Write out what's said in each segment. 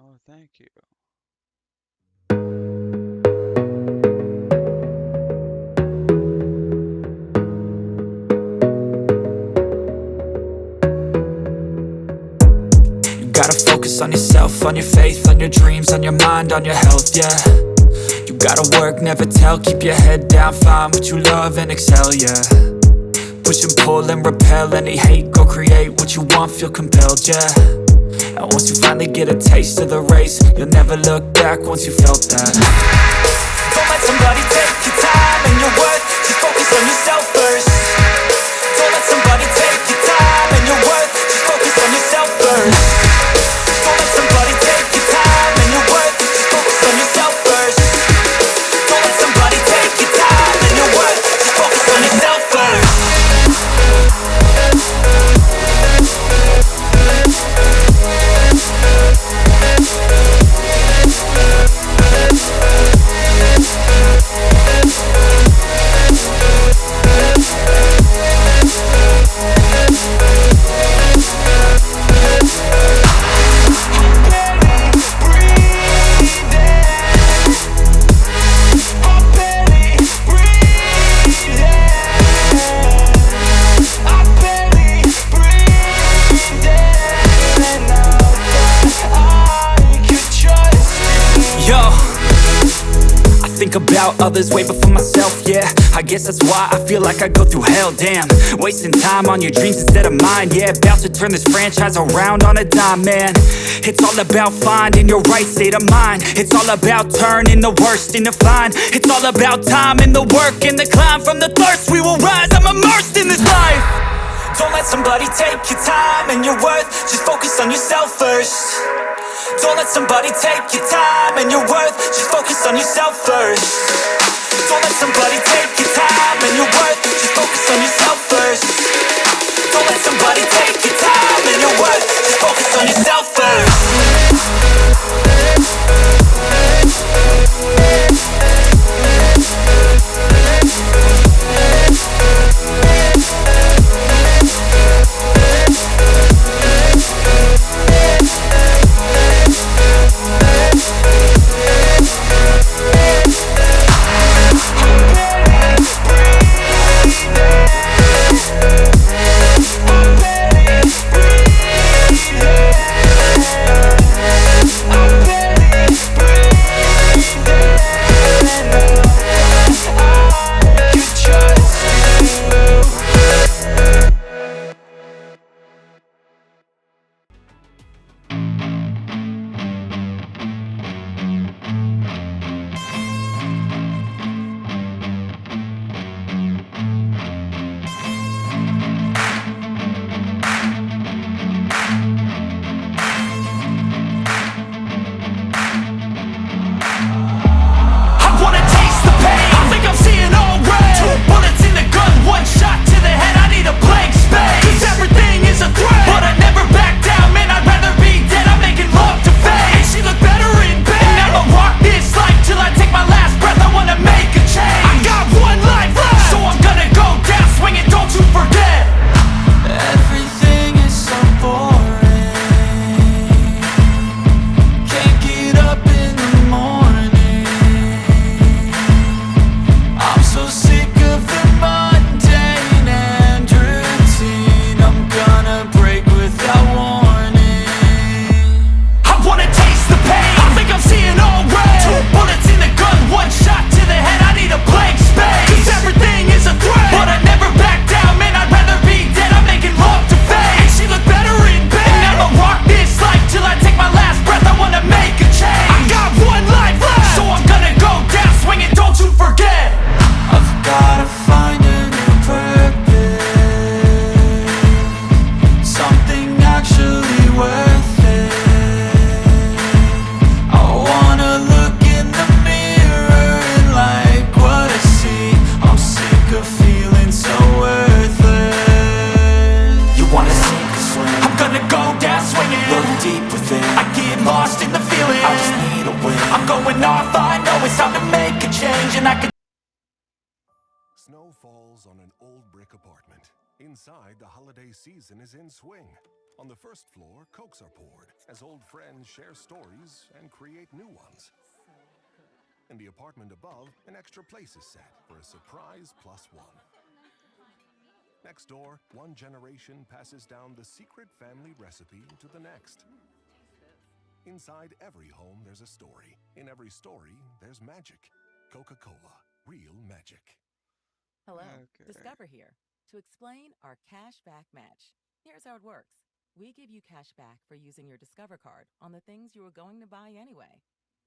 Oh, thank you. You gotta focus on yourself, on your faith, on your dreams, on your mind, on your health, yeah. You gotta work, never tell, keep your head down, find what you love and excel, yeah. Push and pull and repel any hate, go create what you want, feel compelled, yeah. And once you finally get a taste of the race, you'll never look back once you felt that. Don't let somebody take your time and your worth, just focus on yourself first. Don't let somebody take your time and your worth, just focus on yourself first. Don't let somebody take your time and your worth, just focus on yourself first. Don't let somebody take your time and your worth, just focus on yourself first. Think about others way before myself, yeah. I guess that's why I feel like I go through hell, damn. Wasting time on your dreams instead of mine, yeah. About to turn this franchise around on a dime, man. It's all about finding your right state of mind. It's all about turning the worst into fine. It's all about time and the work and the climb. From the thirst we will rise, I'm immersed in this life. Don't let somebody take your time and your worth, just focus on yourself first. Don't let somebody take your time and your worth, just focus on yourself first. Don't let somebody take your time and your worth, just focus on yourself first. Don't let somebody take your time and your worth, just focus on yourself first. Snow falls on an old brick apartment. Inside, the holiday season is in swing. On the first floor, Cokes are poured as old friends share stories and create new ones. In the apartment above, an extra place is set for a surprise +1. Next door, one generation passes down the secret family recipe to the next. Inside every home, there's a story. In every story, there's magic. Coca-Cola, real magic. Hello, Okay. Discover here to explain our cash back match. Here's how it works. We give you cash back for using your Discover card on the things you were going to buy anyway.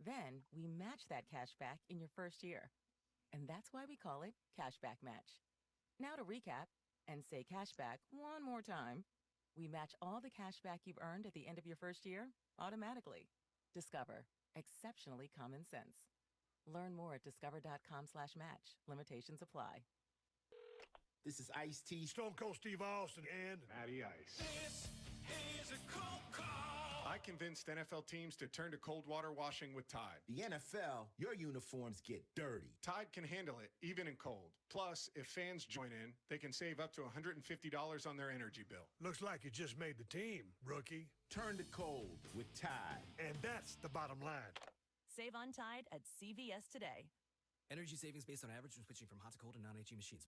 Then we match that cash back in your first year. And that's why we call it Cashback Match. Now to recap and say cashback one more time. We match all the cash back you've earned at the end of your first year automatically. Discover, exceptionally common sense. Learn more at discover.com/match. Limitations apply. This is Ice-T. Stone Cold Steve Austin and Matty Ice. This is a cold call. I convinced NFL teams to turn to cold water washing with Tide. The NFL, your uniforms get dirty. Tide can handle it, even in cold. Plus, if fans join in, they can save up to $150 on their energy bill. Looks like you just made the team, rookie. Turn to cold with Tide. And that's the bottom line. Save on Tide at CVS today. Energy savings based on average when switching from hot to cold and non-HE machines.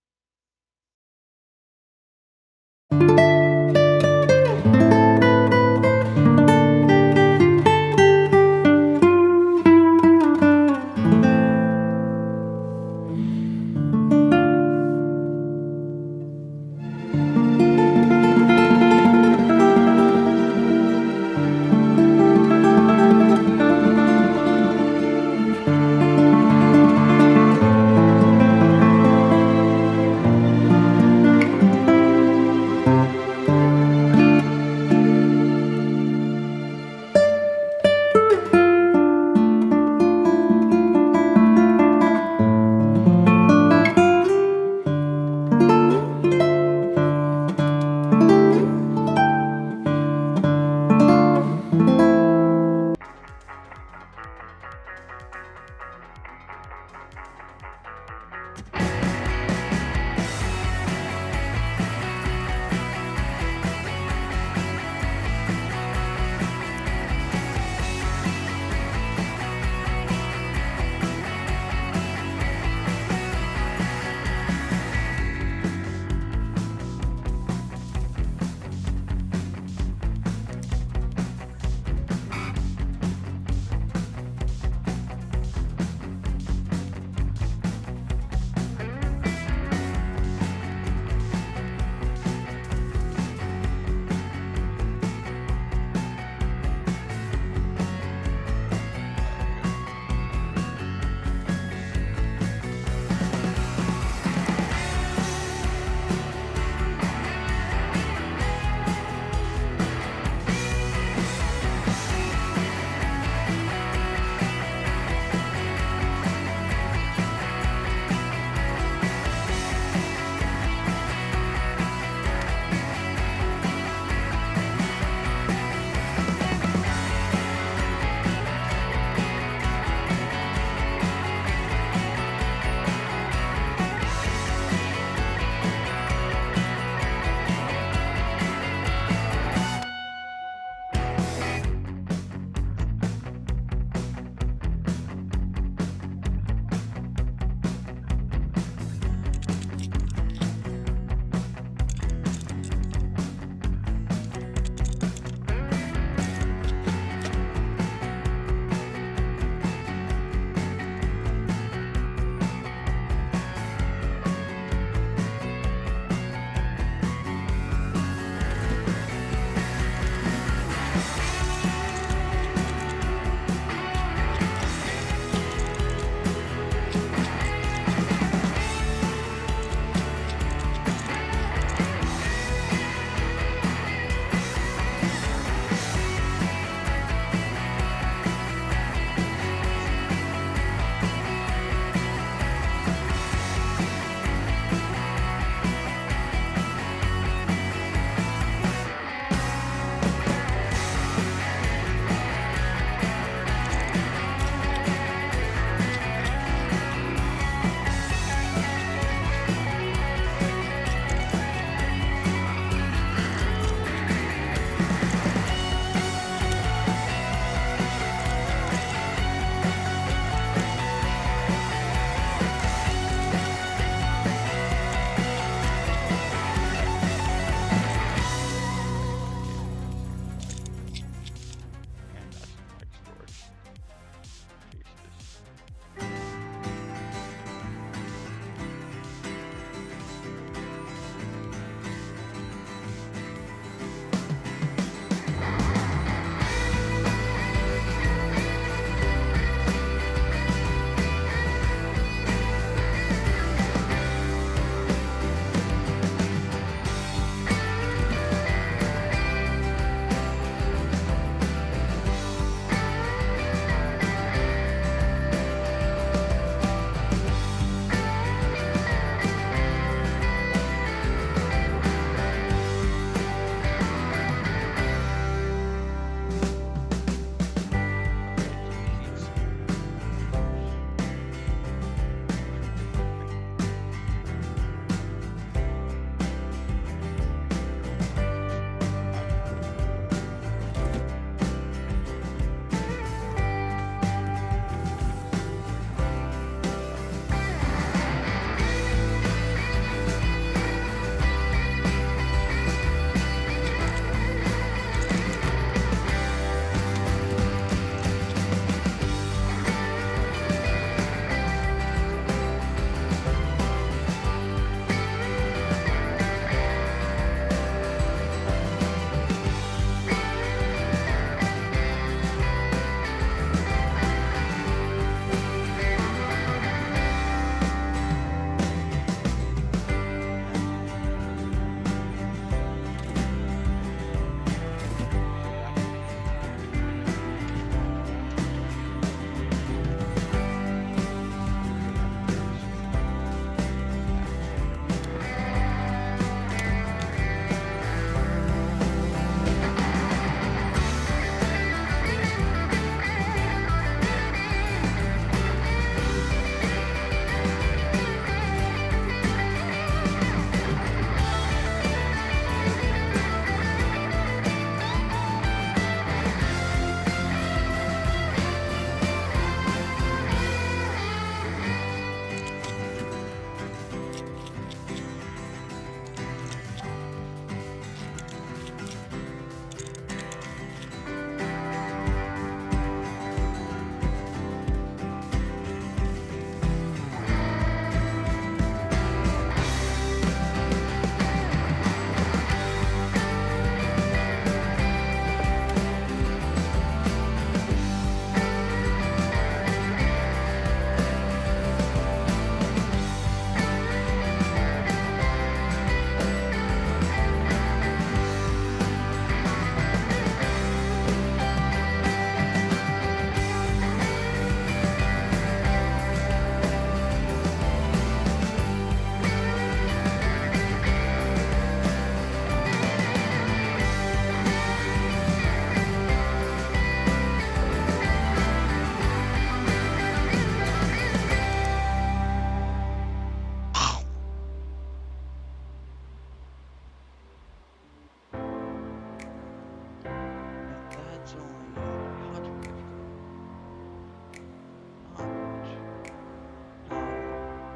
It's only 150.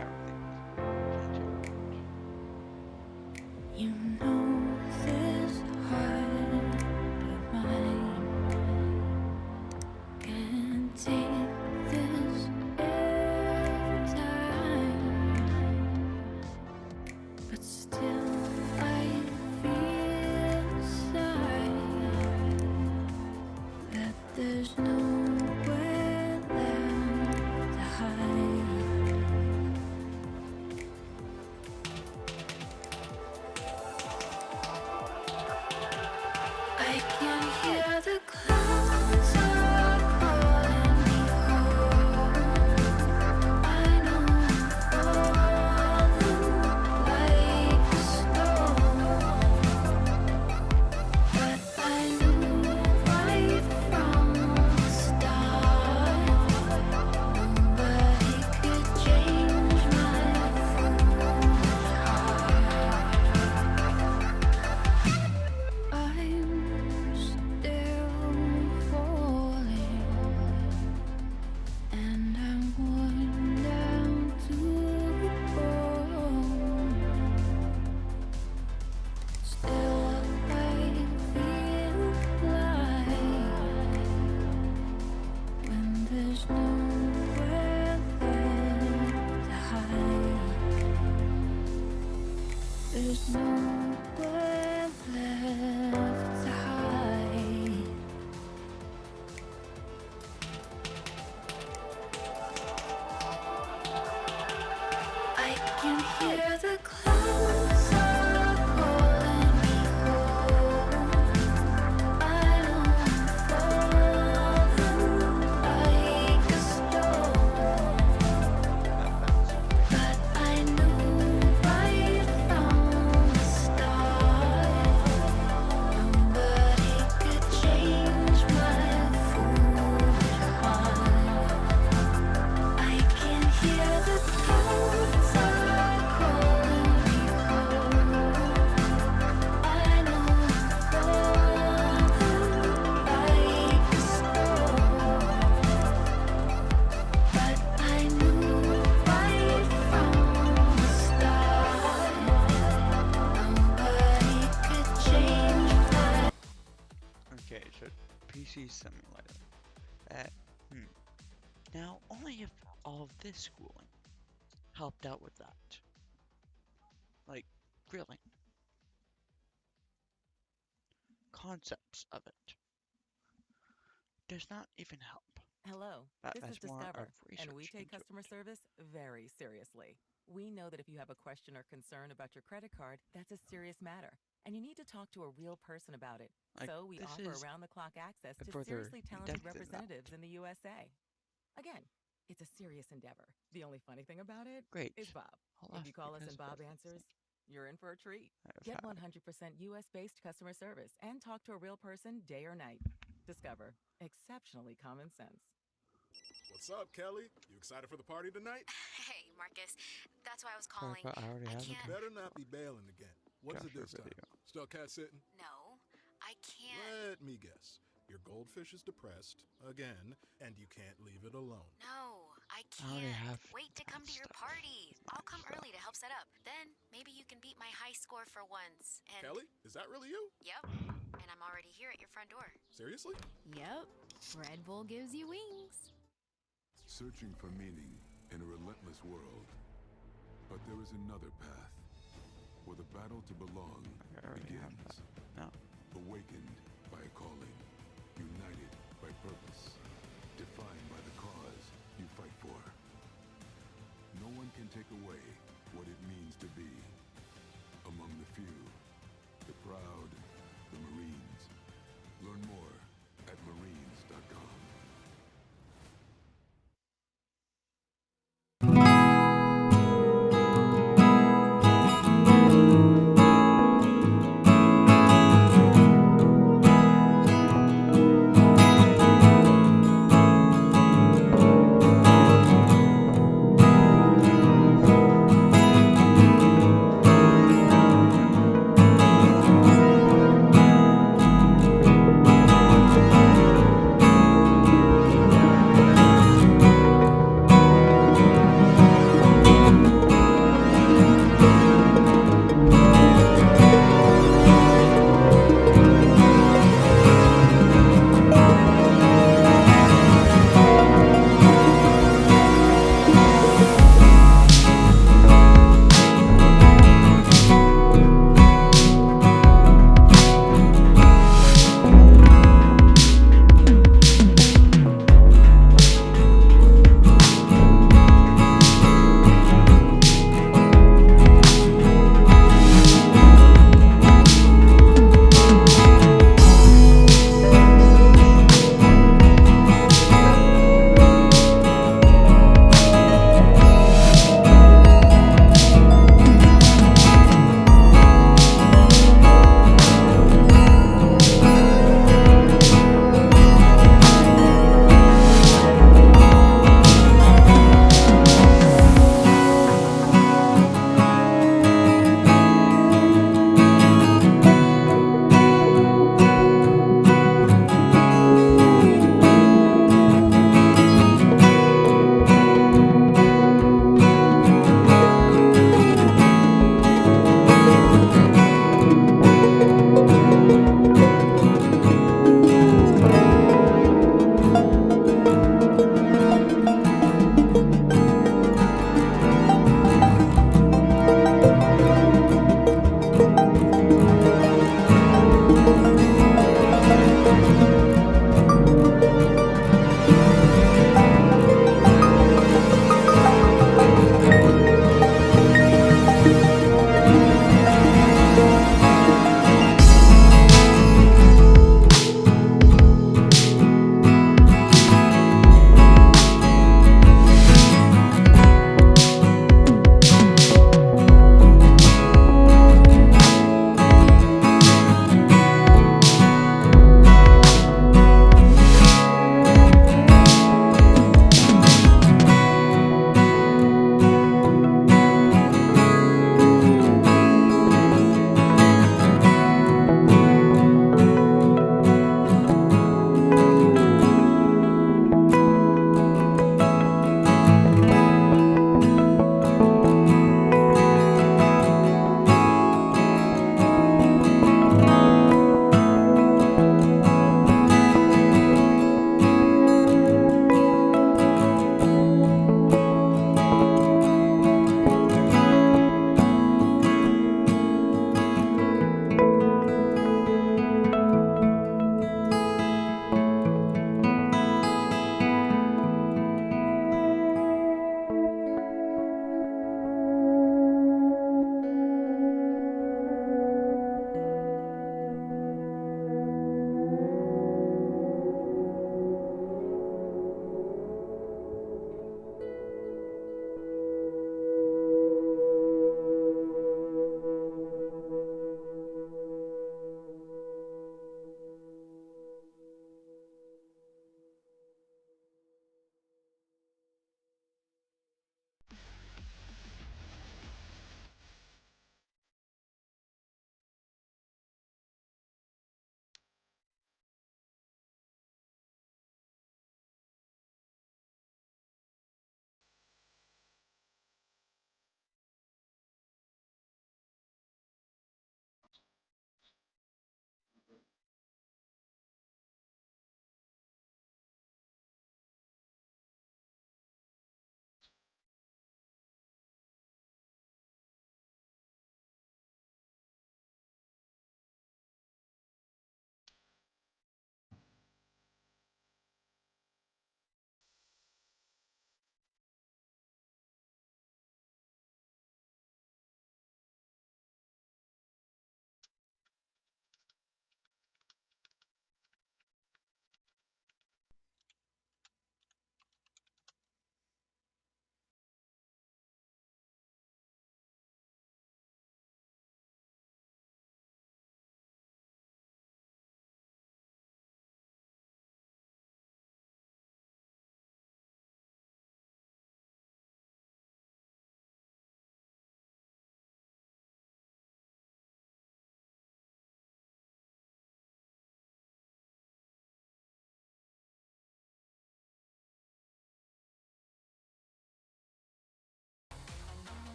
Everything's changing. You know this heart of mine can't take this every time, but still I feel inside that there's nowhere left to hide. I can hear the clouds are calling me home. I know I'm falling like a stone, but I knew right from the start nobody could change my foolish heart. I'm still falling, and I'm worn down to the bone. Still, I feel blind when there's nowhere left to hide. There's nowhere left to hide. I can hear the clouds are calling me home. I know I'm falling like a stone, but I knew right from the start nobody could change my foolish heart. I can hear the clouds are calling me home. I know I'm falling like a stone, but I knew right from the start nobody could change my. Okay, so PC Simulator. Now, only if all of this schooling helped out with that. Like, really. Concepts of it does not even help. Hello, this is That's more Discover, of research and we take into customer it. service very seriously. We know that if you have a question or concern about your credit card, that's a serious matter, and you need to talk to a real person about it. Like, So we this offer is around-the-clock access a to further seriously talented in-depth than that. representatives in the USA. Again, it's a serious endeavor. The only funny thing about it Great. is Bob. I'll If ask you call us because and of Bob everything answers, you're in for a treat. I've Get had. 100% US-based customer service and talk to a real person day or night. Discover. Exceptionally common sense. What's up, Kelly? You excited for the party tonight? Hey, Marcus. That's why I was Sorry, calling. but I already have it. can't. Better not be bailing again. What is it Joshua this time? video. Still cat sitting? No, I can't. Let me guess. Your goldfish is depressed again, and you can't leave it alone. No, I I already can't. have Wait to come to your stuff. party. I'll come early to help set up. Then maybe you can beat my high score for once. And Kelly, is that really you? Yep. And I'm already here at your front door. Seriously? Yep. Red Bull gives you wings. Searching for meaning in a relentless world. But there is another path where the battle to belong begins. No. Awakened by a calling, united by purpose, defined by the cause you fight for. No one can take away what it means to be among the few, the proud, the Marines. Learn more at marines.com.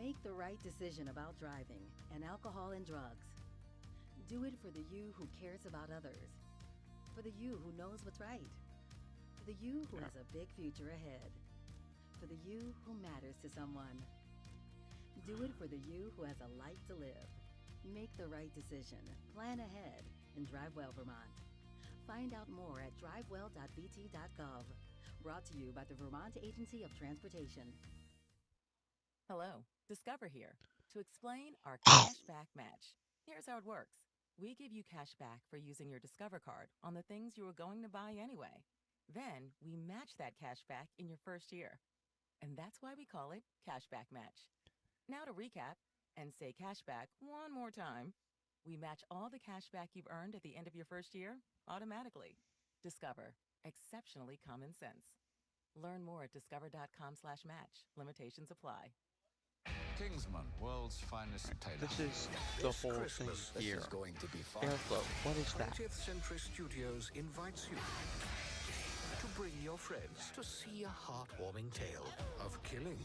Make the right decision about driving and alcohol and drugs. Do it for the you who cares about others. For the you who knows what's right. For the you who has a big future ahead. For the you who matters to someone. Do it for the you who has a life to live. Make the right decision, plan ahead, and drive well, Vermont. Find out more at drivewell.vt.gov. Brought to you by the Vermont Agency of Transportation. Hello, Discover here to explain our cashback match. Here's how it works. We give you cash back for using your Discover card on the things you were going to buy anyway. Then we match that cash back in your first year. And that's why we call it Cashback Match. Now to recap and say cashback one more time. We match all the cashback you've earned at the end of your first year automatically. Discover. Exceptionally common sense. Learn more at discover.com/match. Limitations apply. Kingsman, world's finest tailor. This is the whole thing here. This is going to be fun. Airflow, what is that? 20th Century Studios invites you to bring your friends to see a heartwarming tale of killing,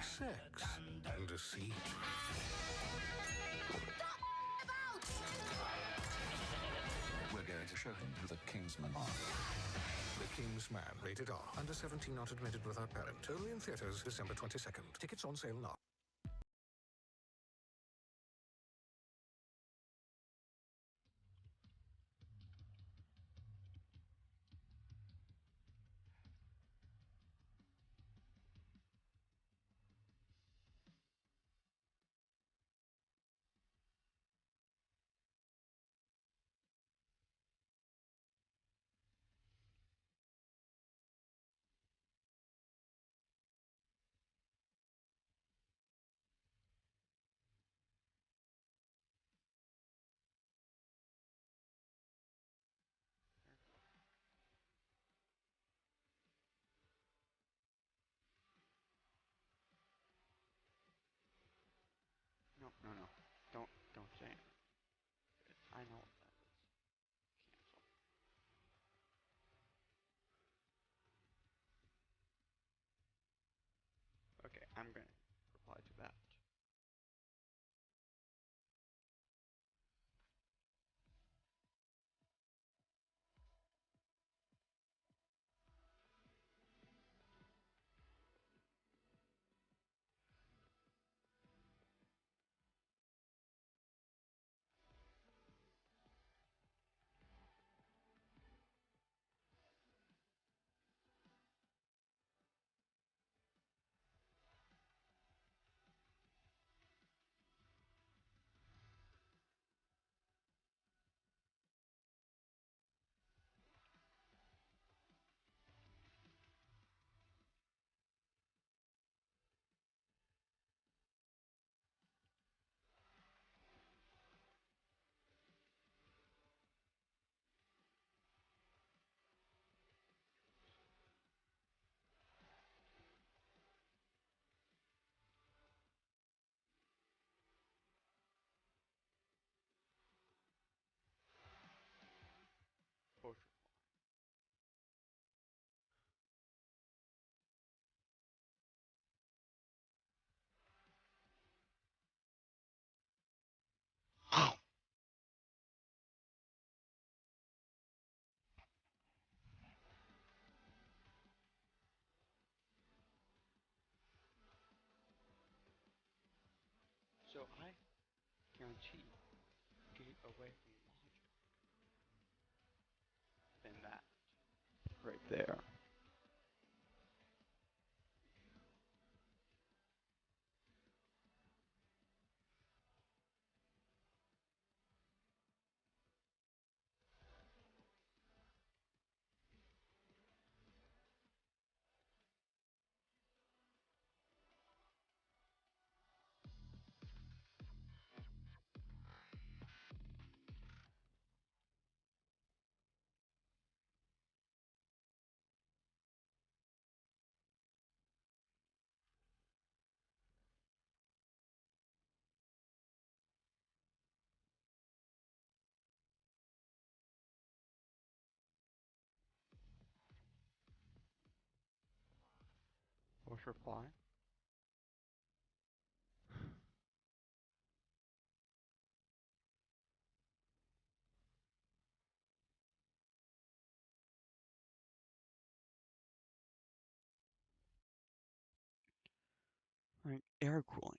sex, and deceit. We're going to show him who the Kingsman are. The King's Man, rated R. Under 17, not admitted without parent. Only in theaters December 22nd. Tickets on sale now. No, no, no. Don't say it. I know what that is. Cancel. Okay, I'm gonna reply to that. So I guarantee gate away from logic. Then that right there. Push reply. air cooling.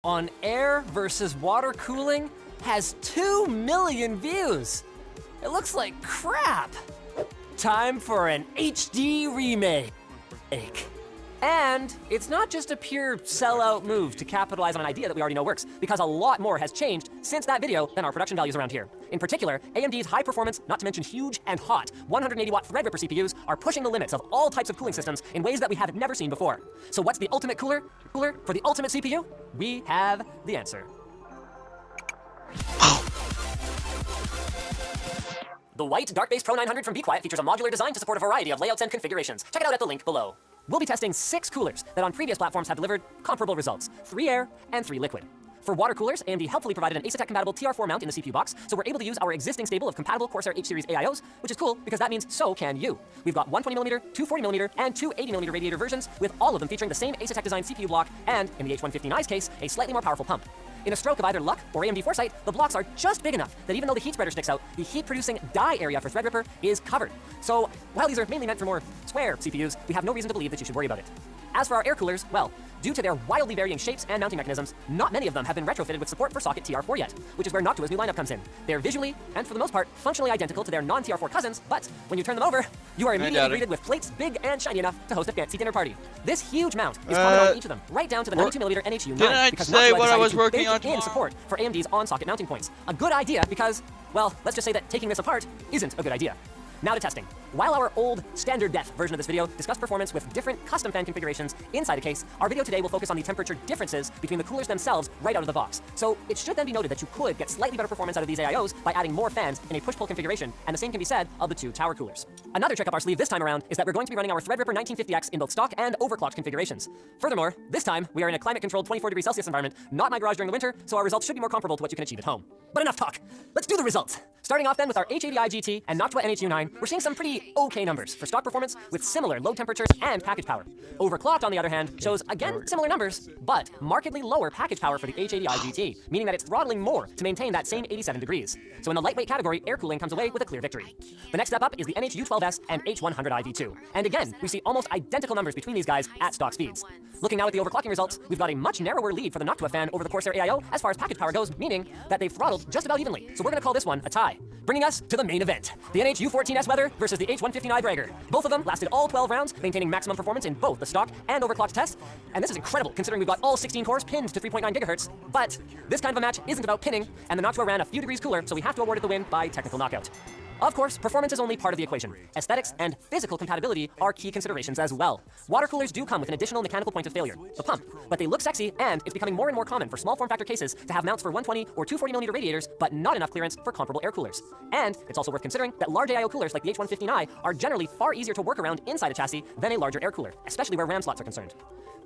On air versus water cooling has 2 million views. It looks like crap. Time for an HD remake. And it's not just a pure sellout move to capitalize on an idea that we already know works, because a lot more has changed since that video than our production values around here. In particular, AMD's high performance, not to mention huge and hot, 180-watt Threadripper CPUs are pushing the limits of all types of cooling systems in ways that we have never seen before. So what's the ultimate cooler for the ultimate CPU? We have the answer. The white Darkbase Pro 900 from Be Quiet features a modular design to support a variety of layouts and configurations. Check it out at the link below. We'll be testing 6 coolers that on previous platforms have delivered comparable results, 3 air and 3 liquid. For water coolers, AMD helpfully provided an Asetek-compatible TR4 mount in the CPU box, so we're able to use our existing stable of compatible Corsair H-Series AIOs, which is cool because that means so can you. We've got 120mm, 240mm, and 280mm radiator versions, with all of them featuring the same Asetek design CPU block and, in the H150i's case, a slightly more powerful pump. In a stroke of either luck or AMD foresight, the blocks are just big enough that even though the heat spreader sticks out, the heat-producing die area for Threadripper is covered. So while these are mainly meant for more square CPUs, we have no reason to believe that you should worry about it. As for our air coolers, well, due to their wildly varying shapes and mounting mechanisms, not many of them have been retrofitted with support for socket TR4 yet, which is where Noctua's new lineup comes in. They're visually, and for the most part, functionally identical to their non-TR4 cousins, but when you turn them over, you are immediately greeted with plates big and shiny enough to host a fancy dinner party. This huge mount is common on each of them, right down to the 92mm NHU9, didn't I because say Noctua what I was decided to working bake on in tomorrow? support for AMD's on-socket mounting points. A good idea because, well, let's just say that taking this apart isn't a good idea. Now to testing. While our old standard def version of this video discussed performance with different custom fan configurations inside a case, our video today will focus on the temperature differences between the coolers themselves right out of the box. So it should then be noted that you could get slightly better performance out of these AIOs by adding more fans in a push-pull configuration, and the same can be said of the 2 tower coolers. Another trick up our sleeve this time around is that we're going to be running our Threadripper 1950X in both stock and overclocked configurations. Furthermore, this time we are in a climate-controlled 24°C environment, not my garage during the winter, so our results should be more comparable to what you can achieve at home. But enough talk. Let's do the results. Starting off then with our H80i GT and Noctua NHU9, we're seeing some pretty okay numbers for stock performance with similar load temperatures and package power. Overclocked, on the other hand, shows again similar numbers, but markedly lower package power for the H80i GT, meaning that it's throttling more to maintain that same 87 degrees. So in the lightweight category, air cooling comes away with a clear victory. The next step up is the NHU12S and H100i V2. And again, we see almost identical numbers between these guys at stock speeds. Looking now at the overclocking results, we've got a much narrower lead for the Noctua fan over the Corsair AIO as far as package power goes, meaning that they've throttled just about evenly. So we're going to call this one a tie. Bringing us to the main event, the NHU14S Weather versus the H150i Bragger. Both of them lasted all 12 rounds, maintaining maximum performance in both the stock and overclocked tests. And this is incredible, considering we've got all 16 cores pinned to 3.9 gigahertz. But this kind of a match isn't about pinning, and the Noctua ran a few degrees cooler, so we have to award it the win by technical knockout. Of course, performance is only part of the equation. Aesthetics and physical compatibility are key considerations as well. Water coolers do come with an additional mechanical point of failure, the pump, but they look sexy, and it's becoming more and more common for small form factor cases to have mounts for 120 or 240mm radiators, but not enough clearance for comparable air coolers. And it's also worth considering that large AIO coolers like the H115i are generally far easier to work around inside a chassis than a larger air cooler, especially where RAM slots are concerned.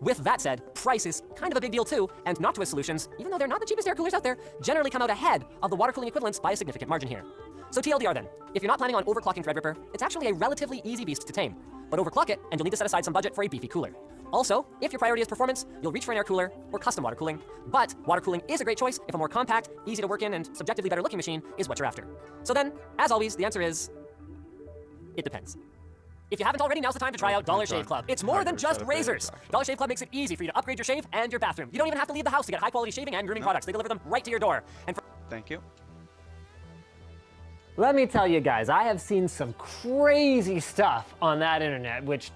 With that said, price is kind of a big deal too, and Noctua solutions, even though they're not the cheapest air coolers out there, generally come out ahead of the water cooling equivalents by a significant margin here. So TLDR then, if you're not planning on overclocking Threadripper, it's actually a relatively easy beast to tame. But overclock it, and you'll need to set aside some budget for a beefy cooler. Also, if your priority is performance, you'll reach for an air cooler or custom water cooling. But water cooling is a great choice if a more compact, easy to work in, and subjectively better looking machine is what you're after. So then, as always, the answer is, it depends. If you haven't already, now's the time to try out Dollar Shave Club. It's more than just razors. Dollar Shave Club makes it easy for you to upgrade your shave and your bathroom. You don't even have to leave the house to get high-quality shaving and grooming products. They deliver them right to your door. And Thank you. Let me tell you guys, I have seen some crazy stuff on that internet, which,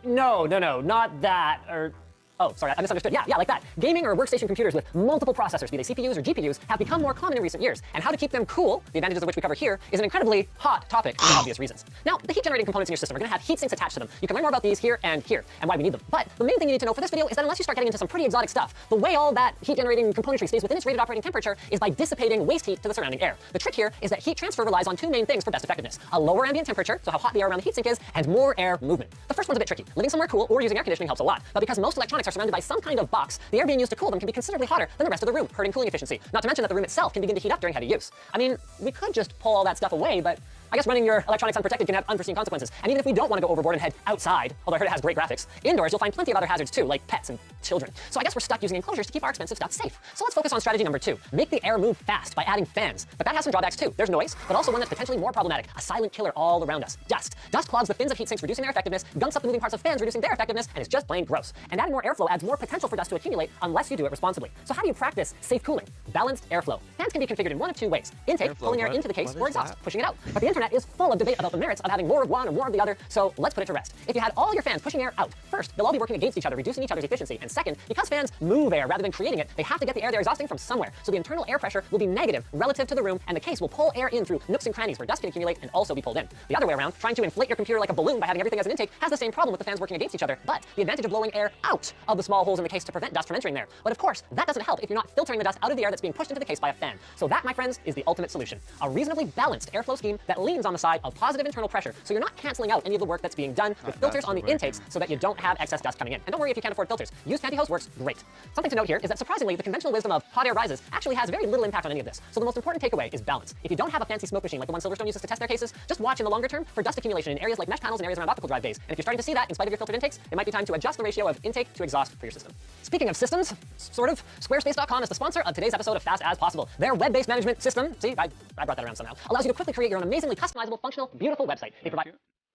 no, not that, or, oh, sorry, I misunderstood. Yeah, like that. Gaming or workstation computers with multiple processors, be they CPUs or GPUs, have become more common in recent years, and how to keep them cool, the advantages of which we cover here, is an incredibly hot topic for obvious reasons. Now, the heat-generating components in your system are going to have heat sinks attached to them. You can learn more about these here and why we need them. But the main thing you need to know for this video is that unless you start getting into some pretty exotic stuff, the way all that heat-generating componentry stays within its rated operating temperature is by dissipating waste heat to the surrounding air. The trick here is that heat transfer relies on two main things for best effectiveness: a lower ambient temperature, so how hot the air around the heatsink is, and more air movement. The first one's a bit tricky. Living somewhere cool or using air conditioning helps a lot, but because most electronics are surrounded by some kind of box, the air being used to cool them can be considerably hotter than the rest of the room, hurting cooling efficiency. Not to mention that the room itself can begin to heat up during heavy use. I mean, we could just pull all that stuff away, but I guess running your electronics unprotected can have unforeseen consequences. And even if we don't want to go overboard and head outside, although I heard it has great graphics, indoors you'll find plenty of other hazards too, like pets and children. So I guess we're stuck using enclosures to keep our expensive stuff safe. So let's focus on strategy number 2. Make the air move fast by adding fans. But that has some drawbacks too. There's noise, but also one that's potentially more problematic: a silent killer all around us: dust. Dust clogs the fins of heat sinks, reducing their effectiveness, gunks up the moving parts of fans, reducing their effectiveness, and is just plain gross. And adding more airflow adds more potential for dust to accumulate unless you do it responsibly. So how do you practice safe cooling? Balanced airflow. Fans can be configured in one of two ways: intake, pulling air into the case, or exhaust, pushing it out. But the internet is full of debate about the merits of having more of one or more of the other, so let's put it to rest. If you had all your fans pushing air out, first, they'll all be working against each other, reducing each other's efficiency, and second, because fans move air rather than creating it, they have to get the air they're exhausting from somewhere, so the internal air pressure will be negative relative to the room, and the case will pull air in through nooks and crannies where dust can accumulate and also be pulled in. The other way around, trying to inflate your computer like a balloon by having everything as an intake, has the same problem with the fans working against each other, but the advantage of blowing air out of the small holes in the case to prevent dust from entering there. But of course, that doesn't help if you're not filtering the dust out of the air that's being pushed into the case by a fan. So that, my friends, is the ultimate solution: a reasonably balanced airflow scheme that leans on the side of positive internal pressure, so you're not canceling out any of the work that's being done with filters on the intakes so that you don't have excess dust coming in. And don't worry if you can't afford filters. Use pantyhose works great. Something to note here is that surprisingly, the conventional wisdom of hot air rises actually has very little impact on any of this. So the most important takeaway is balance. If you don't have a fancy smoke machine like the one Silverstone uses to test their cases, just watch in the longer term for dust accumulation in areas like mesh panels and areas around optical drive bays. And if you're starting to see that in spite of your filtered intakes, it might be time to adjust the ratio of intake to exhaust for your system. Speaking of systems, sort of, Squarespace.com is the sponsor of today's episode of Fast As Possible. Their web-based management system, see, I brought that around somehow, allows you to quickly create your own amazingly customizable, functional, beautiful website. They provide...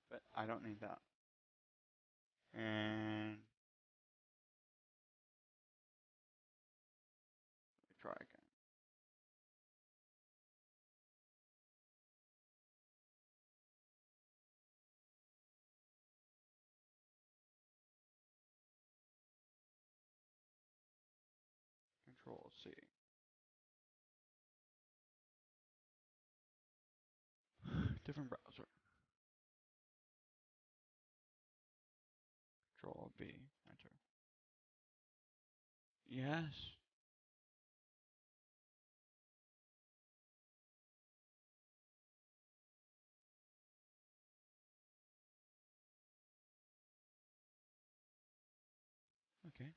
But I don't need that. And let me try again. Control C. Different browser. Control B, enter. Yes. Okay.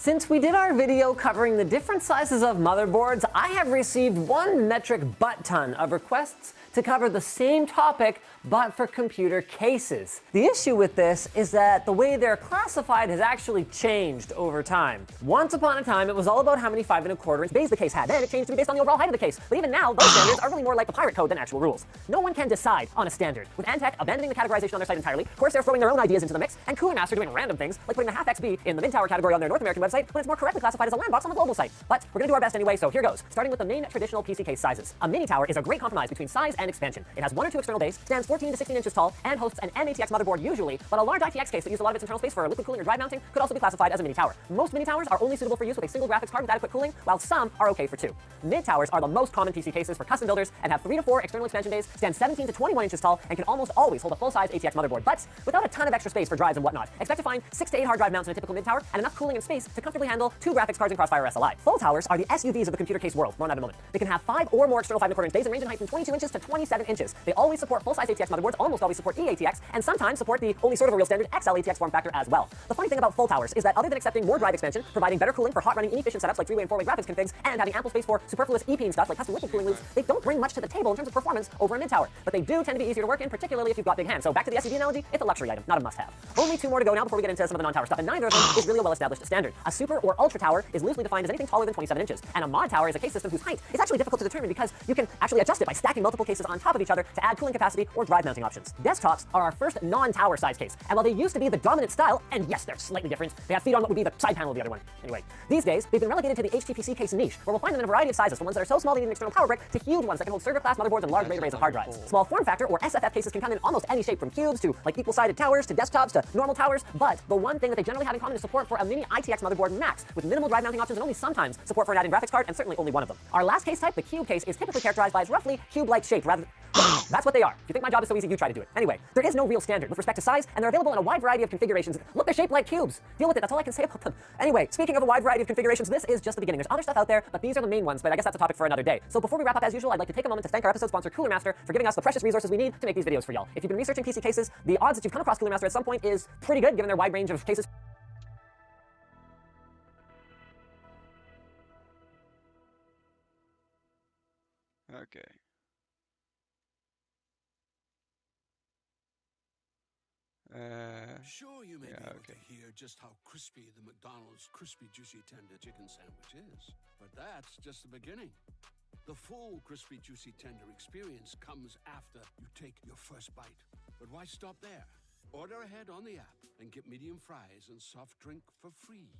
Since we did our video covering the different sizes of motherboards, I have received 1 metric butt ton of requests to cover the same topic, but for computer cases. The issue with this is that the way they're classified has actually changed over time. Once upon a time, it was all about how many 5¼ bays the case had. Then it changed to be based on the overall height of the case. But even now, those standards are really more like the pirate code than actual rules. No one can decide on a standard. With Antec abandoning the categorization on their site entirely, Corsair throwing their own ideas into the mix, and Cooler Master doing random things, like putting the half XB in the mid-tower category on their North American website, when it's more correctly classified as a land box on the global site. But we're gonna do our best anyway, so here goes. Starting with the main traditional PC case sizes. A mini tower is a great compromise between size and expansion. It has 1 or 2 external bays, stands 14 to 16 inches tall, and hosts an NATX motherboard usually, but a large ITX case that uses a lot of its internal space for liquid cooling or drive mounting could also be classified as a mini tower. Most mini towers are only suitable for use with a single graphics card with adequate cooling, while some are okay for 2. Mid towers are the most common PC cases for custom builders and have 3 to 4 external expansion bays, stand 17 to 21 inches tall, and can almost always hold a full-size ATX motherboard, but without a ton of extra space for drives and whatnot. Expect to find 6 to 8 hard drive mounts in a typical mid tower and enough cooling and space to comfortably handle 2 graphics cards and Crossfire SLI. Full towers are the SUVs of the computer case world. More on that in a moment. They can have 5 or more external 5¼ inch bays and range in height from 22 inches to 27 inches. They always support full-size ATX motherboards, almost always support eATX, and sometimes support the only sort of a real standard XL ATX form factor as well. The funny thing about full towers is that other than accepting more drive expansion, providing better cooling for hot running inefficient setups like 3-way and 4-way graphics configs, and having ample space for superfluous EPing stuff like custom liquid cooling loops, they don't bring much to the table in terms of performance over a mid tower. But they do tend to be easier to work in, particularly if you've got big hands. So back to the SUV analogy, it's a luxury item, not a must-have. Only 2 more to go now before we get into some of the non-tower stuff, and neither of them is really a well-established standard. A super or ultra tower is loosely defined as anything taller than 27 inches, and a mod tower is a case system whose height is actually difficult to determine because you can actually adjust it by stacking multiple cases on top of each other to add cooling capacity or drive mounting options. Desktops are our first non-tower size case, and while they used to be the dominant style, and yes, they're slightly different, they have feet on what would be the side panel of the other one. Anyway, these days, they've been relegated to the HTPC case niche, where we'll find them in a variety of sizes, from ones that are so small they need an external power brick to huge ones that can hold server-class motherboards and large RAID arrays of hard drives. Small form factor, or SFF cases, can come in almost any shape, from cubes to like equal-sided towers to desktops to normal towers, but the one thing that they generally have in common is support for a mini ITX motherboard max, with minimal drive mounting options and only sometimes support for an added graphics card, and certainly only one of them. Our last case type, the cube case, is typically characterized by its roughly cube-like shape rather than... That's what they are. If you think my job is so easy, you try to do it. Anyway, there is no real standard with respect to size, and they're available in a wide variety of configurations. Look, they're shaped like cubes. Deal with it, that's all I can say about them. Anyway, speaking of a wide variety of configurations, this is just the beginning. There's other stuff out there, but these are the main ones, but I guess that's a topic for another day. So before we wrap up, as usual, I'd like to take a moment to thank our episode sponsor, Cooler Master, for giving us the precious resources we need to make these videos for y'all. If you've been researching PC cases, the odds that you've come across Cooler Master at some point is pretty good, given their wide range of cases. Okay. Sure, you may be able to hear just how crispy the McDonald's crispy juicy tender chicken sandwich is, but that's just the beginning. The full crispy juicy tender experience comes after you take your first bite. But why stop there? Order ahead on the app and get medium fries and soft drink for free.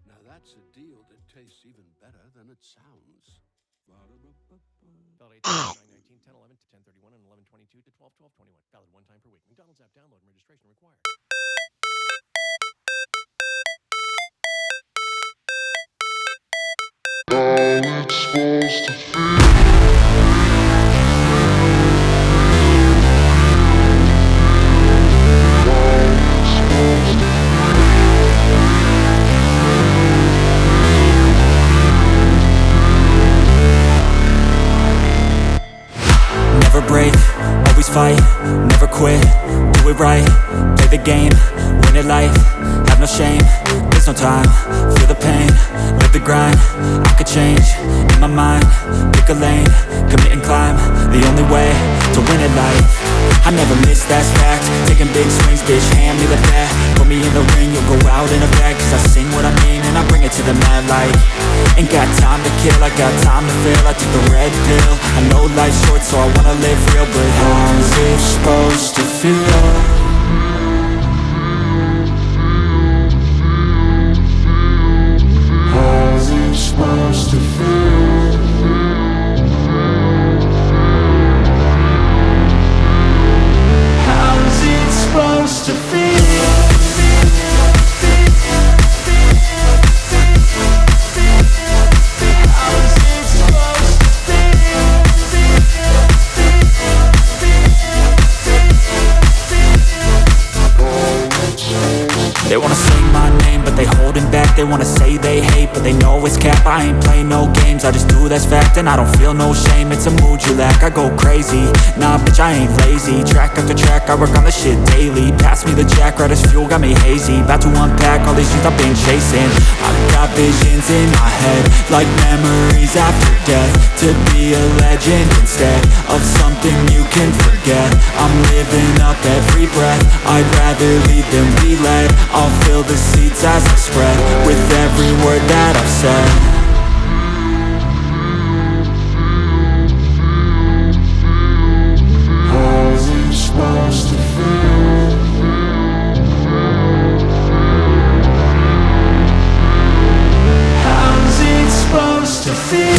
Now that's a deal that tastes even better than it sounds. Valid 9/19, 10/11 to 10/31, and 11/22 to 12/12/21. Valid 1 time per week. McDonald's app download and registration required. Never break, always fight, never quit, do it right, play the game, win it life, have no shame, there's no time, feel the pain, live the grind, I could change, in my mind, pick a lane, commit and climb, the only way to win it life, I never miss, that's fact, taking big swings, bitch, hand me the bat, put me in the ring, you'll go out in a bag, cause I sing what I mean and I bring it to the mad light, ain't got time to kill, I got time to feel, I took the red pill, I know life's short so I wanna live real, but how's it supposed to feel? How's it supposed to feel? How's it supposed to feel? sing my name, but they holding back. They wanna say they hate, but they know it's cap. I ain't playing no games, I just do that's fact. And I don't feel no shame, it's a mood you lack. I go crazy, nah bitch I ain't lazy. Track after track, I work on this shit daily. Pass me the jack, right as fuel, got me hazy. About to unpack all these things I've been chasing. I've got visions in my head, like memories after death. To be a legend instead of something you can forget. I'm living up every breath, I'd rather lead than be led. I'll fill the seats as I spread, with every word that I've said. How's it supposed to feel? How's it supposed to feel?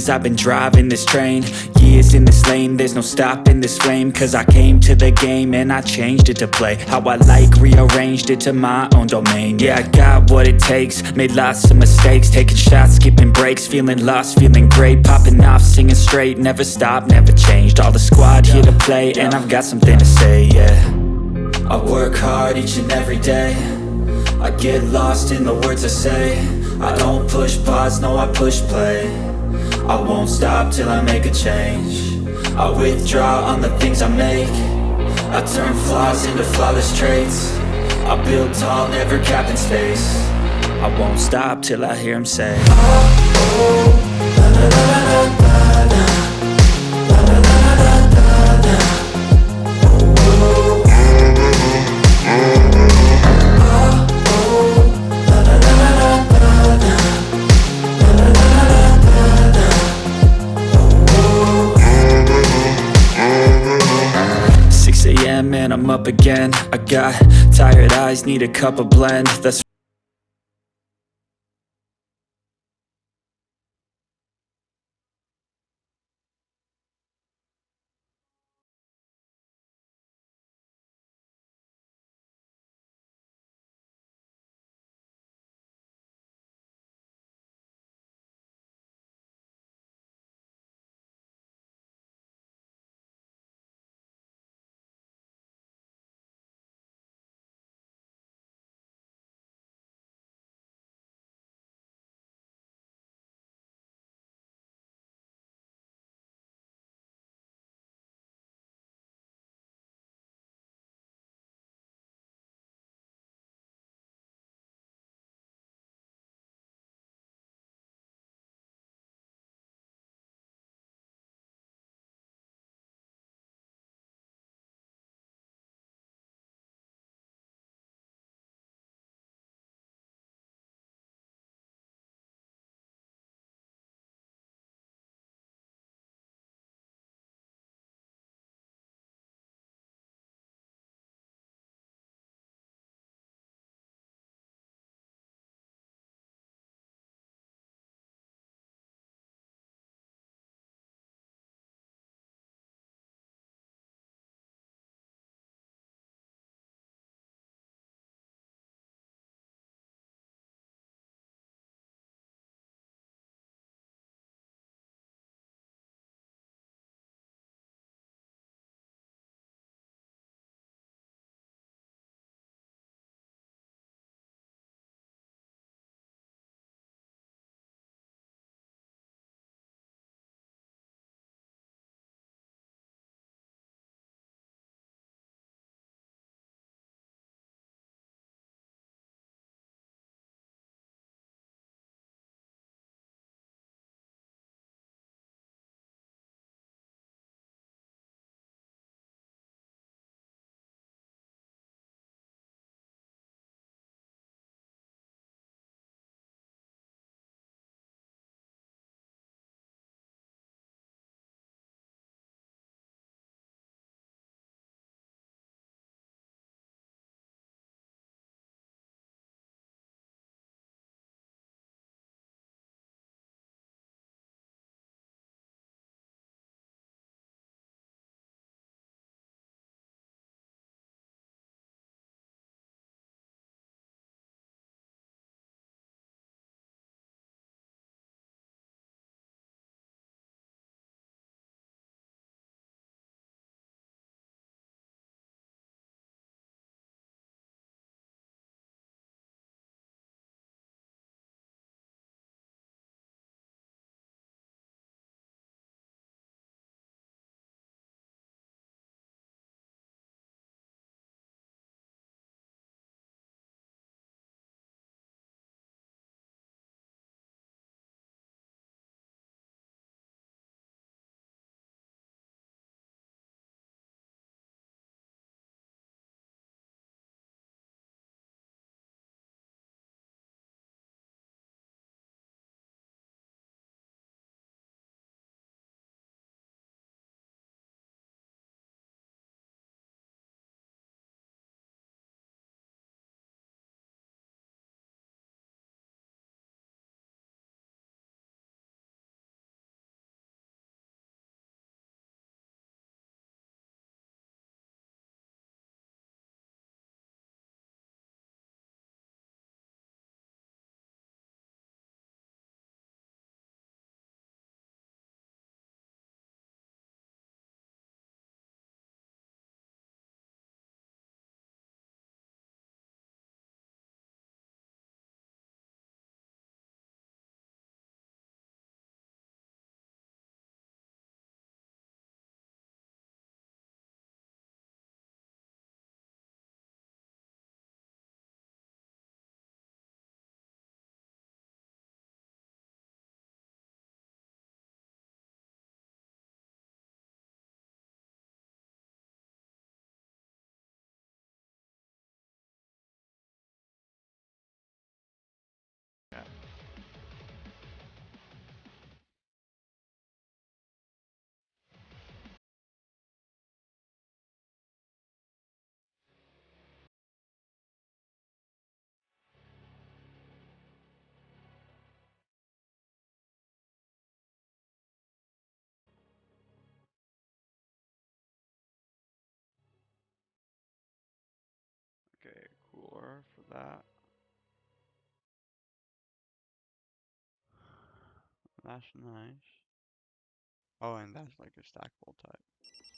I've been driving this train, years in this lane, there's no stopping this flame. Cause I came to the game and I changed it to play how I like, rearranged it to my own domain. Yeah, I got what it takes, made lots of mistakes, taking shots, skipping breaks, feeling lost, feeling great, popping off, singing straight, never stopped, never changed. All the squad here to play, and I've got something to say, yeah. I work hard each and every day, I get lost in the words I say. I don't push pause, no I push play. I won't stop till I make a change. I withdraw on the things I make. I turn flaws into flawless traits. I build tall, never capped in space. I won't stop till I hear him say, oh, oh, la la la la la la. La la la la la la. Oh, oh, oh, la la la la la la. La la la la la. 6 a.m. and I'm up again. I got tired eyes, need a cup of blend. That's Yeah. Okay, cooler for that. That's nice. Oh, and that's like a stackable type.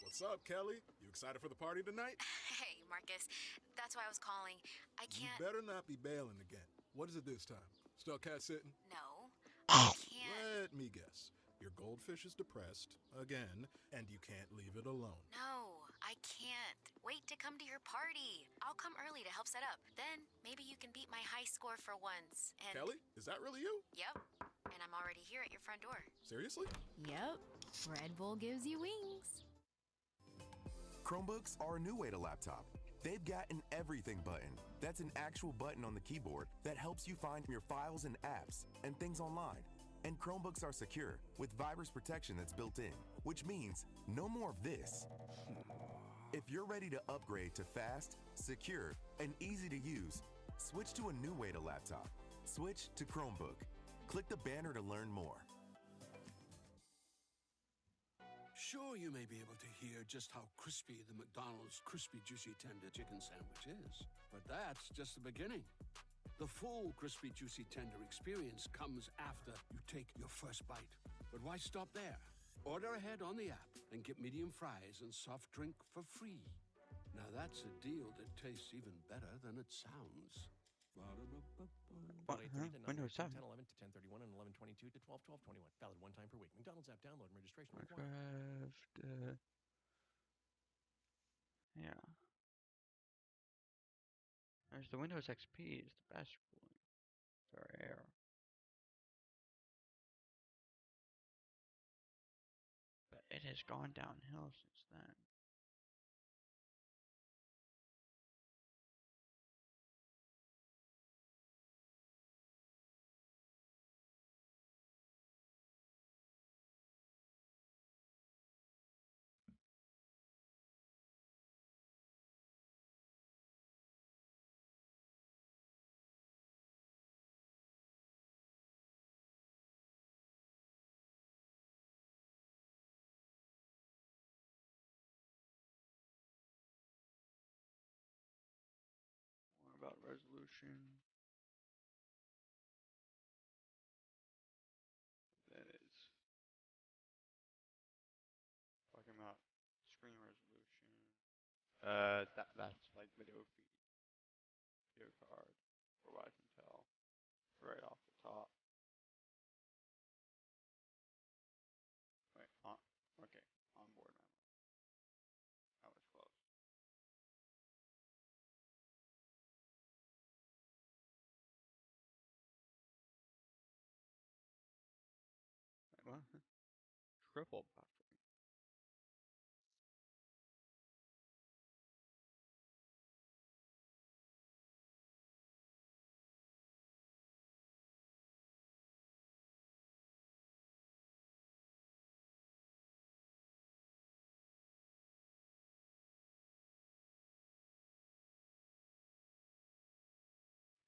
What's up, Kelly? You excited for the party tonight? Hey, Marcus. That's why I was calling. I You can't. better not be bailing again. What is it this time? Still cat sitting? No. I can't. Let me guess. Your goldfish is depressed, again, and you can't leave it alone. No, I can't. Wait to come to your party. I'll come early to help set up. Then maybe you can beat my high score for once. And Kelly, is that really you? Yep. And I'm already here at your front door. Seriously? Yep. Red Bull gives you wings. Chromebooks are a new way to laptop. They've got an everything button. That's an actual button on the keyboard that helps you find your files and apps and things online. And Chromebooks are secure with virus protection that's built in, which means no more of this. If you're ready to upgrade to fast, secure, and easy to use, switch to a new way to laptop. Switch to Chromebook. Click the banner to learn more. Sure, you may be able to hear just how crispy the McDonald's Crispy Juicy Tender Chicken Sandwich is, but that's just the beginning. The full Crispy Juicy Tender experience comes after you take your first bite. But why stop there? Order ahead on the app and get medium fries and soft drink for free. Now that's a deal that tastes even better than it sounds. What? Windows 7. 10, 11 to 10:31 and 11:22 to 12:21. Valid one time per week. McDonald's app download and registration required. Minecraft. Yeah. There's the Windows XP. It's the best cooling for air. But it has gone downhill since then. More about resolution. That is talking about screen resolution. That's like video feed, video card, for what I can tell, right off the top. Wait, okay, onboard memory. That was close. Wait, what? Triple buffering.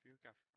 View capture.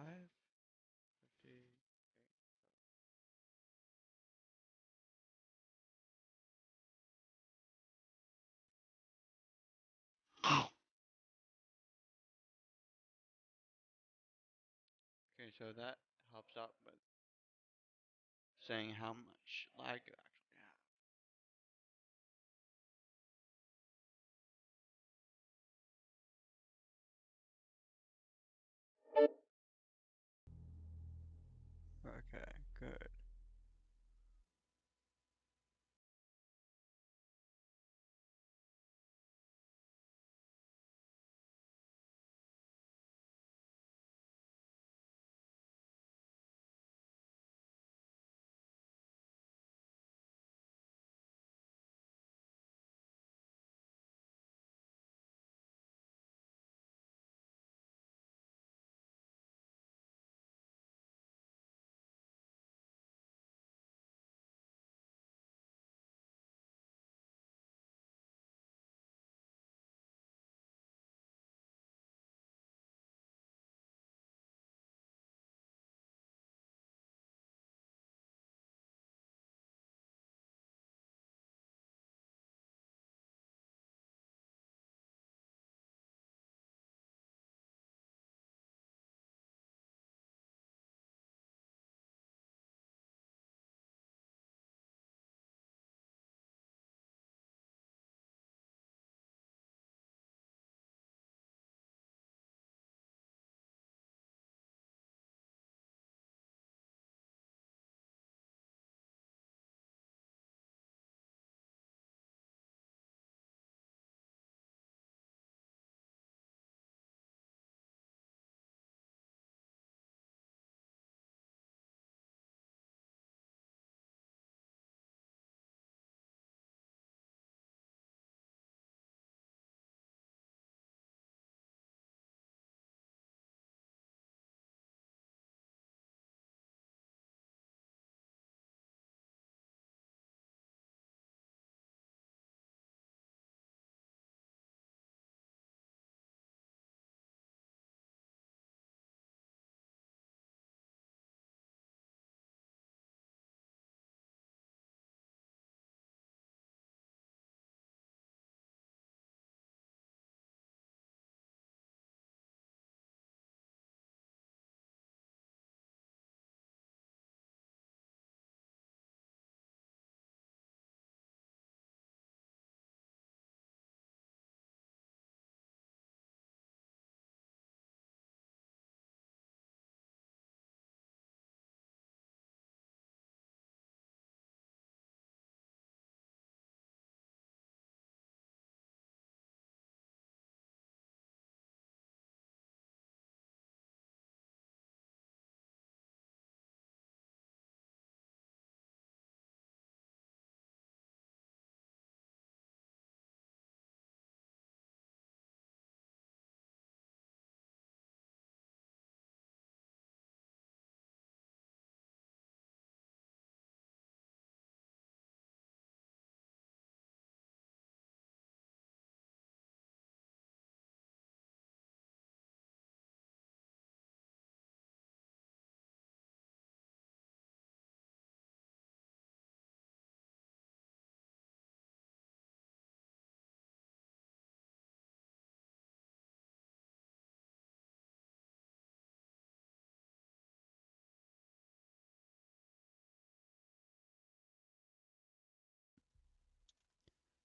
50. Okay, so that helps out with saying how much lag you actually have. Okay, good.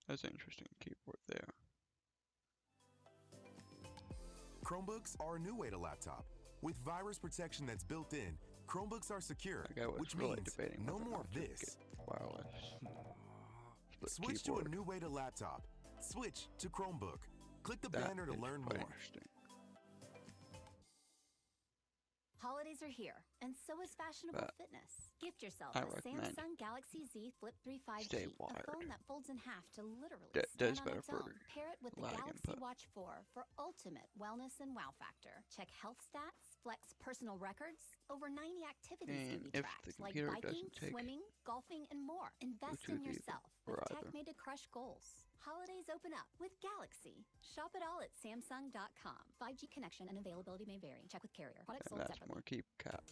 That's an interesting keyboard there. Chromebooks are a new way to laptop. With virus protection that's built in, Chromebooks are secure, That guy was which really means debating no whether or more not of to this. get wireless split Switch keyboard. to a new way to laptop. Switch to Chromebook. Click the That banner to is learn quite more. interesting. Holidays are here, and so is fashionable But fitness. Gift yourself I a recommend Samsung Galaxy Z Flip 3 stay 5G, a wired. phone that folds in half to literally That stand does on better its for own. Pair it with the lag Galaxy input. Watch 4 for ultimate wellness and wow factor. Check health stats, Flex personal records. Over 90 activities And can be if tracked, the like computer biking, doesn't take swimming, golfing, and more. Invest in Bluetooth yourself either, with or tech either. made to crush goals. Holidays open up with Galaxy. Shop it all at Samsung.com. 5G connection and availability may vary. Check with carrier. Products And sold that's separately. more keep cap.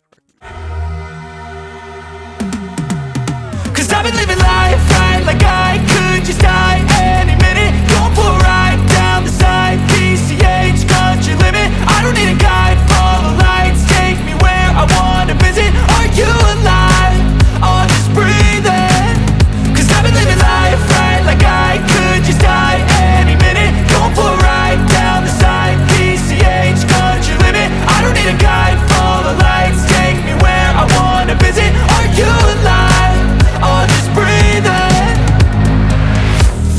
Cause I've been living life right like I could just die any minute. Going for a ride down the side, PCH country limit. I don't need a guide, follow lights, take me where I wanna visit. Are you alive? Or just breathing? Cause I've been living life right like I could just die any minute. Going for a ride down the side, PCH country limit. I don't need a guide, follow lights, take me where I wanna visit. Are you alive? Or just breathing?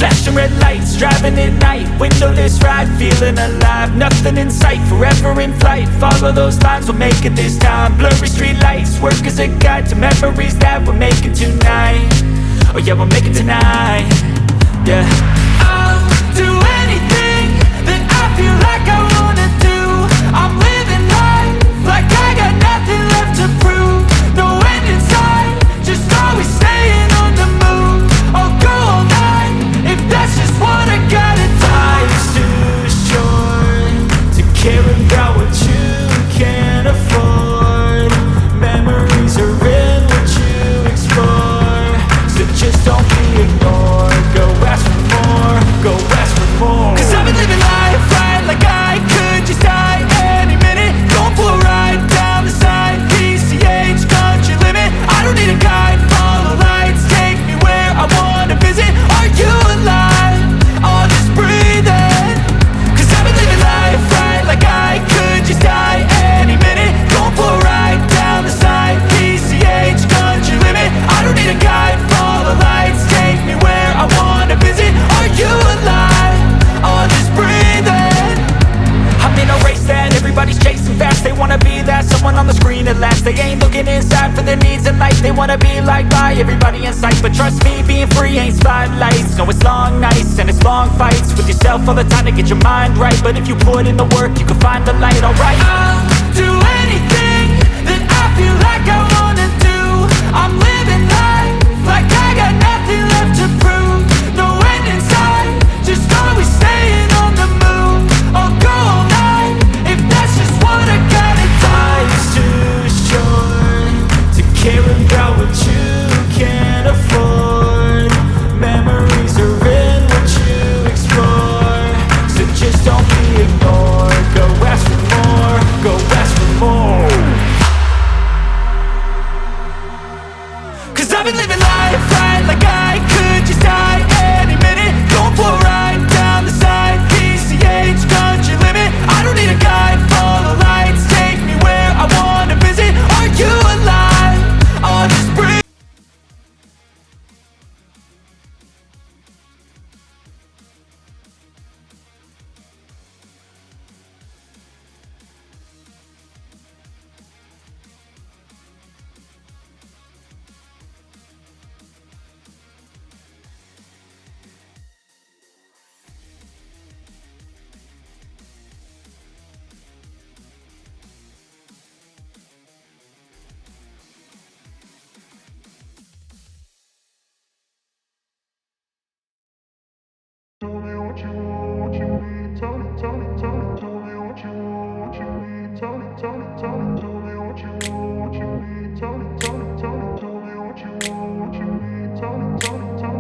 Flashing red lights, driving at night, windowless ride, feeling alive. Nothing in sight, forever in flight. Follow those lines, we'll make it this time. Blurry street lights, work as a guide to memories that we're making tonight. Oh yeah, we'll make it tonight. Yeah, I'll do anything that I feel like I wanna do. I'm living life like I got nothing left to prove. No end in sight, just always staying on the move. I'll go all night if that's just what I gotta do. Life's too short to care about what you can't afford. Memories are in what you explore, so just don't be ignored. Go ask for more, go ask for more. Cause I've been living life right like I could just die any minute. Going for a ride down the side, PCH country limit. I don't need a guide, follow lights, take me where I wanna visit. Are you alive? Or just breathing? Cause I've been living life right like I could just die any minute. Going for a ride down the side, PCH country limit. I don't need a guide, follow lights, take me where I wanna visit. Are you alive? Or just breathing? I'm in a race that everybody's chasing fast. They wanna be that someone on the screen at last. They ain't looking inside for their needs in life. They wanna be liked by everybody in sight. But trust me, being free ain't spotlights. No, it's long nights and it's long fights with yourself all the time to get your mind right. But if you put in the work, you can find the light, alright. I'll do anything that I feel like I wanna do. I'm living life like I got nothing left to prove. No end in sight, just always staying on the move. I'll go all night if that's just what I gotta do. Life's too short to care about what you can't afford. Memories are in what you explore, so just don't be ignored. Go ask for more, go ask for more. Cause I've been living life right like I could just die any minute. Going for a ride down the side, PCH country limit. I don't need a guide, follow lights, take me where I wanna visit. Are you alive? Or just breathe?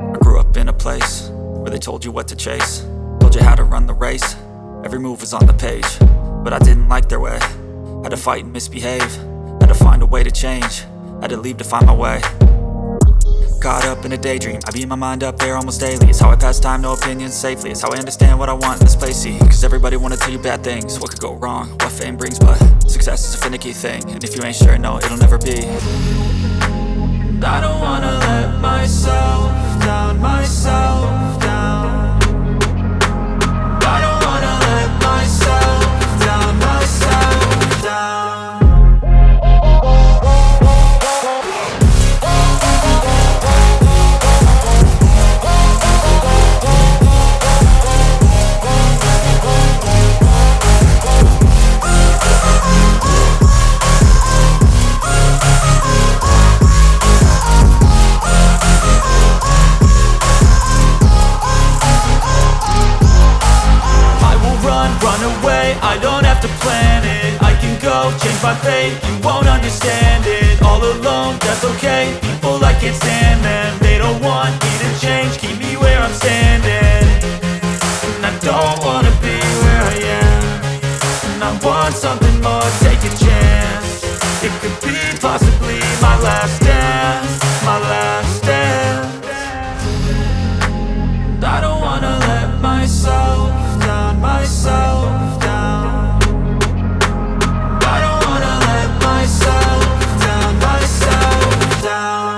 I grew up in a place where they told you what to chase, told you how to run the race. Every move was on the page, but I didn't like their way. Had to fight and misbehave, had to find a way to change, had to leave to find my way. Caught up in a daydream, I beat my mind up there almost daily. It's how I pass time, no opinions safely. It's how I understand what I want in this place, see. Cause everybody wanna tell you bad things, what could go wrong, what fame brings. But success is a finicky thing, and if you ain't sure, no, it'll never be. I don't wanna let myself down, myself down. I don't wanna let myself down, myself down. my fate, you won't understand it. All alone, that's okay. People I can't stand them, they don't want me to change, keep me where I'm standing. And I don't wanna be where I am, and I want something more, take a chance. It could be possibly my last dance, my last dance. And I don't wanna let myself down, myself down. I don't wanna let myself down, myself down.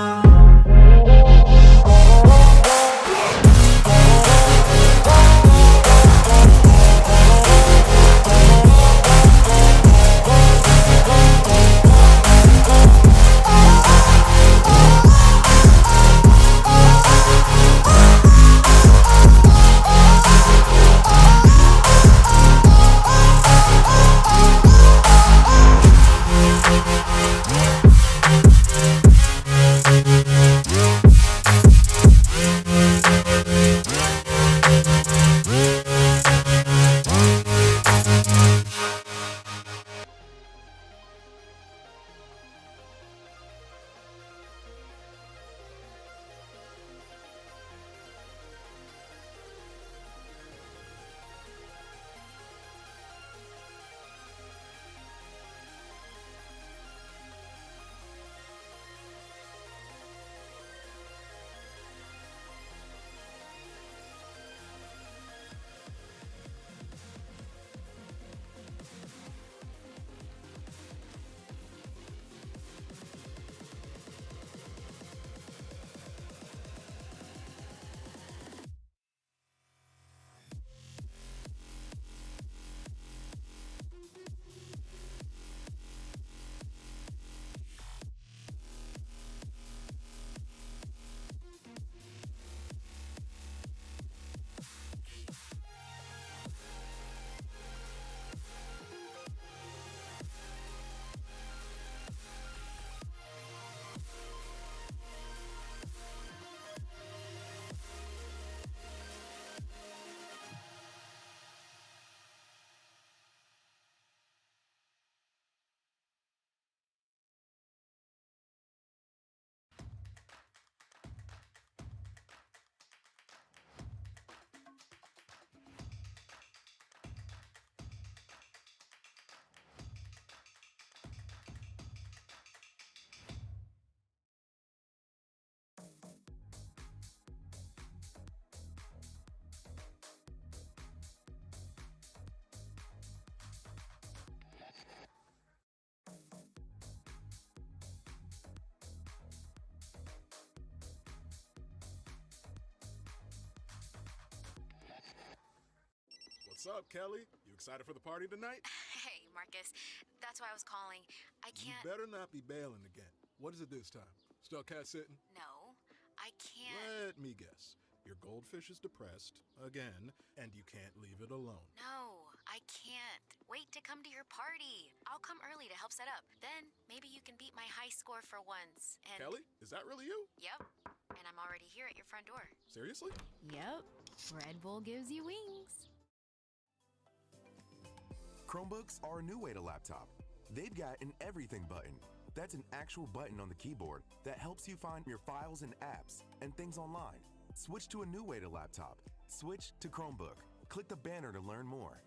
What's up, Kelly? You excited for the party tonight? Hey, Marcus. That's why I was calling. I can't. You better not be bailing again. What is it this time? Still cat sitting? No, I can't. Let me guess. Your goldfish is depressed, again, and you can't leave it alone. No, I can't. Wait to come to your party. I'll come early to help set up. Then maybe you can beat my high score for once. And Kelly, is that really you? Yep. And I'm already here at your front door. Seriously? Yep. Red Bull gives you wings. Chromebooks are a new way to laptop. They've got an everything button. That's an actual button on the keyboard that helps you find your files and apps and things online. Switch to a new way to laptop. Switch to Chromebook. Click the banner to learn more.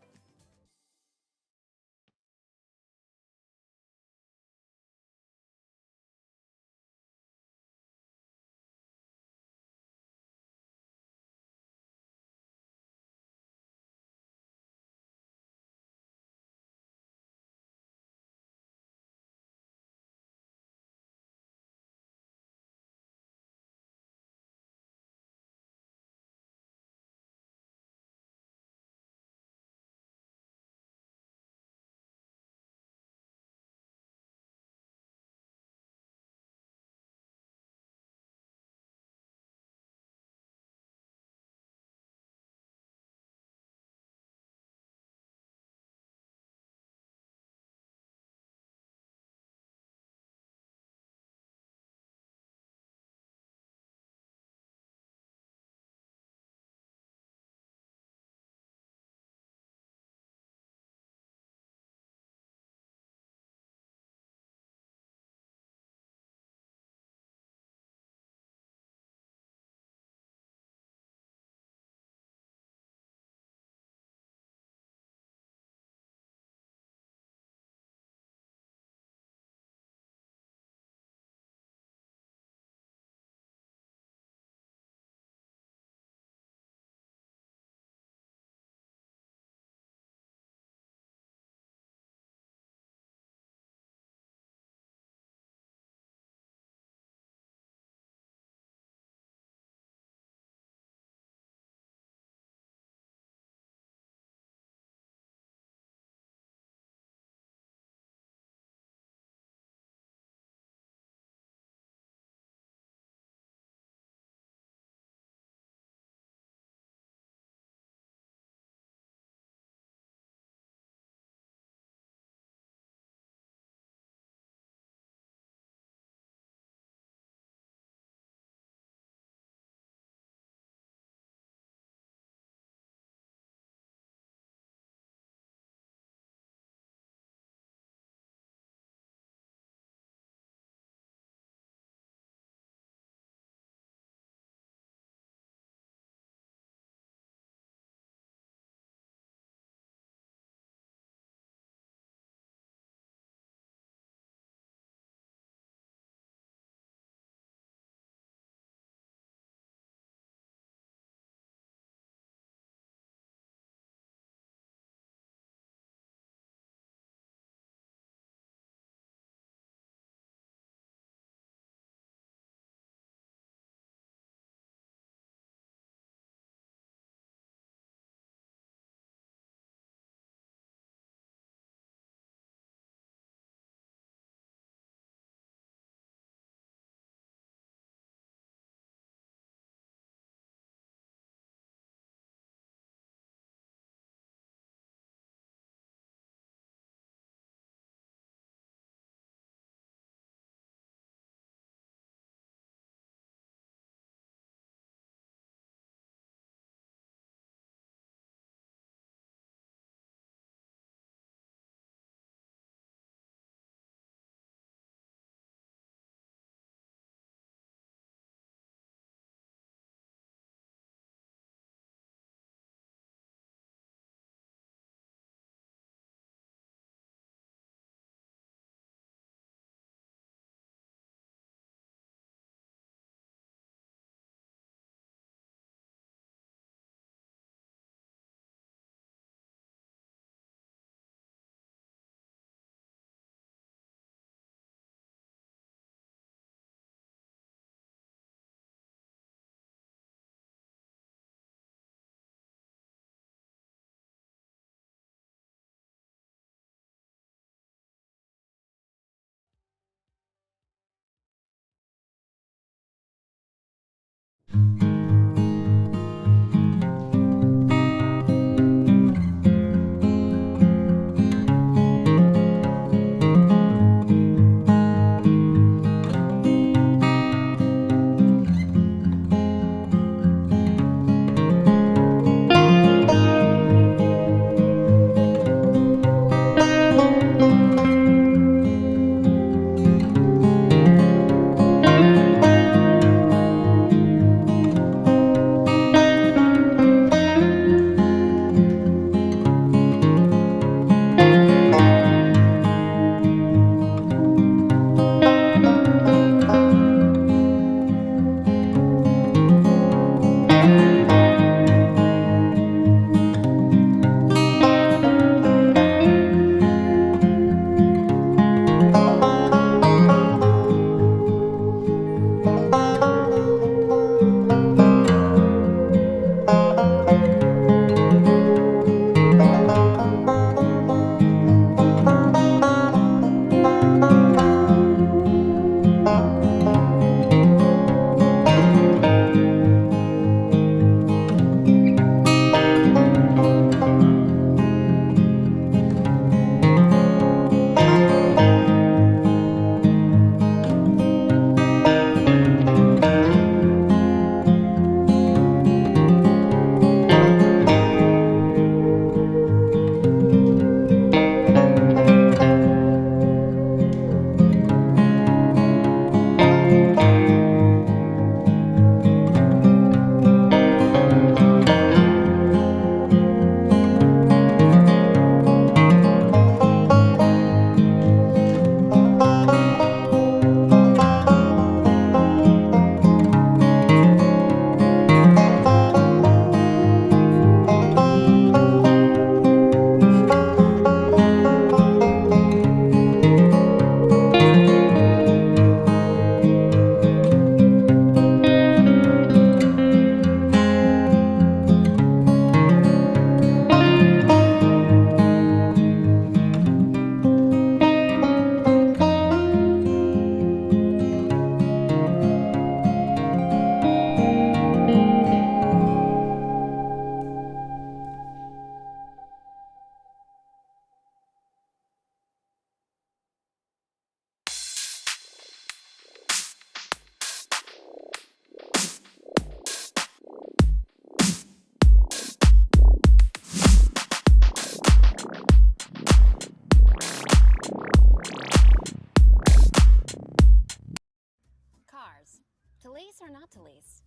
Cars. To lease or not to lease?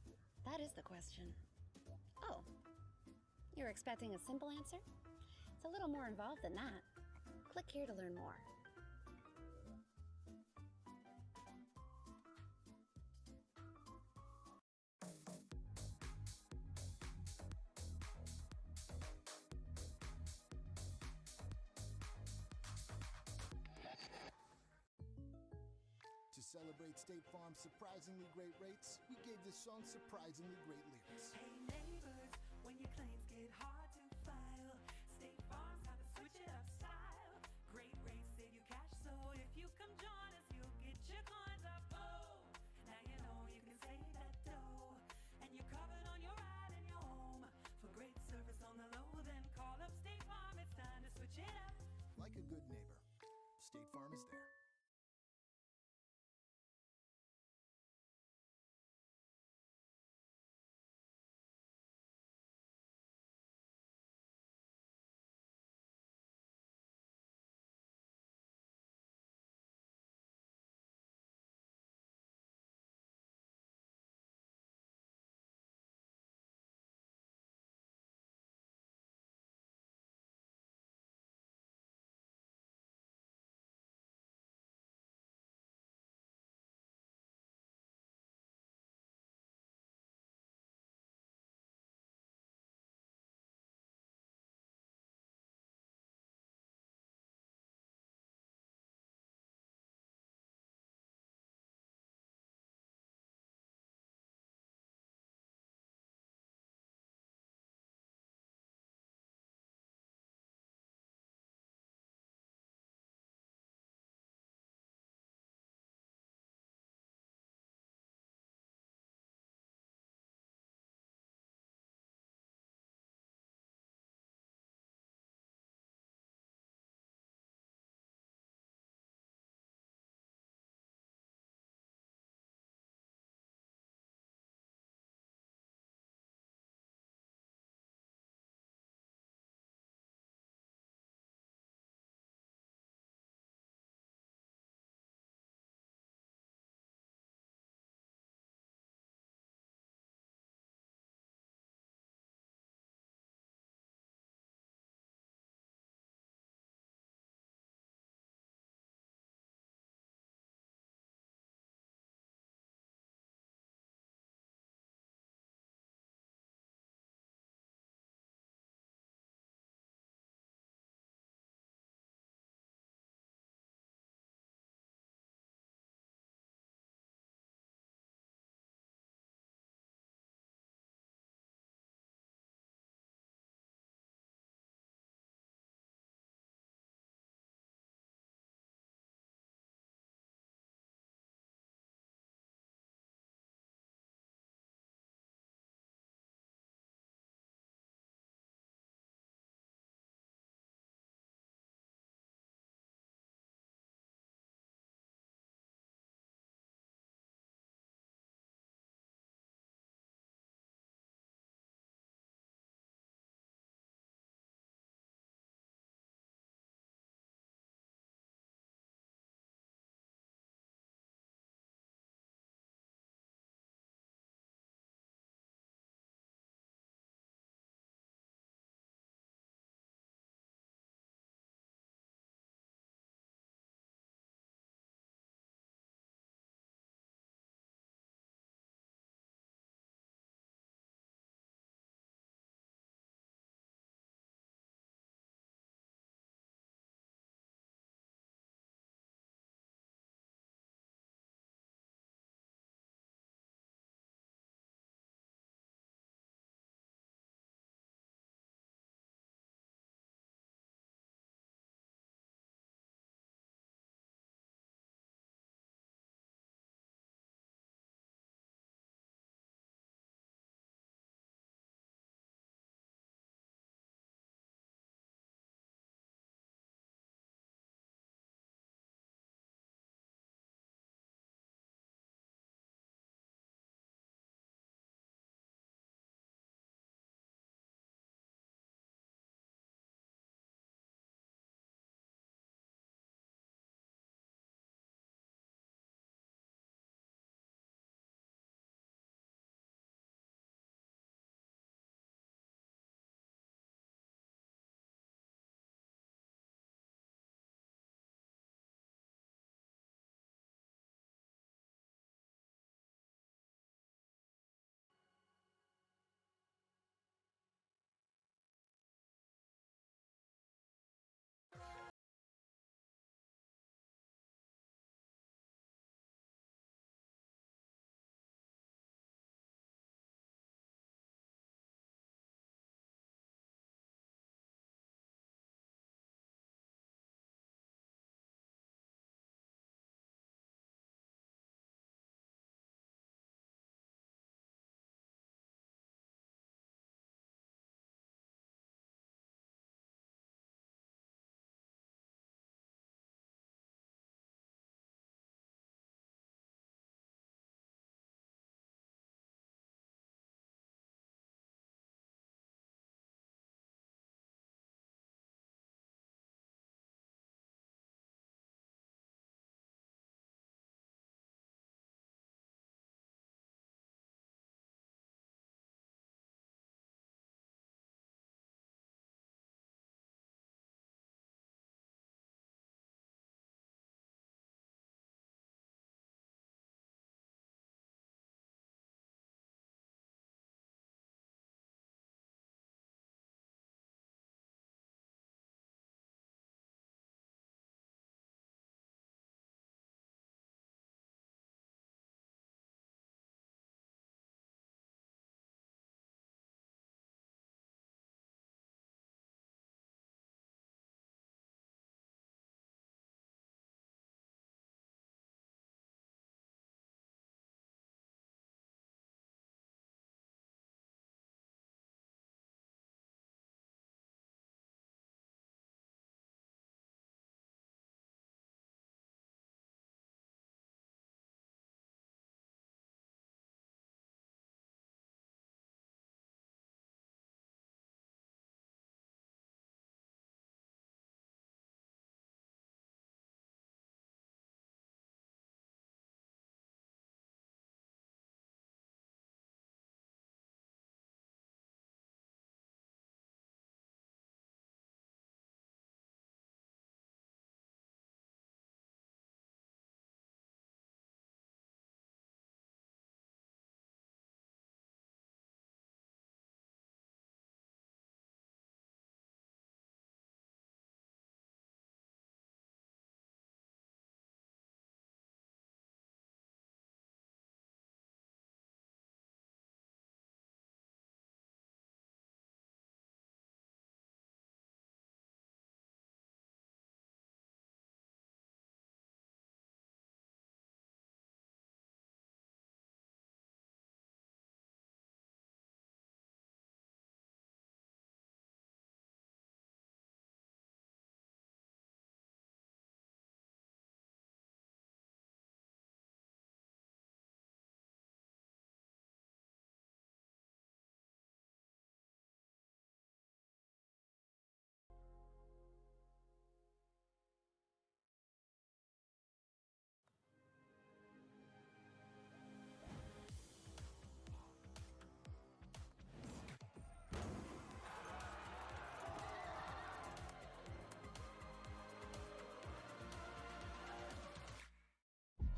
That is the question. Oh, you're expecting a simple answer? It's a little more involved than that. Click here to learn more. To celebrate State Farm's surprisingly great rates, we gave this song surprisingly great lyrics. Hey neighbors, when your claims get hard to file, State Farm's got to switch it up style. Great rates save you cash, so if you come join us, you'll get your coins up. Oh, now you know you can save that dough, and you're covered on your ride and your home. For great service on the low, then call up State Farm. It's time to switch it up. Like a good neighbor, State Farm is there.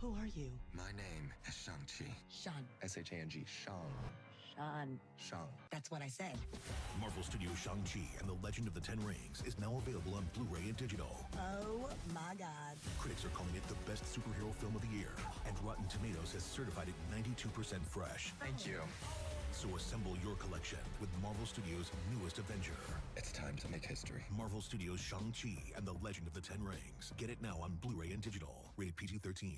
Who are you? My name is Shang-Chi. Sean. S-H-A-N-G. Shang. Sean. Shang. That's what I said. Marvel Studios' Shang-Chi and the Legend of the Ten Rings is now available on Blu-ray and digital. Oh my God. Critics are calling it the best superhero film of the year, and Rotten Tomatoes has certified it 92% fresh. Thank you. So assemble your collection with Marvel Studios' newest Avenger. It's time to make history. Marvel Studios' Shang-Chi and the Legend of the Ten Rings. Get it now on Blu-ray and digital. Rated PG-13.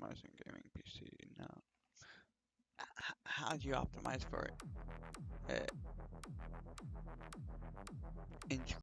optimizing gaming PC now. How do you optimize for it? Inch.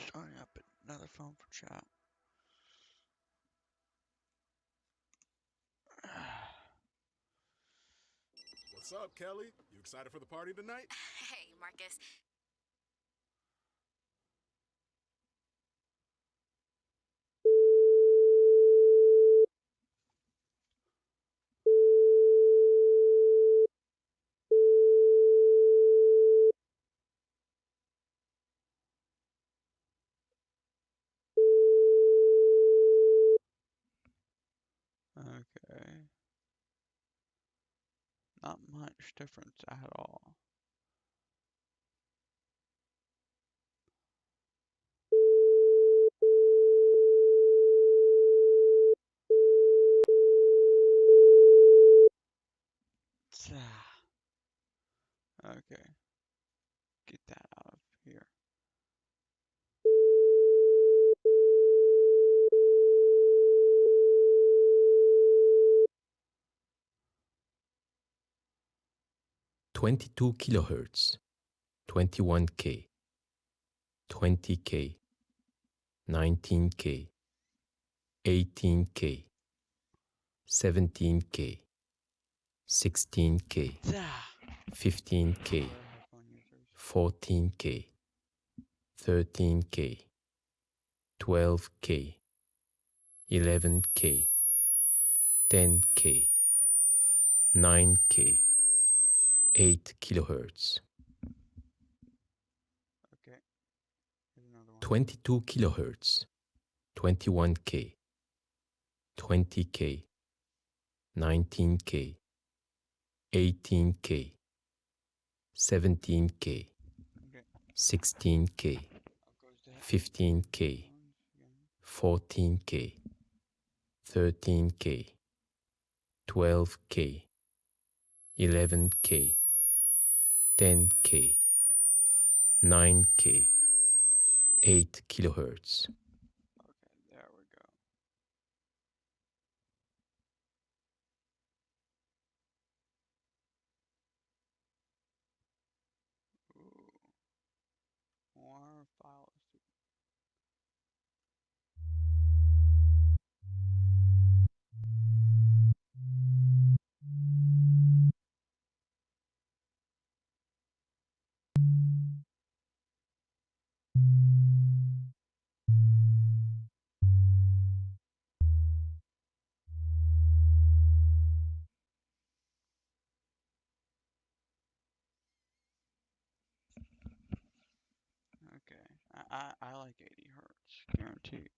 Starting up another phone for chat. What's up, Kelly? You excited for the party tonight? Hey, Marcus. Okay. Not much difference at all. Okay. Get that out of here. "22 kilohertz, 21K, 20K, 19K, 18K, 17K, 16K, 15K, 14K, 13K, 12K, 11K, 10K, 9K, 8 kilohertz. Okay. Here's another one. 22 kilohertz, 21K, 20K, 19K, 18K, 17K, 16K, 15K, 14K, 13K, 12K, 11K, 10K, 9K, 8 kilohertz. Okay, there we go. Ooh. More files. Okay, I like 80 hertz, guaranteed.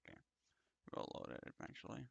Okay, we'll load it eventually.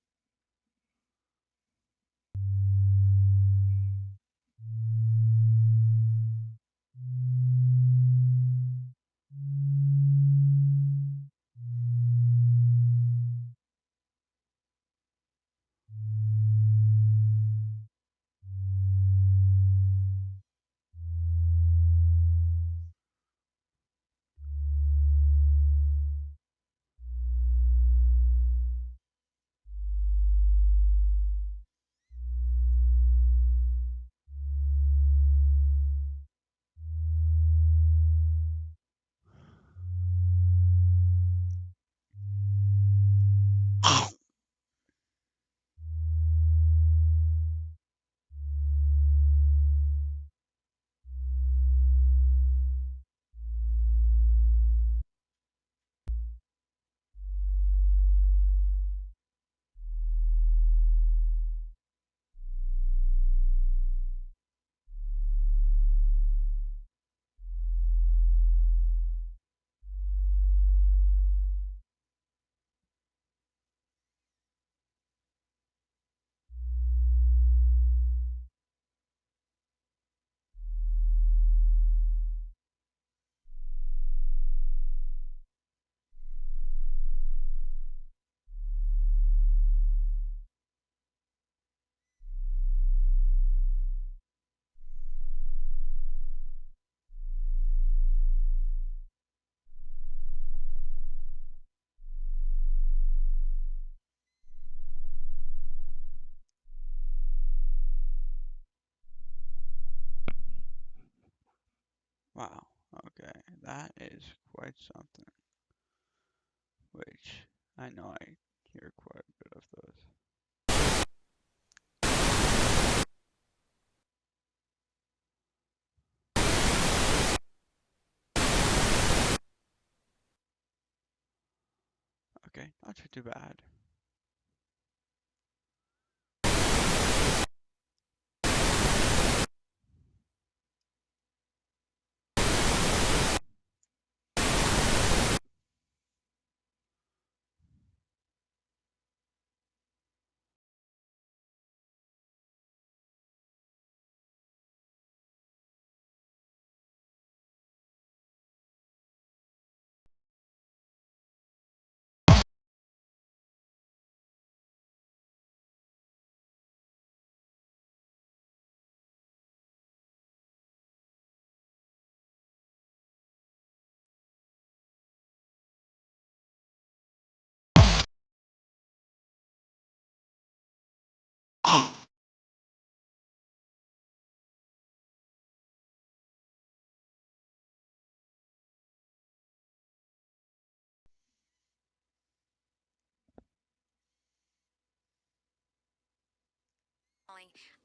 Wow. Okay, that is quite something. Which I know I hear quite a bit of those. Okay, not too bad.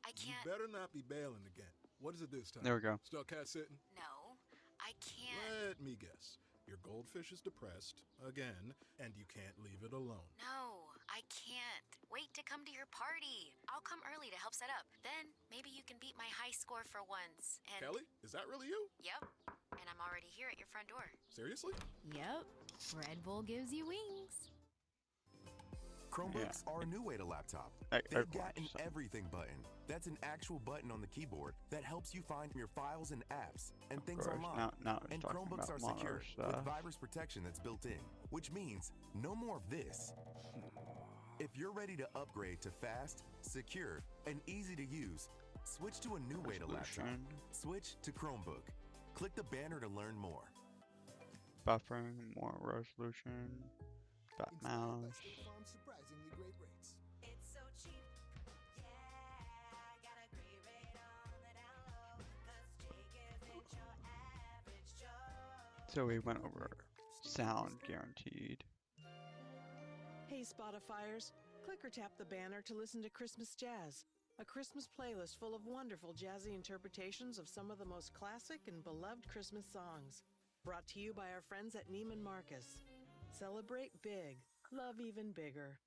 I You can't. better not be bailing again. What is it this time? There we go. Still cat sitting? No, I can't. Let me guess. Your goldfish is depressed, again, and you can't leave it alone. No, I can't. Wait to come to your party. I'll come early to help set up. Then maybe you can beat my high score for once. And Kelly, is that really you? Yep. And I'm already here at your front door. Seriously? Yep. Red Bull gives you wings. Chromebooks are a new way to laptop. Like, They've everyone got an just said. everything button. That's an actual button on the keyboard that helps you find your files and apps and things course, online. now it's And talking Chromebooks about are secure monitor with stuff. virus protection that's built in, which means no more of this. If you're ready to upgrade to fast, secure, and easy to use, switch to a new way to laptop. Resolution. Switch to Chromebook. Click the banner to learn more. Buffering, more resolution, fat Inspired by mouse. State Farm's surprisingly great rates. It's so cheap. Yeah, got a great rate on the down low. 'Cause Jake isn't your average Joe. So we went over sound guaranteed. Hey Spotifyers, click or tap the banner to listen to Christmas Jazz, a Christmas playlist full of wonderful jazzy interpretations of some of the most classic and beloved Christmas songs. Brought to you by our friends at Neiman Marcus. Celebrate big, love even bigger.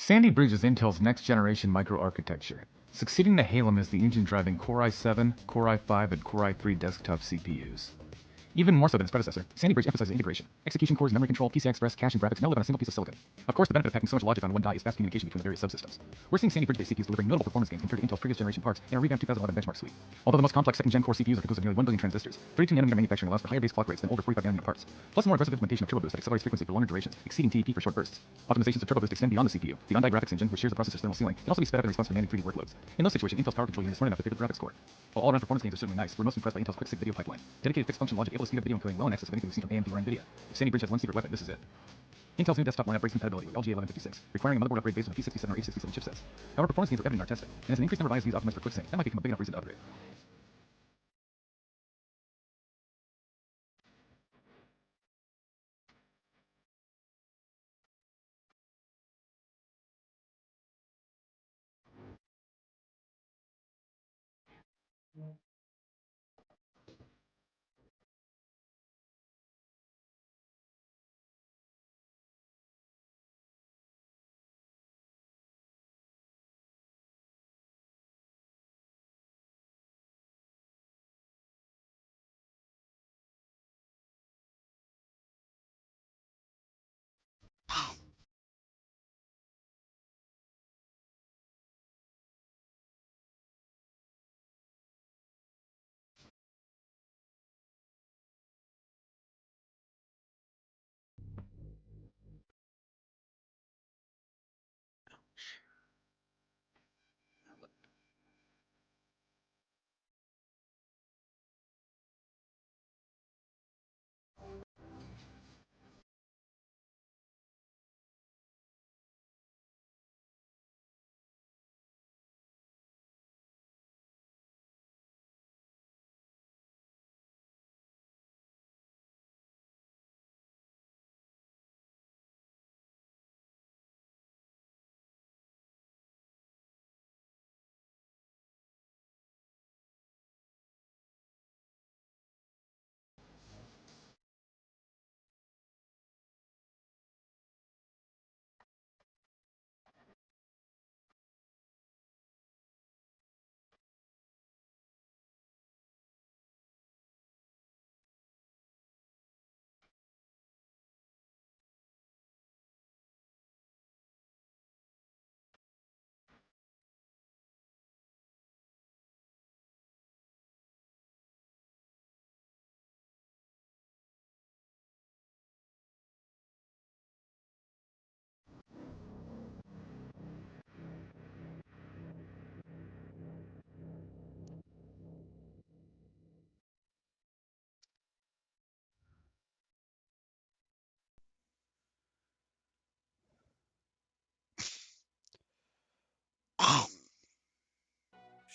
Sandy Bridge is Intel's next-generation microarchitecture, succeeding to Halem as the engine driving Core i7, Core i5, and Core i3 desktop CPUs. Even more so than its predecessor, Sandy Bridge emphasizes integration. Execution cores, memory control, PCI Express, cache, and graphics now live on a single piece of silicon. Of course, the benefit of packing so much logic on one die is fast communication between the various subsystems. We're seeing Sandy Bridge-based CPUs delivering notable performance gains compared to Intel's previous generation parts in a revamped 2011 benchmark suite. Although the most complex second-gen core CPUs are composed of nearly 1 billion transistors, 32nm manufacturing allows for higher base clock rates than older 45nm parts, plus more aggressive implementation of Turbo Boost that accelerates frequency for longer durations, exceeding TDP for short bursts. Optimizations of Turbo Boost extend beyond the CPU. The on-die graphics engine, which shares the processor's thermal ceiling, can also be sped up in response to demanding 3D workloads. In those situations, Intel's power control unit is smart enough to favor the graphics core. While all-around performance gains are certainly nice, we're most impressed by Intel's QuickSync video pipeline. Dedicated fixed-function logic able to speed up video encoding well in excess of anything we've seen from AMD or NVIDIA. If Sandy Bridge has one secret weapon, this is it. Intel's new desktop lineup breaks compatibility with LGA 1156, requiring a motherboard upgrade based on the P67 or H67 chipsets. However, performance gains are evident in our testing, and as an increased number of ISVs optimized for QuickSync, that might become a big enough reason to upgrade.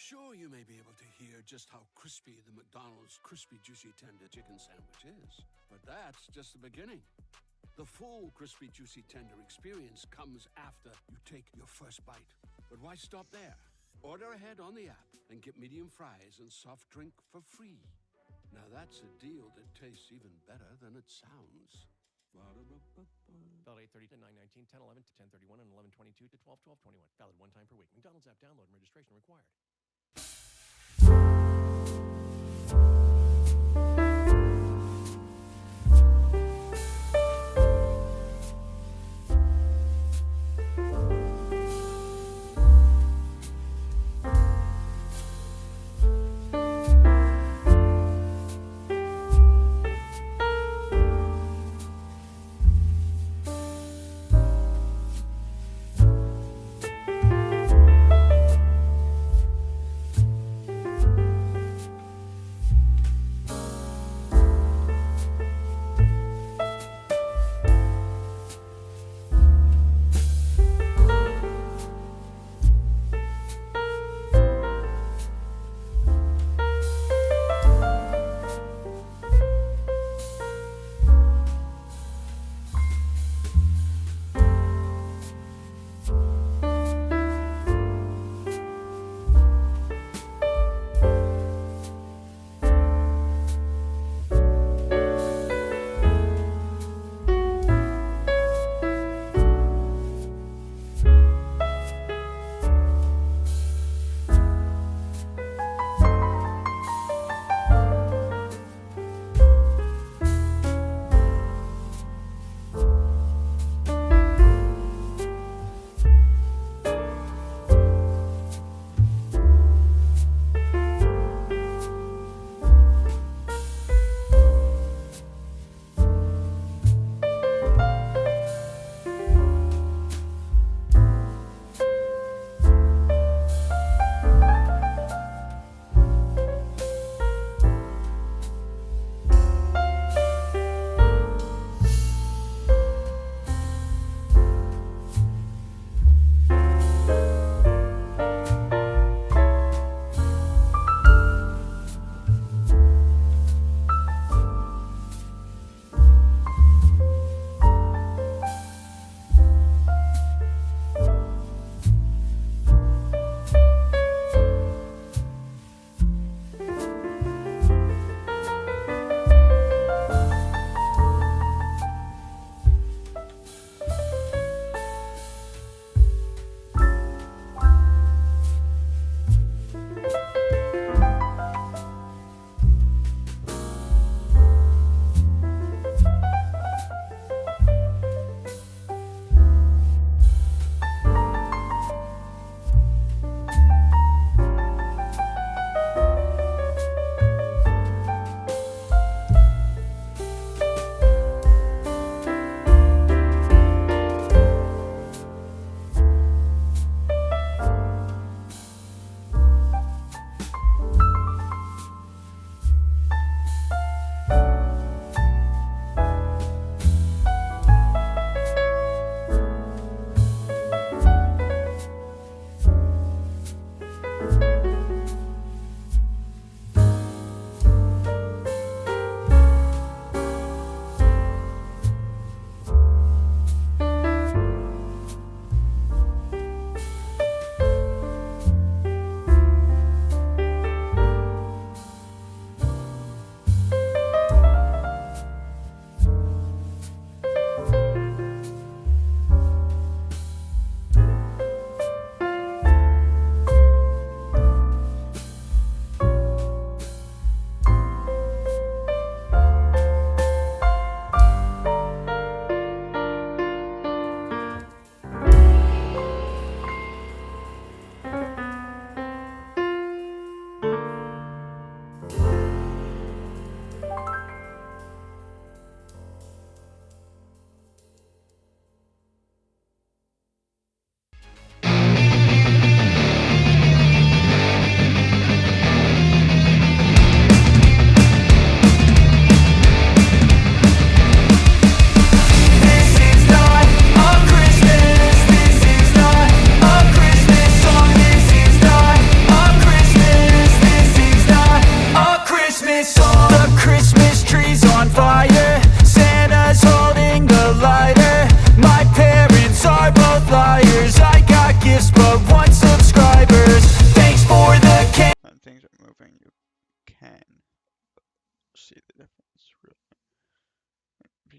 Sure, you may be able to hear just how crispy the McDonald's Crispy Juicy Tender Chicken Sandwich is, but that's just the beginning. The full Crispy Juicy Tender experience comes after you take your first bite. But why stop there? Order ahead on the app and get medium fries and soft drink for free. Now that's a deal that tastes even better than it sounds. Valid 8:30 to 9:19, 10:11 to 10:31, and 11:22 to 12:21. Valid one time per week. McDonald's app download and registration required.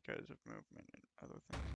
because of movement and other things.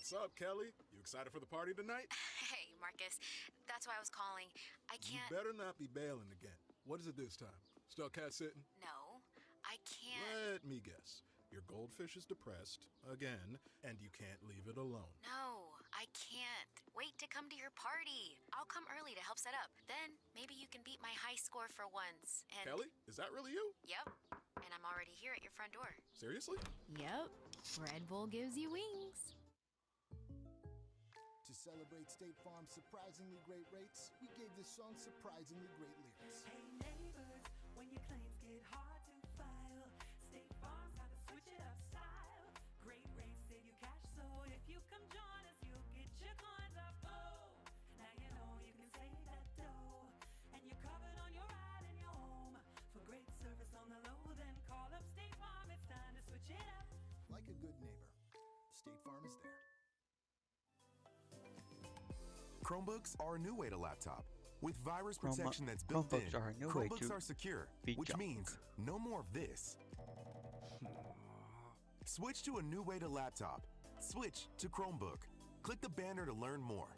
What's up, Kelly? You excited for the party tonight? Hey, Marcus. That's why I was calling. I You can't. better not be bailing again. What is it this time? Still cat sitting? No, I can't. Let me guess. Your goldfish is depressed, again, and you can't leave it alone. No, I can't. Wait to come to your party. I'll come early to help set up. Then maybe you can beat my high score for once. And Kelly, is that really you? Yep. And I'm already here at your front door. Seriously? Yep. Red Bull gives you wings. To celebrate State Farm's surprisingly great rates, we gave this song surprisingly great lyrics. Hey neighbors, when your claims get hard to file, State Farm's got to switch it up style. Great rates save you cash, so if you come join us, you'll get your coins up. Oh, now you know you can save that dough, and you're covered on your ride and your home. For great service on the low, then call up State Farm. It's time to switch it up. Like a good neighbor, State Farm is there. Chromebooks are a new way to laptop. With virus protection that's built in, Chromebooks are a new way Chromebooks to are secure, be which junk. means no more of this. Switch to a new way to laptop. Switch to Chromebook. Click the banner to learn more.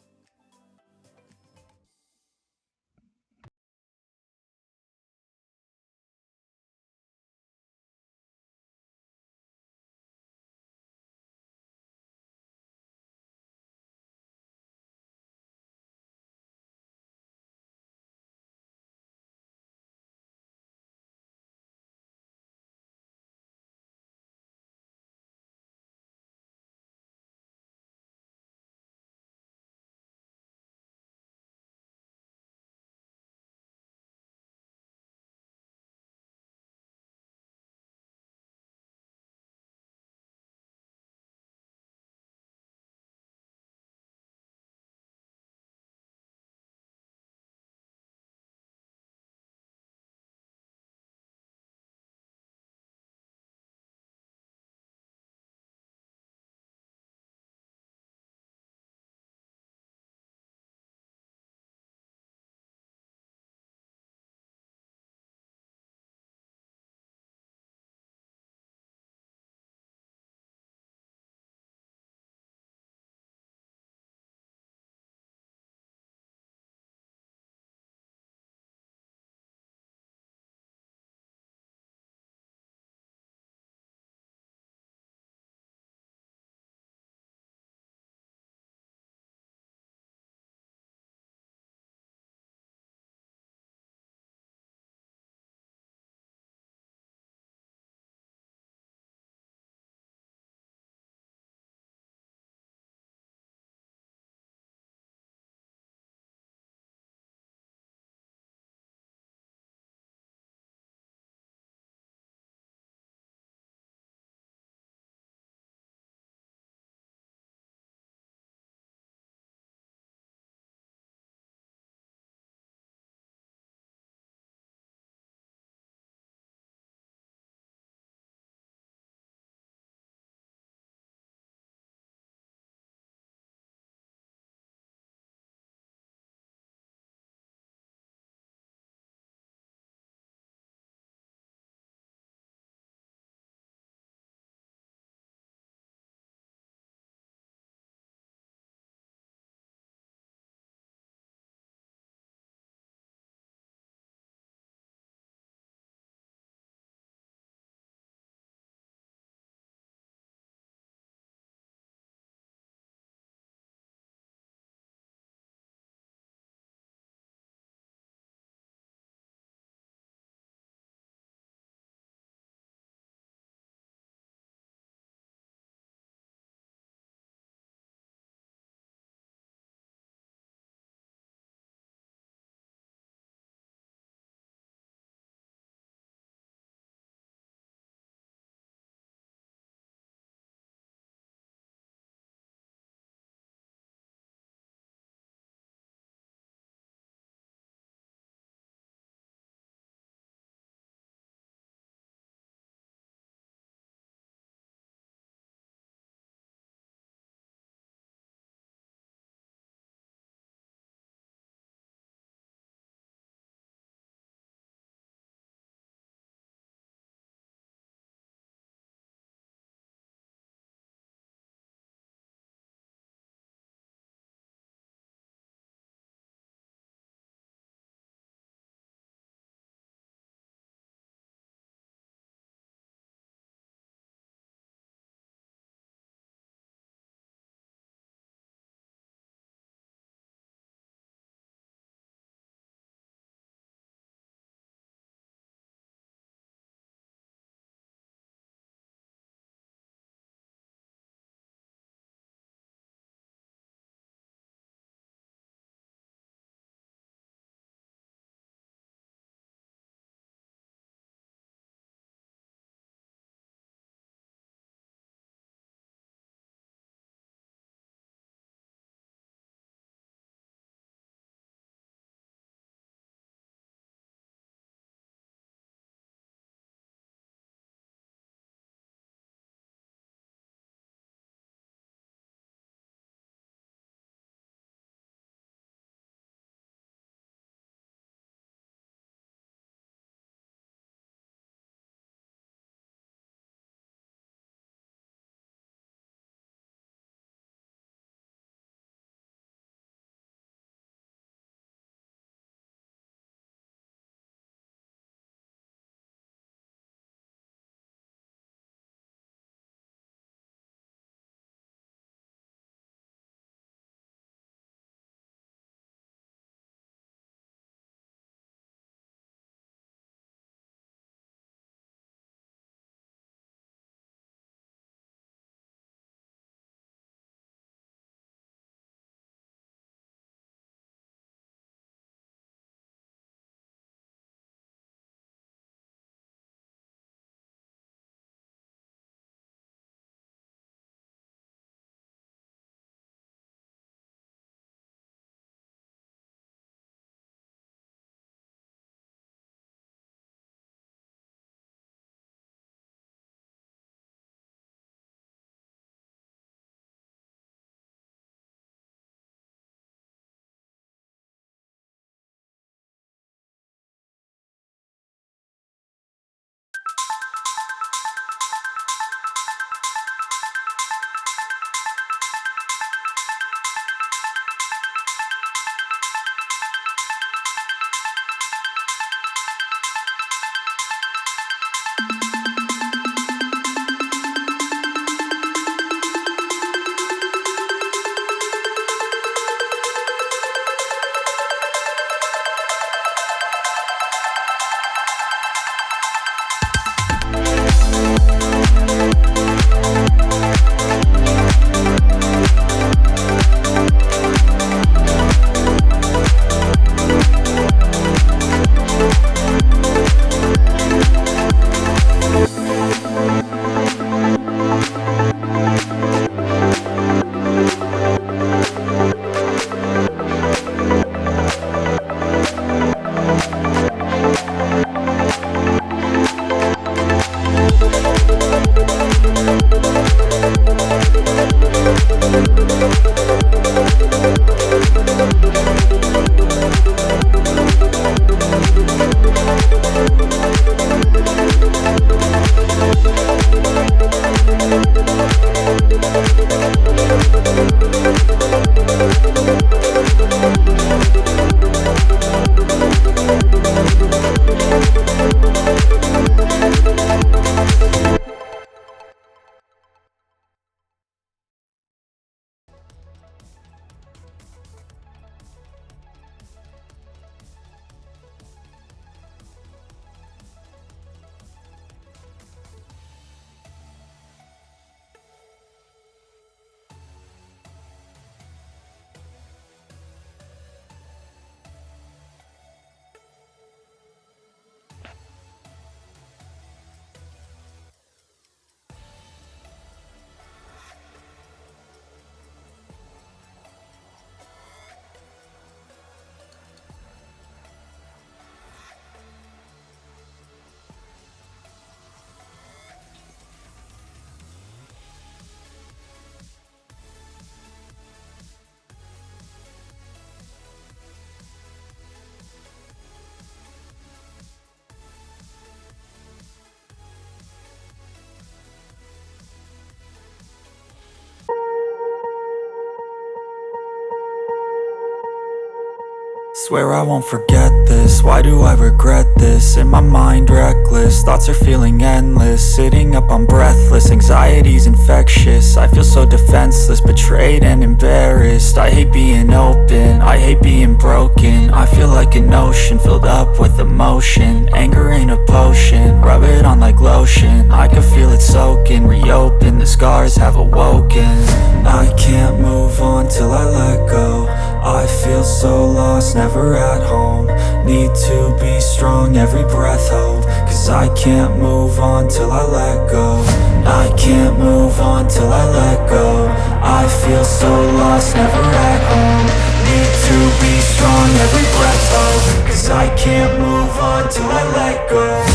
Swear I won't forget this, why do I regret this? In my mind reckless, thoughts are feeling endless. Sitting up I'm breathless, anxiety's infectious. I feel so defenseless, betrayed and embarrassed. I hate being open, I hate being broken. I feel like an ocean filled up with emotion. Anger ain't a potion, rub it on like lotion. I can feel it soaking, reopen, the scars have awoken. I can't move on till I let go. I feel so lost, never at home. Need to be strong, every breath hope. Cause I can't move on till I let go. I can't move on till I let go. I feel so lost, never at home. Need to be strong, every breath hope. Cause I can't move on till I let go.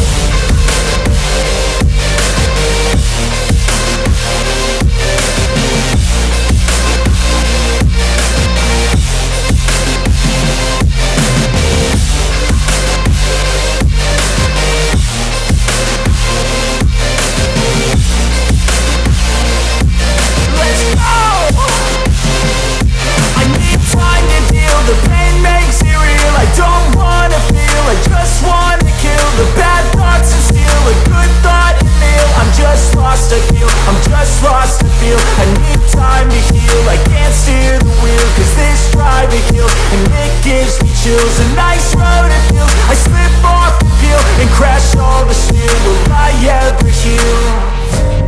The pain makes it real, I don't wanna feel, I just wanna kill the bad thoughts and steal a good thought and feel. I'm just lost, I feel, I'm just lost, I feel. I need time to heal, I can't steer the wheel. Cause this drive it kills, and it gives me chills. A nice road it feels, I slip off the peel and crash all the steel. Will I ever heal?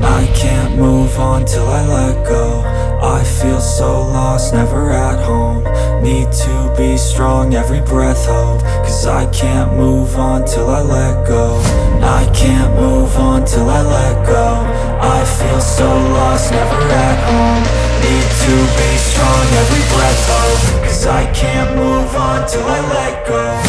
I can't move on till I let go. I feel so lost, never at home. Need to be strong, every breath hope. Cause I can't move on till I let go. I can't move on till I let go. I feel so lost, never at home. Need to be strong, every breath hope. Cause I can't move on till I let go.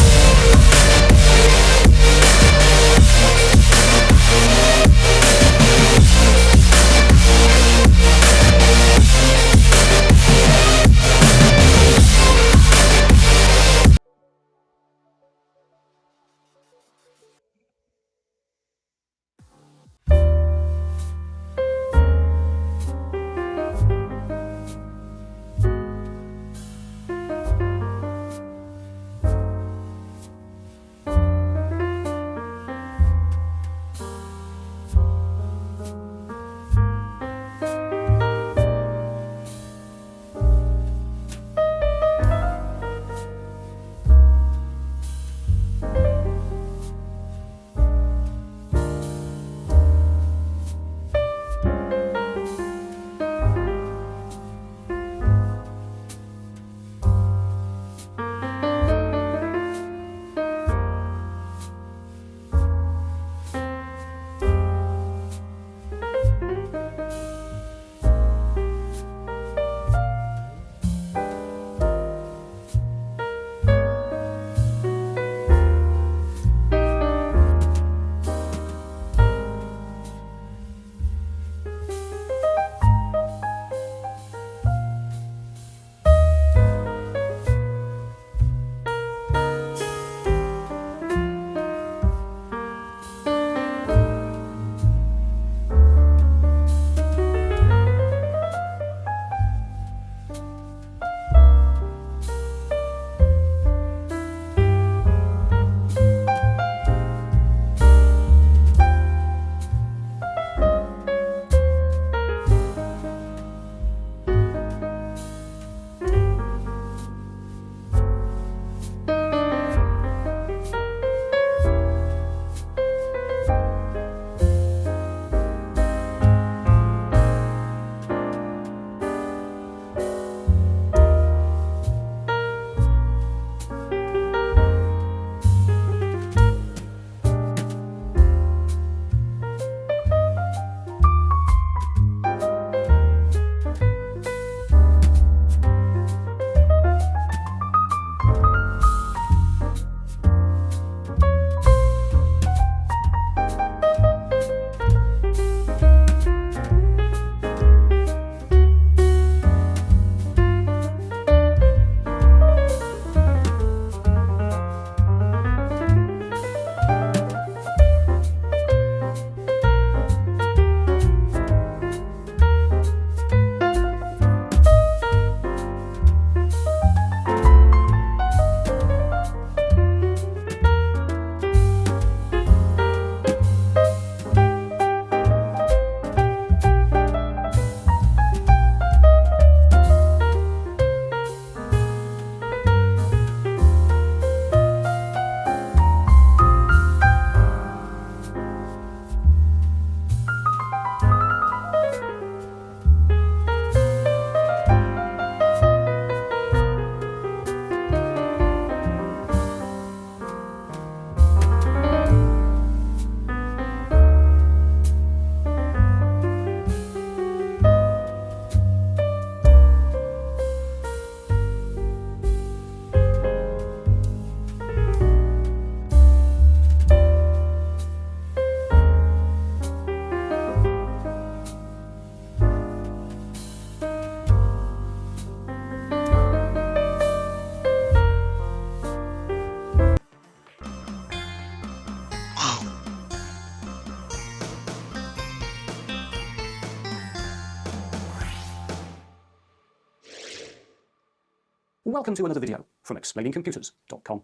Welcome to another video from explainingcomputers.com.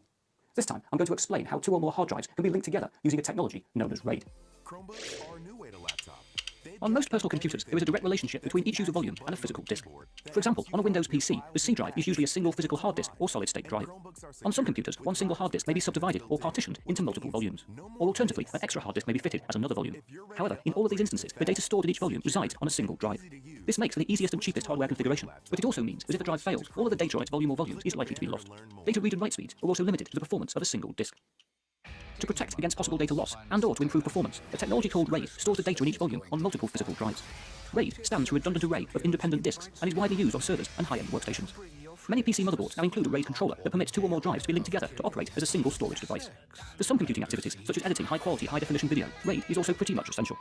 This time, I'm going to explain how 2 or more hard drives can be linked together using a technology known as RAID. Chromebooks are a new way to laptop. On most personal computers, there is a direct relationship between each user volume and a physical disk. For example, on a Windows PC, the C drive is usually a single physical hard disk or solid-state drive. On some computers, one single hard disk may be subdivided or partitioned into multiple volumes. Or alternatively, an extra hard disk may be fitted as another volume. However, in all of these instances, the data stored in each volume resides on a single drive. This makes for the easiest and cheapest hardware configuration, but it also means that if a drive fails, all of the data on its volume or volumes is likely to be lost. Data read and write speeds are also limited to the performance of a single disk. To protect against possible data loss and/or to improve performance, a technology called RAID stores the data in each volume on multiple physical drives. RAID stands for a redundant array of independent disks and is widely used on servers and high-end workstations. Many PC motherboards now include a RAID controller that permits 2 or more drives to be linked together to operate as a single storage device. For some computing activities, such as editing high-quality, high-definition video, RAID is also pretty much essential.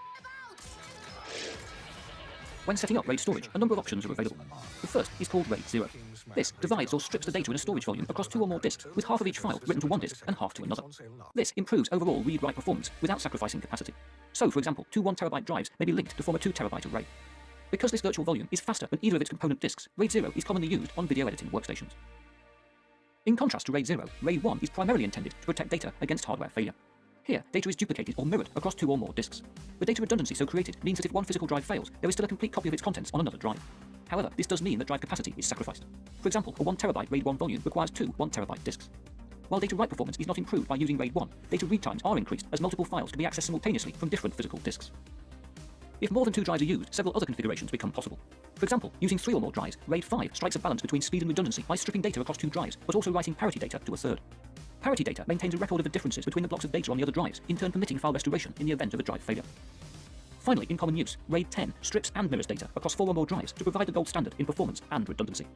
When setting up RAID storage, a number of options are available. The first is called RAID 0. This divides or strips the data in a storage volume across 2 or more disks, with half of each file written to one disk and half to another. This improves overall read-write performance without sacrificing capacity. So, for example, 2 1TB drives may be linked to form a 2TB array. Because this virtual volume is faster than either of its component disks, RAID 0 is commonly used on video editing workstations. In contrast to RAID 0, RAID 1 is primarily intended to protect data against hardware failure. Here, data is duplicated or mirrored across 2 or more disks. The data redundancy so created means that if one physical drive fails, there is still a complete copy of its contents on another drive. However, this does mean that drive capacity is sacrificed. For example, a 1TB RAID 1 volume requires 2 1TB disks. While data write performance is not improved by using RAID 1, data read times are increased as multiple files can be accessed simultaneously from different physical disks. If more than 2 drives are used, several other configurations become possible. For example, using 3 or more drives, RAID 5 strikes a balance between speed and redundancy by stripping data across 2 drives, but also writing parity data to a third. Parity data maintains a record of the differences between the blocks of data on the other drives, in turn permitting file restoration in the event of a drive failure. Finally, in common use, RAID 10 strips and mirrors data across 4 or more drives to provide the gold standard in performance and redundancy.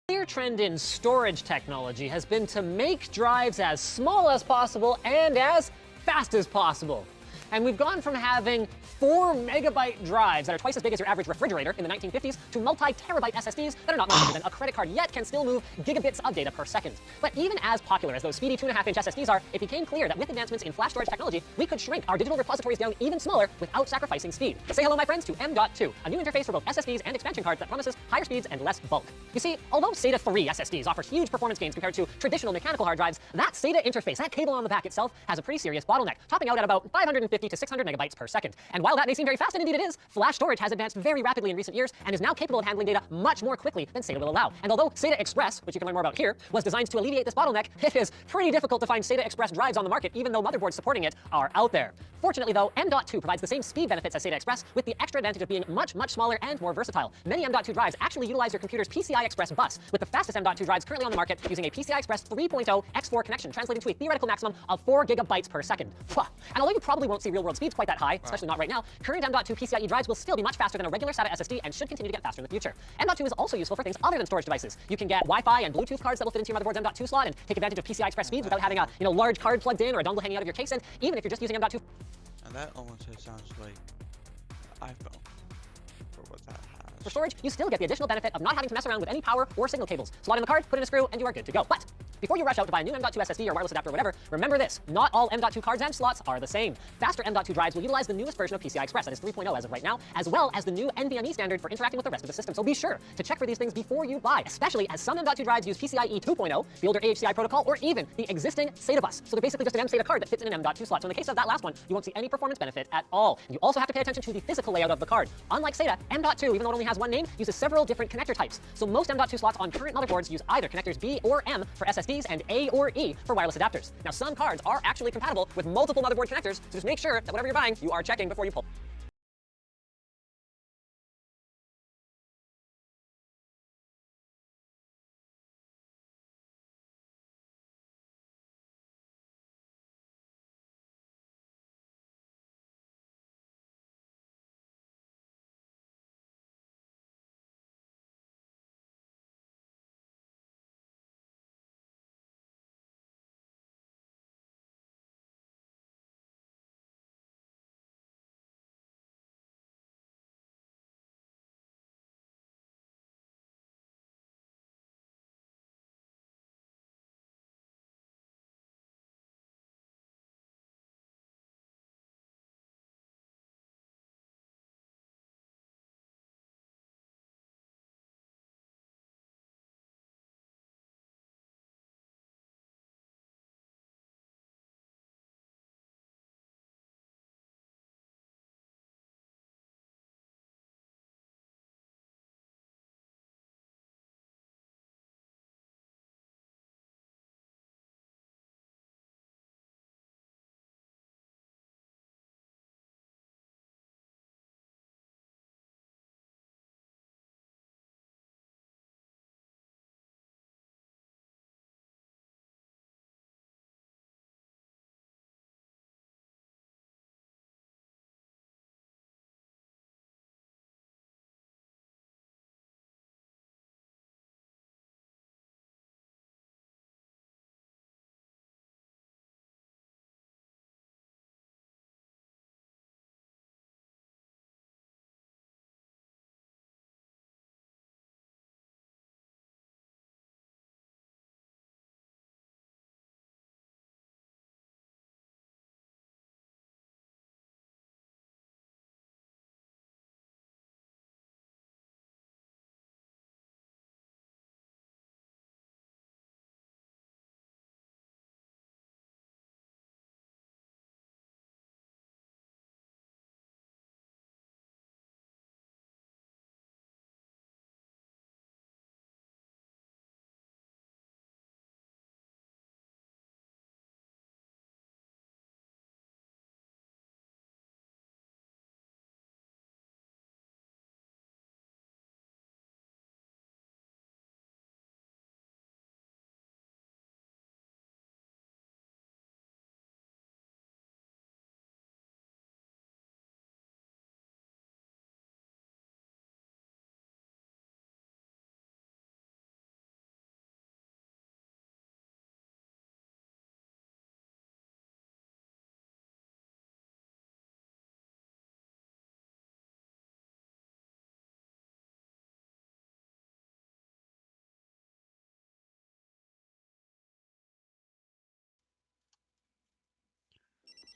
Clear trend in storage technology has been to make drives as small as possible and as fast as possible. And we've gone from having 4 megabyte drives that are twice as big as your average refrigerator in the 1950s to multi-terabyte SSDs that are not much bigger than a credit card yet can still move gigabits of data per second. But even as popular as those speedy 2.5-inch SSDs are, it became clear that with advancements in flash storage technology, we could shrink our digital repositories down even smaller without sacrificing speed. Say hello, my friends, to M.2, a new interface for both SSDs and expansion cards that promises higher speeds and less bulk. You see, although SATA 3 SSDs offer huge performance gains compared to traditional mechanical hard drives, that SATA interface, that cable on the back itself, has a pretty serious bottleneck, topping out at about 550 250 to 600 megabytes per second. And while that may seem very fast, and indeed it is, flash storage has advanced very rapidly in recent years and is now capable of handling data much more quickly than SATA will allow. And although SATA Express, which you can learn more about here, was designed to alleviate this bottleneck, it is pretty difficult to find SATA Express drives on the market, even though motherboards supporting it are out there. Fortunately though, M.2 provides the same speed benefits as SATA Express, with the extra advantage of being much smaller and more versatile. Many M.2 drives actually utilize your computer's PCI Express bus, with the fastest M.2 drives currently on the market using a PCI Express 3.0 X4 connection, translating to a theoretical maximum of 4 gigabytes per second. And although you probably won't see real-world speeds quite that high, especially not right now, current M.2 PCIe drives will still be much faster than a regular SATA SSD and should continue to get faster in the future. M.2 is also useful for things other than storage devices. You can get Wi-Fi and Bluetooth cards that will fit into your motherboard's M.2 slot and take advantage of PCI Express speeds without having a large card plugged in or a dongle hanging out of your case, and even if you're just using M.2. And that almost sounds like iPhone for what that has. For storage, you still get the additional benefit of not having to mess around with any power or signal cables. Slot in the card, put in a screw, and you are good to go. But before you rush out to buy a new M.2 SSD or wireless adapter or whatever, remember this: not all M.2 cards and slots are the same. Faster M.2 drives will utilize the newest version of PCI Express, that is 3.0 as of right now, as well as the new NVMe standard for interacting with the rest of the system. So be sure to check for these things before you buy, especially as some M.2 drives use PCIe 2.0, the older AHCI protocol, or even the existing SATA bus. So they're basically just an M-SATA card that fits in an M.2 slot. So in the case of that last one, you won't see any performance benefit at all. And you also have to pay attention to the physical layout of the card. Unlike SATA, M.2, even though it only has one name, uses several different connector types. So most M.2 slots on current motherboards use either connectors B or M for SSDs and A or E for wireless adapters. Now, some cards are actually compatible with multiple motherboard connectors, so just make sure that whatever you're buying, you are checking before you pull.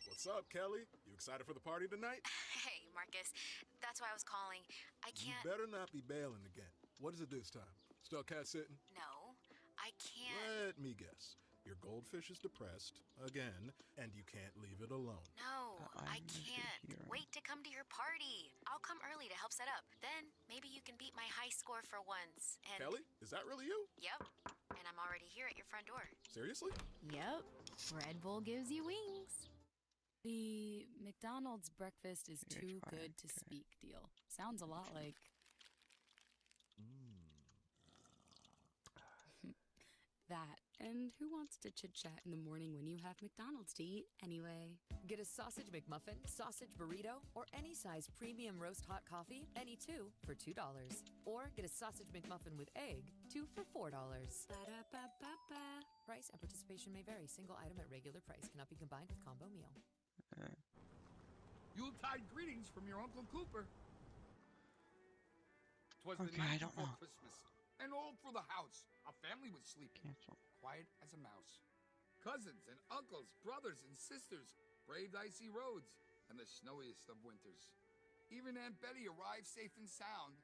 What's up, Kelly? You excited for the party tonight? Hey, Marcus. That's why I was calling. I can't. You better not be bailing again. What is it this time? Still cat sitting? No, I can't. Let me guess. Your goldfish is depressed, again, and you can't leave it alone. No, I can't. Wait to come to your party. I'll come early to help set up. Then maybe you can beat my high score for once. And Kelly, is that really you? Yep. And I'm already here at your front door. Seriously? Yep. Red Bull gives you wings. The McDonald's breakfast is too good to speak deal. Sounds a lot like that. And who wants to chit-chat in the morning when you have McDonald's to eat anyway? Get a sausage McMuffin, sausage burrito, or any size premium roast hot coffee, any two for $2. Or get a sausage McMuffin with egg, 2 for $4. Ba-da-ba-ba-ba. Price and participation may vary. Single item at regular price cannot be combined with combo meal. Yuletide greetings from your Uncle Cooper. 'Twas the Okay, I night don't before know. Christmas, and all through the house, a family was sleeping, quiet as a mouse. Cousins and uncles, brothers and sisters braved icy roads and the snowiest of winters. Even Aunt Betty arrived safe and sound,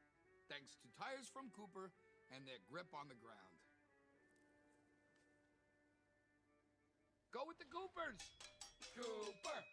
thanks to tires from Cooper and their grip on the ground. Go with the Coopers! Cooper!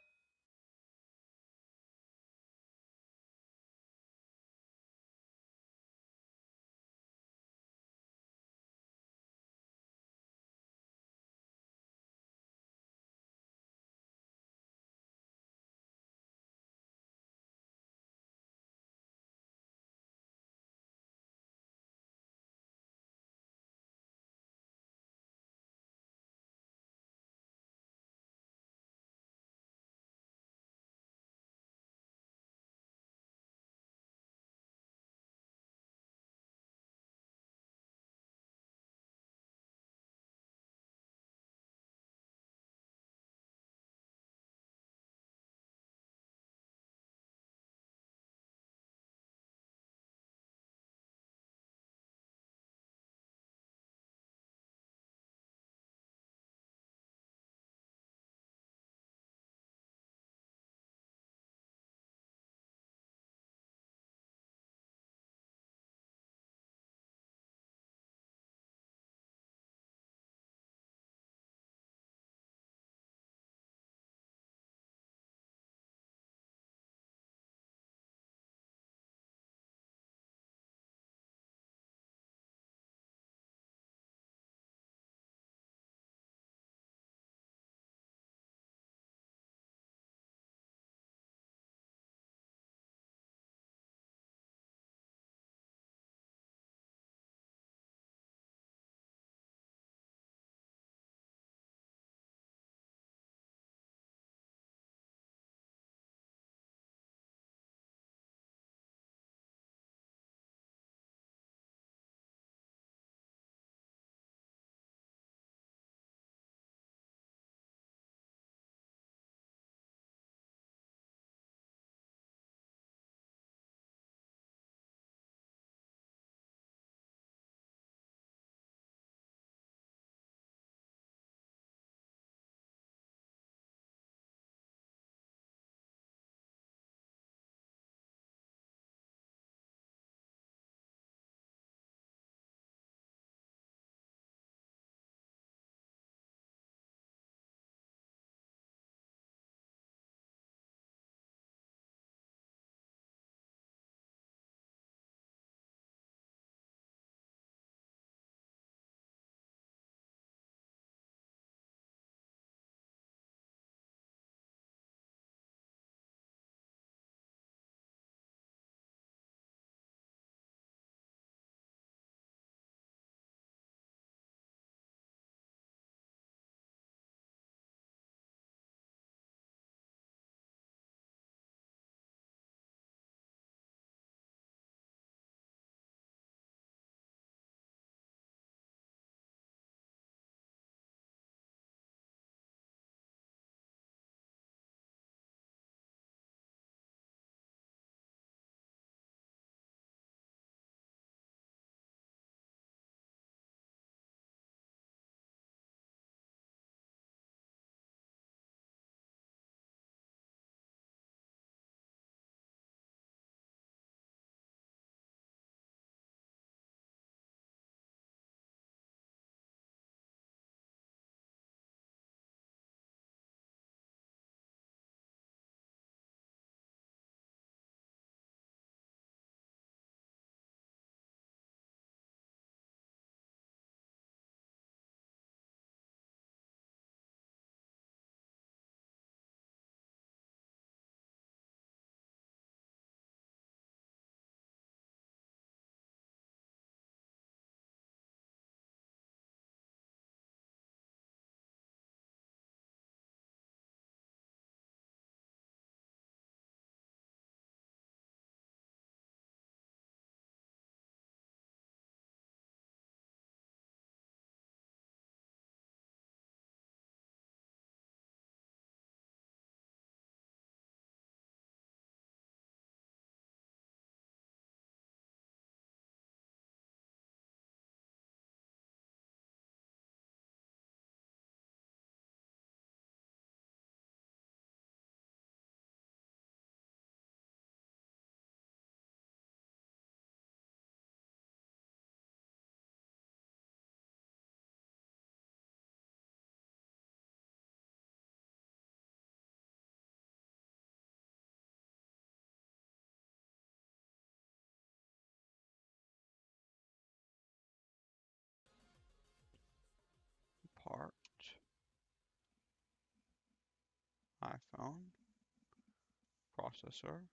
iPhone processor.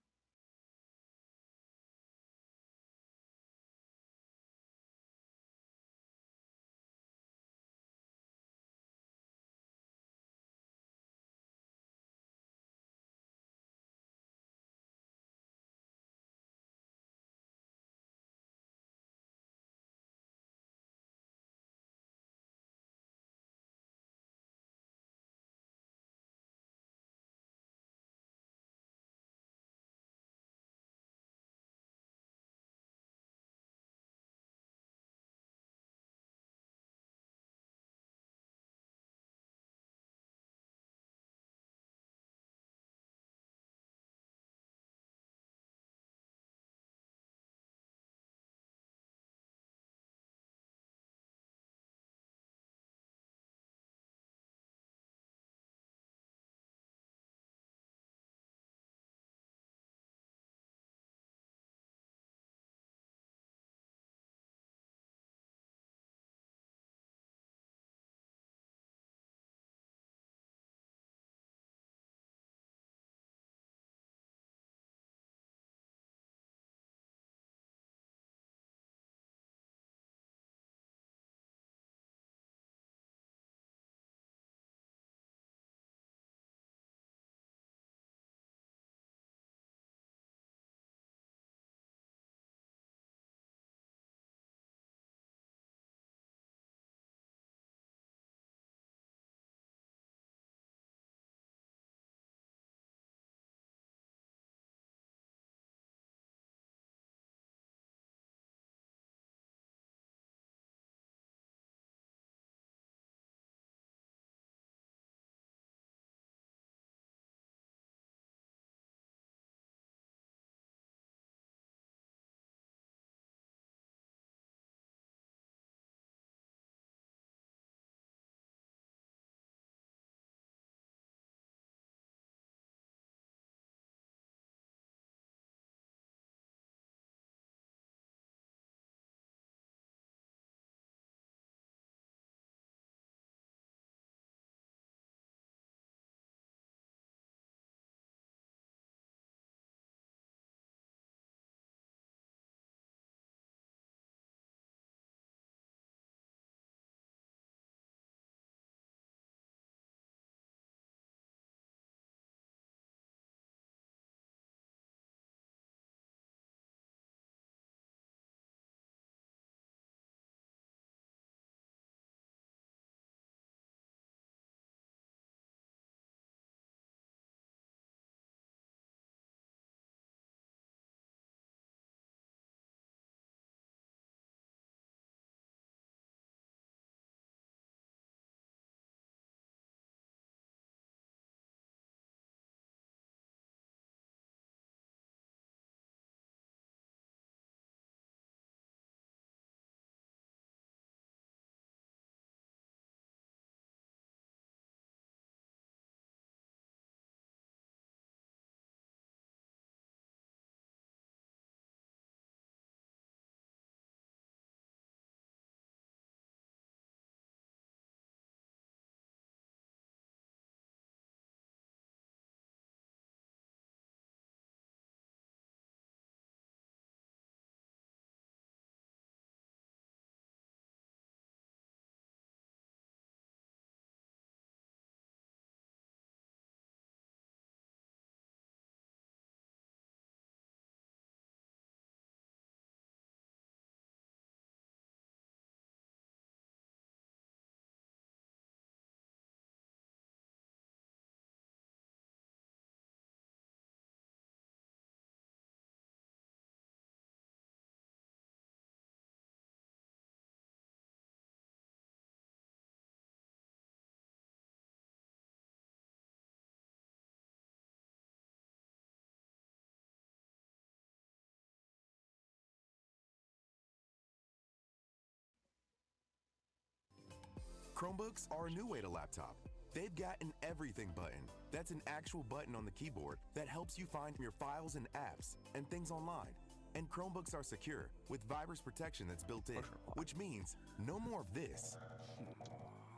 Chromebooks are a new way to laptop. They've got an everything button. That's an actual button on the keyboard that helps you find your files and apps and things online. And Chromebooks are secure with virus protection that's built in, which means no more of this.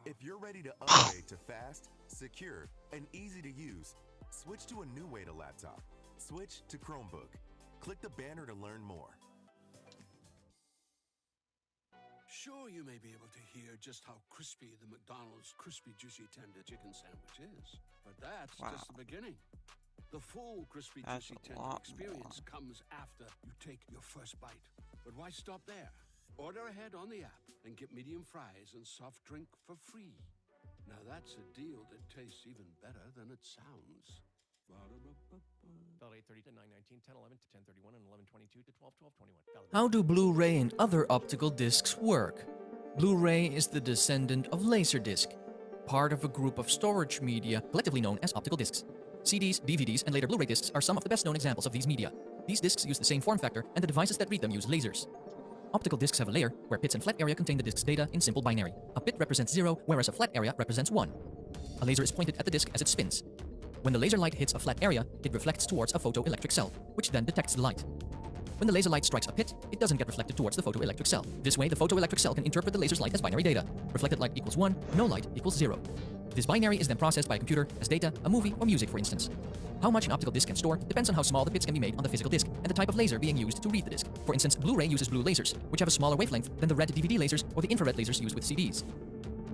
If you're ready to upgrade to fast, secure, and easy to use, Switch to a new way to laptop. Switch to Chromebook. Click the banner to learn more. Sure, you may be able to hear just how crispy the McDonald's Crispy Juicy Tender Chicken Sandwich is, but that's just the beginning. The full Crispy Juicy Tender experience comes after you take your first bite. But why stop there? Order ahead on the app and get medium fries and soft drink for free. Now that's a deal that tastes even better than it sounds. Valid 8:30 to 9:19, 10:11 to 10:31, and 11:22 to 12:12:21. How do Blu-ray and other optical discs work? Blu-ray is the descendant of Laserdisc, part of a group of storage media collectively known as optical discs. CDs, DVDs, and later Blu-ray discs are some of the best-known examples of these media. These discs use the same form factor, and the devices that read them use lasers. Optical discs have a layer, where pits and flat area contain the disc's data in simple binary. A pit represents 0, whereas a flat area represents 1. A laser is pointed at the disc as it spins. When the laser light hits a flat area, it reflects towards a photoelectric cell, which then detects the light. When the laser light strikes a pit, it doesn't get reflected towards the photoelectric cell. This way, the photoelectric cell can interpret the laser's light as binary data. Reflected light equals 1, no light equals 0. This binary is then processed by a computer as data, a movie, or music, for instance. How much an optical disc can store depends on how small the pits can be made on the physical disc and the type of laser being used to read the disc. For instance, Blu-ray uses blue lasers, which have a smaller wavelength than the red DVD lasers or the infrared lasers used with CDs.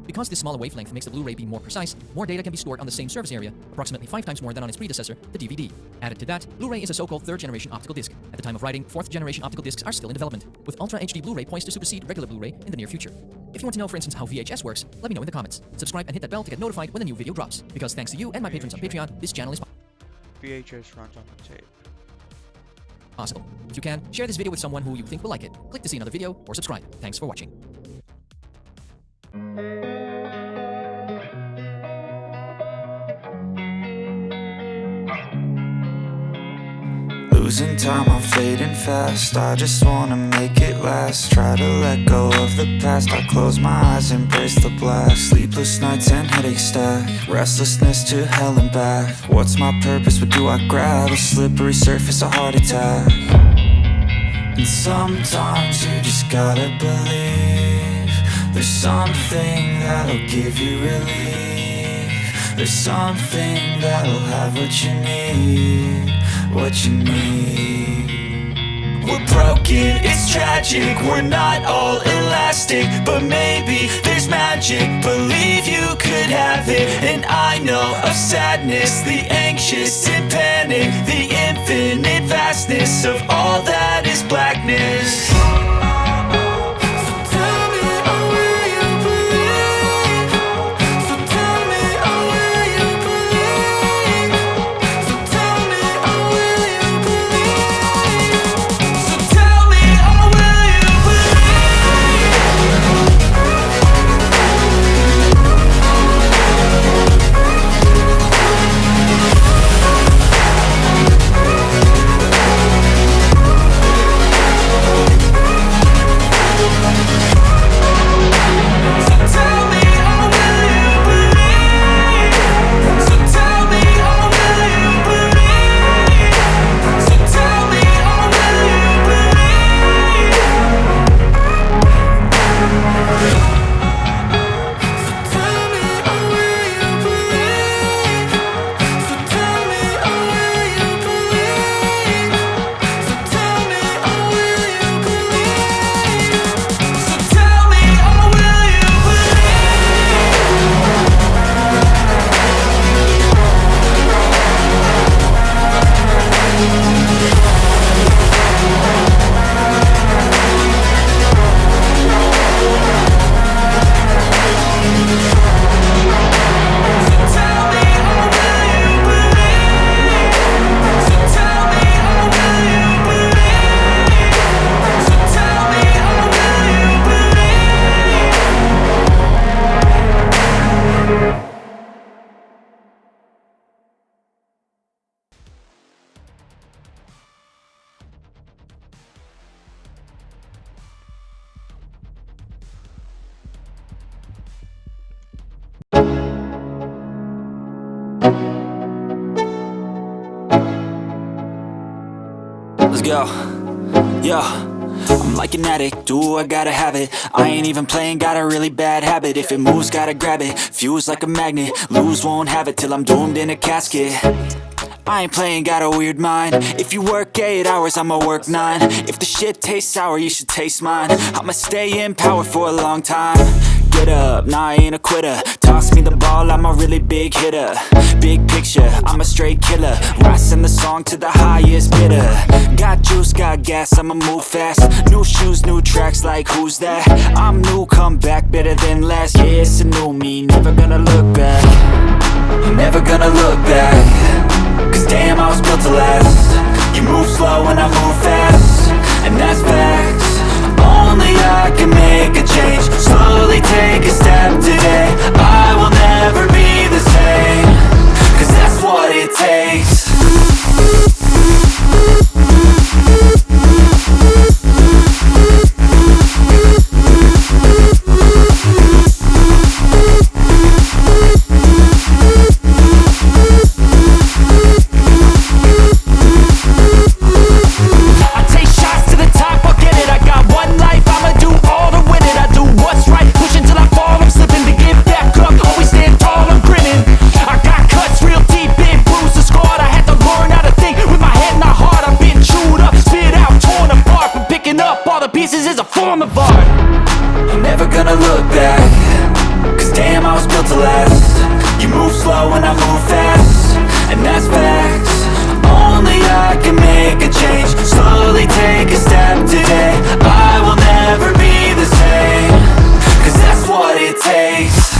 Because this smaller wavelength makes the Blu-ray be more precise, more data can be stored on the same surface area, approximately 5 times more than on its predecessor, the DVD. Added to that, Blu-ray is a so-called third-generation optical disc. At the time of writing, fourth-generation optical discs are still in development, with Ultra HD Blu-ray poised to supersede regular Blu-ray in the near future. If you want to know, for instance, how VHS works, let me know in the comments. Subscribe and hit that bell to get notified when a new video drops. Because thanks to you and my patrons on Patreon, this channel is VHS runs on the tape. possible. If you can, share this video with someone who you think will like it. Click to see another video or subscribe. Thanks for watching. Losing time, I'm fading fast. I just wanna make it last. Try to let go of the past. I close my eyes, embrace the blast. Sleepless nights and headaches stack. Restlessness to hell and back. What's my purpose? What do I grab? A slippery surface, a heart attack. And sometimes you just gotta believe there's something that'll give you relief. There's something that'll have what you need. What you need. We're broken, it's tragic. We're not all elastic, but maybe there's magic. Believe you could have it. And I know of sadness, the anxious and panic, the infinite vastness of all that is blackness. Let's go. Yo, I'm like an addict, ooh, I gotta have it. I ain't even playing, got a really bad habit. If it moves, gotta grab it. Fuse like a magnet, lose, won't have it till I'm doomed in a casket. I ain't playing, got a weird mind. If you work 8 hours, I'ma work 9. If the shit tastes sour, you should taste mine. I'ma stay in power for a long time. Get up, nah, I ain't a quitter. Toss me the ball, I'm a really big hitter. Big picture, I'm a straight killer. Rising the song to the highest bidder. Got juice, got gas, I'ma move fast. New shoes, new tracks, like who's that? I'm new, come back, better than last. Yeah, it's a new me, never gonna look back. Never gonna look back. Cause damn, I was built to last. You move slow and I move fast, and that's facts. Only I can make a change. Slowly take a step today. I will never be the same. Cause that's what it takes. Pieces is a form of art. I'm never gonna look back. Cause damn, I was built to last. You move slow and I move fast, and that's facts. Only I can make a change. Slowly take a step today. I will never be the same. Cause that's what it takes.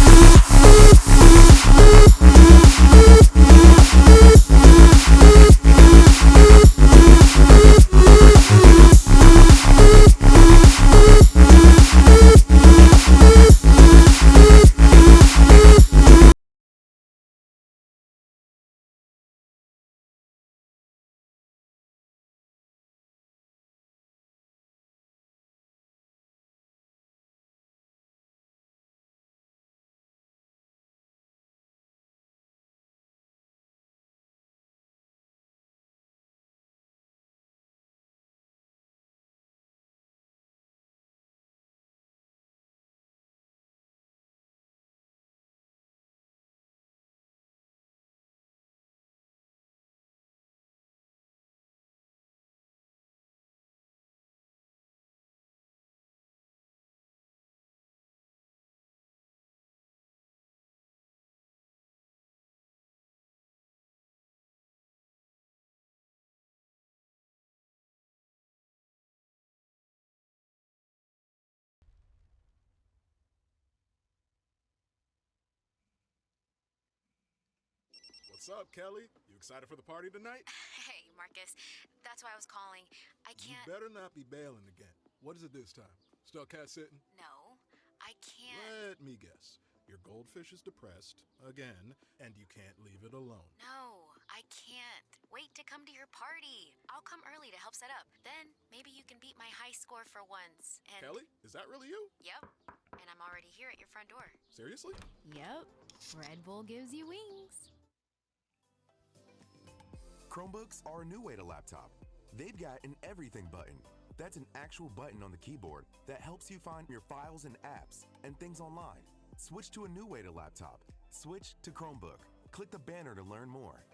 What's up, Kelly? You excited for the party tonight? Hey, Marcus. That's why I was calling. I You can't. better not be bailing again. What is it this time? Still cat sitting? No, I can't. Let me guess. Your goldfish is depressed, again, and you can't leave it alone. No, I can't. Wait to come to your party. I'll come early to help set up. Then maybe you can beat my high score for once. And Kelly, is that really you? Yep. And I'm already here at your front door. Seriously? Yep. Red Bull gives you wings. Chromebooks are a new way to laptop. They've got an everything button. That's an actual button on the keyboard that helps you find your files and apps and things online. Switch to a new way to laptop. Switch to Chromebook. Click the banner to learn more.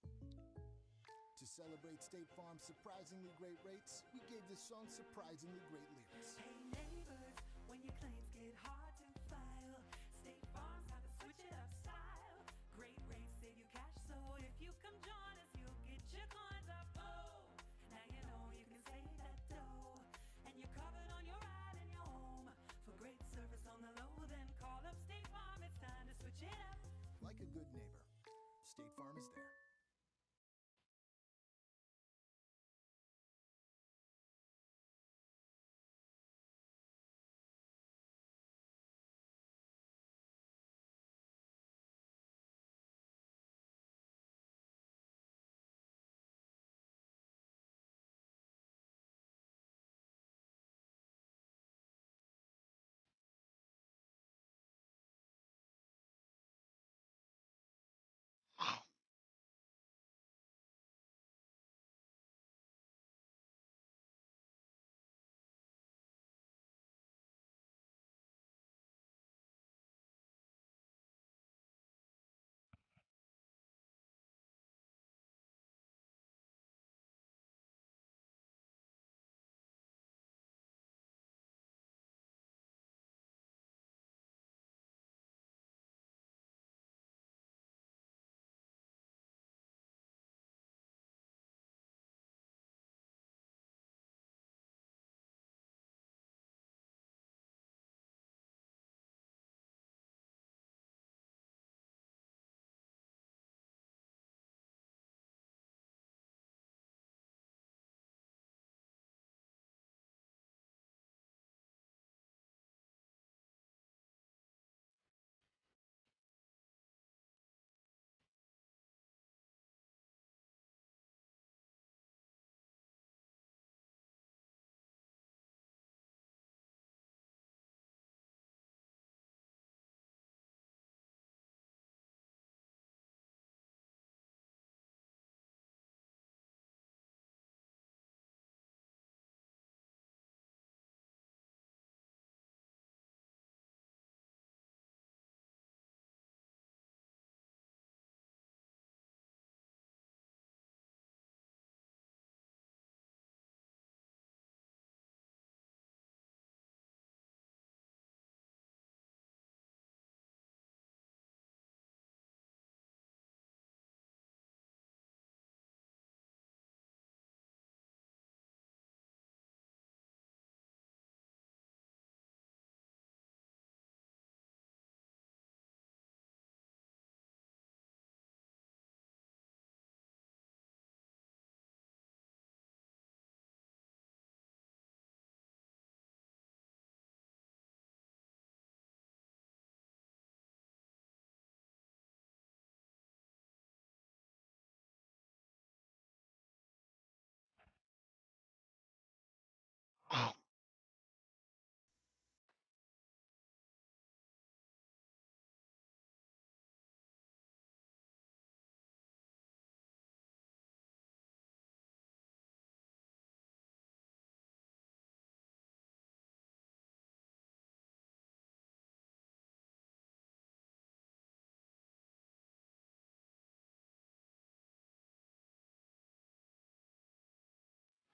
To celebrate State Farm's surprisingly great rates, we gave this song surprisingly great lyrics. Hey neighbors, when your claims get hard to file, State Farm's got to switch it up style. Great rates save you cash, so if you come join us, you'll get your coins up. Oh, now you know you can save that dough, and you're covered on your ride and your home. For great service on the low, then call up State Farm. It's time to switch it up. Like a good neighbor, State Farm is there.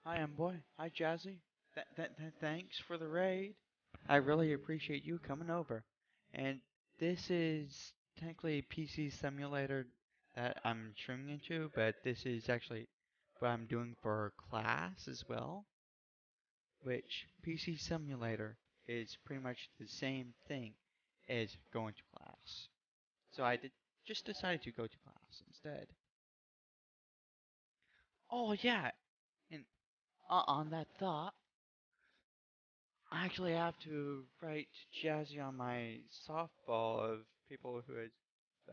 Hi, Boy. Hi, Jazzy. Thanks for the raid. I really appreciate you coming over. And this is technically a PC simulator that I'm streaming into, but this is actually what I'm doing for class as well. Which PC simulator is pretty much the same thing as going to class. So I just decided to go to class instead. Oh yeah, and on that thought, I actually have to write Jazzy on my softball of people who had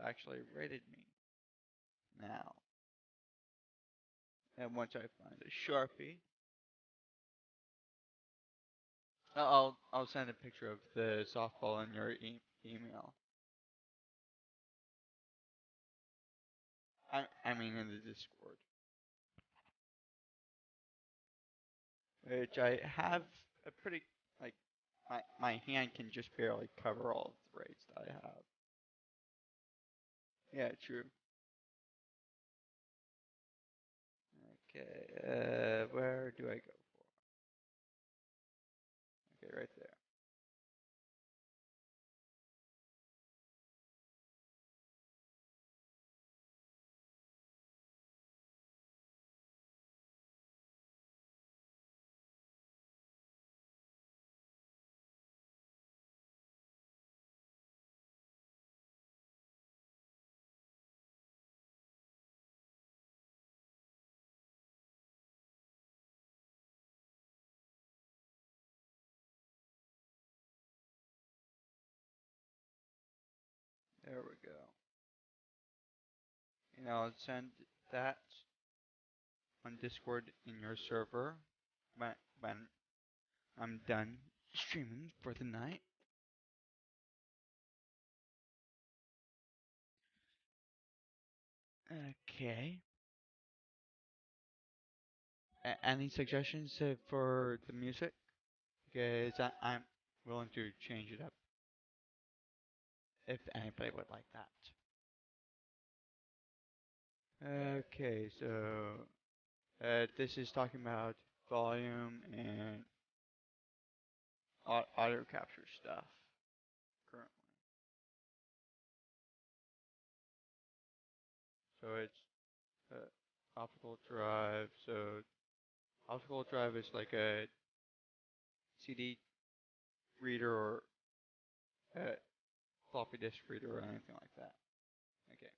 actually rated me now. And once I find a Sharpie, I'll send a picture of the softball in your email. I mean in the Discord. Which I have a pretty, like, my hand can just barely cover all of the raids that I have. Yeah, true. Okay, where do I go for? Okay, right there. There we go. And I'll send that on Discord in your server when I'm done streaming for the night. Okay. Any suggestions for the music? Because I'm willing to change it up if anybody would like that. Okay, so this is talking about volume and audio capture stuff currently. So it's optical drive. So optical drive is like a CD reader or a floppy disk reader or anything like that. Okay.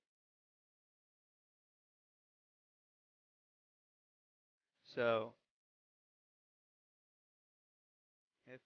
So if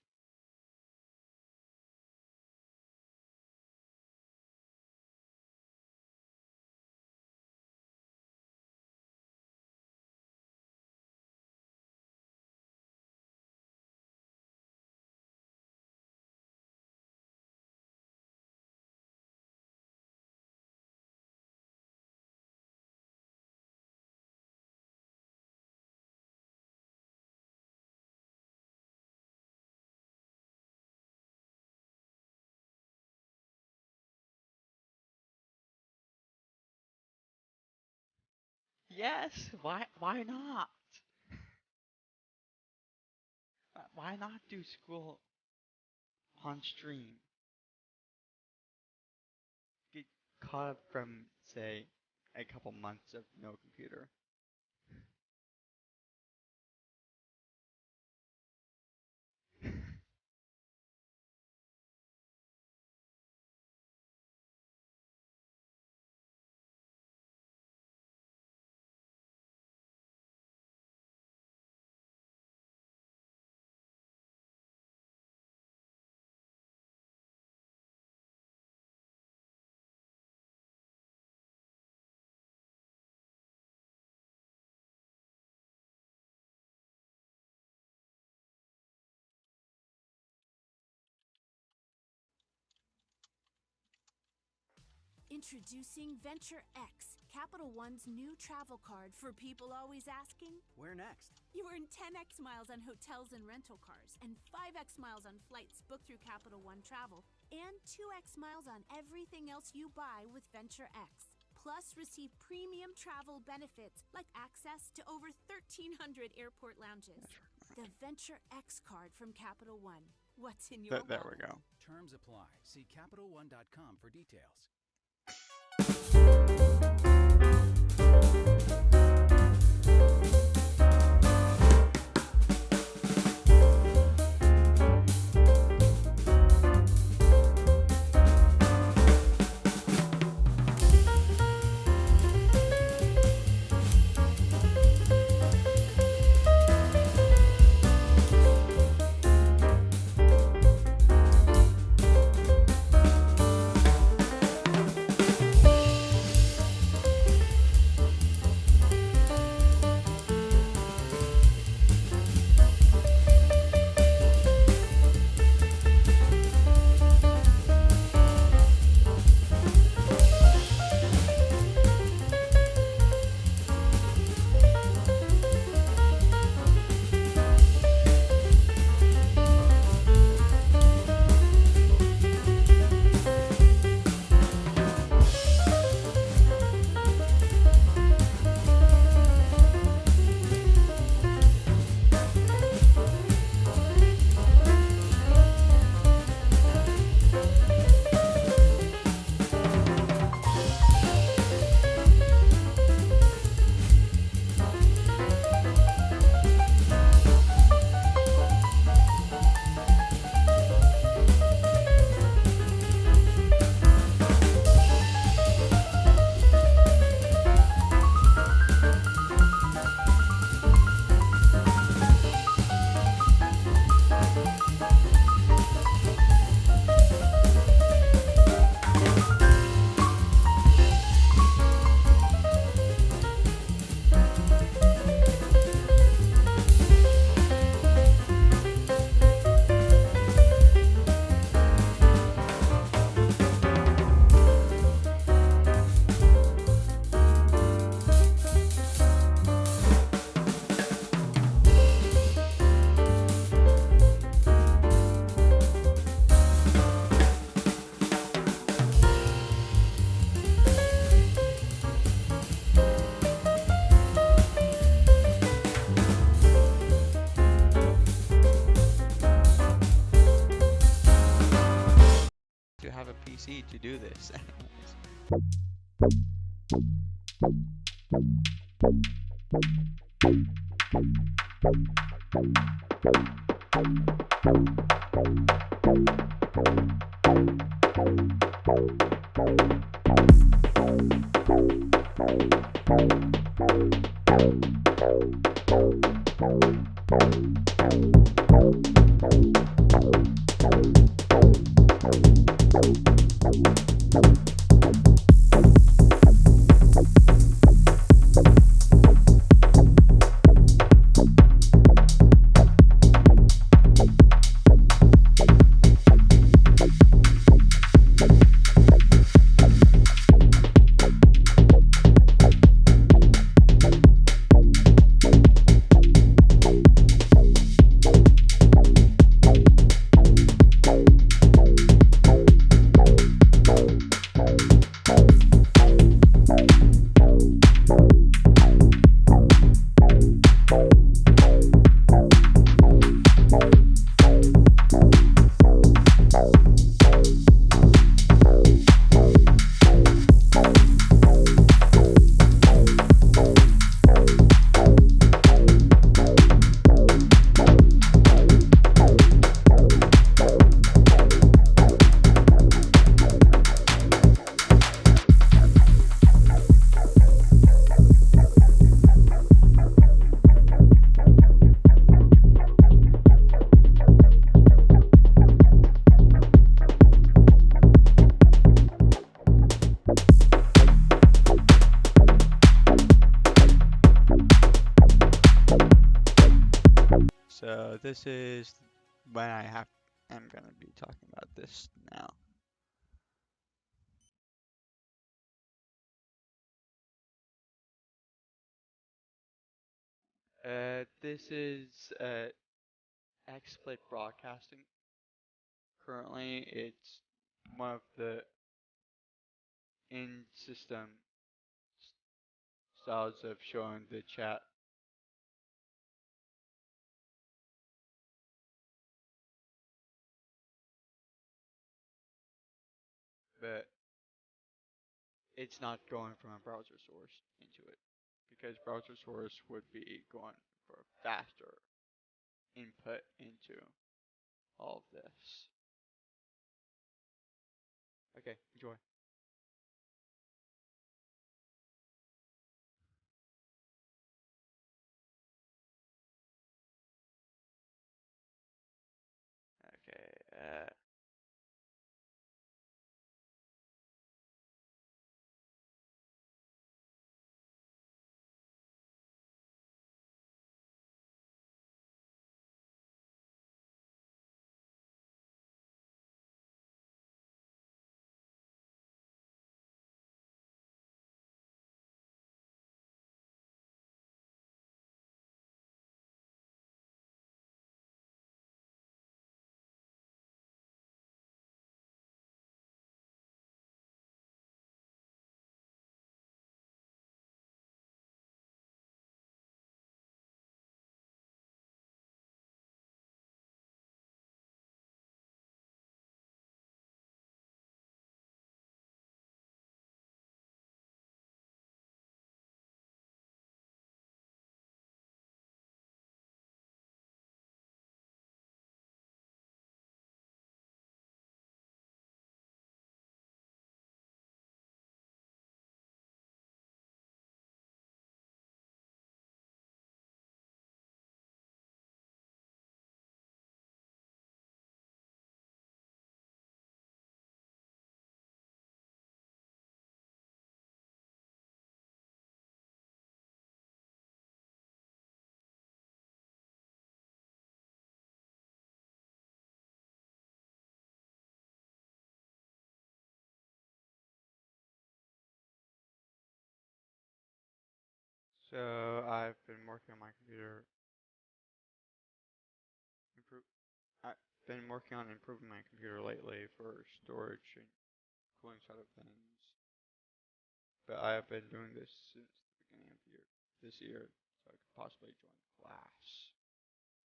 yes, why not? Why not do school on stream? Get caught up from, say, a couple months of no computer. Introducing Venture X, Capital One's new travel card for people always asking, where next? You earn 10x miles on hotels and rental cars, and 5x miles on flights booked through Capital One Travel, and 2x miles on everything else you buy with Venture X. Plus, receive premium travel benefits like access to over 1,300 airport lounges. The Venture X card from Capital One. What's in your There wallet? we go. Terms apply. See CapitalOne.com for details. To have a PC to do this. So this is when I'm gonna be talking about this now. This is XSplit Broadcasting. Currently, it's one of the in-system styles of showing the chat. But it's not going from a browser source into it, because browser source would be going for faster input into all of this. Okay, enjoy. Okay, so I've been working on my computer. I've been working on improving my computer lately for storage and cooling side of things. But I have been doing this since the beginning of this year, so I could possibly join the class,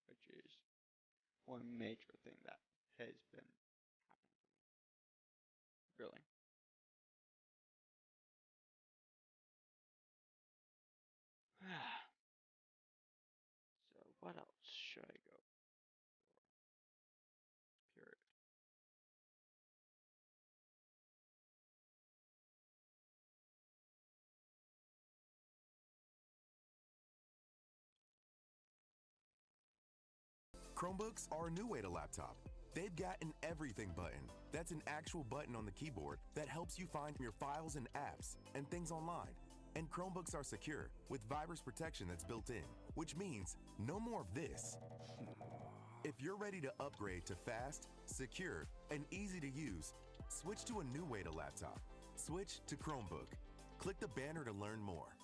which is one major thing that has been happening. Really. So what else should I go for? Period. Chromebooks are a new way to laptop. They've got an everything button. That's an actual button on the keyboard that helps you find your files and apps and things online. And Chromebooks are secure with virus protection that's built in, which means no more of this. If you're ready to upgrade to fast, secure, and easy to use, switch to a new way to laptop. Switch to Chromebook. Click the banner to learn more.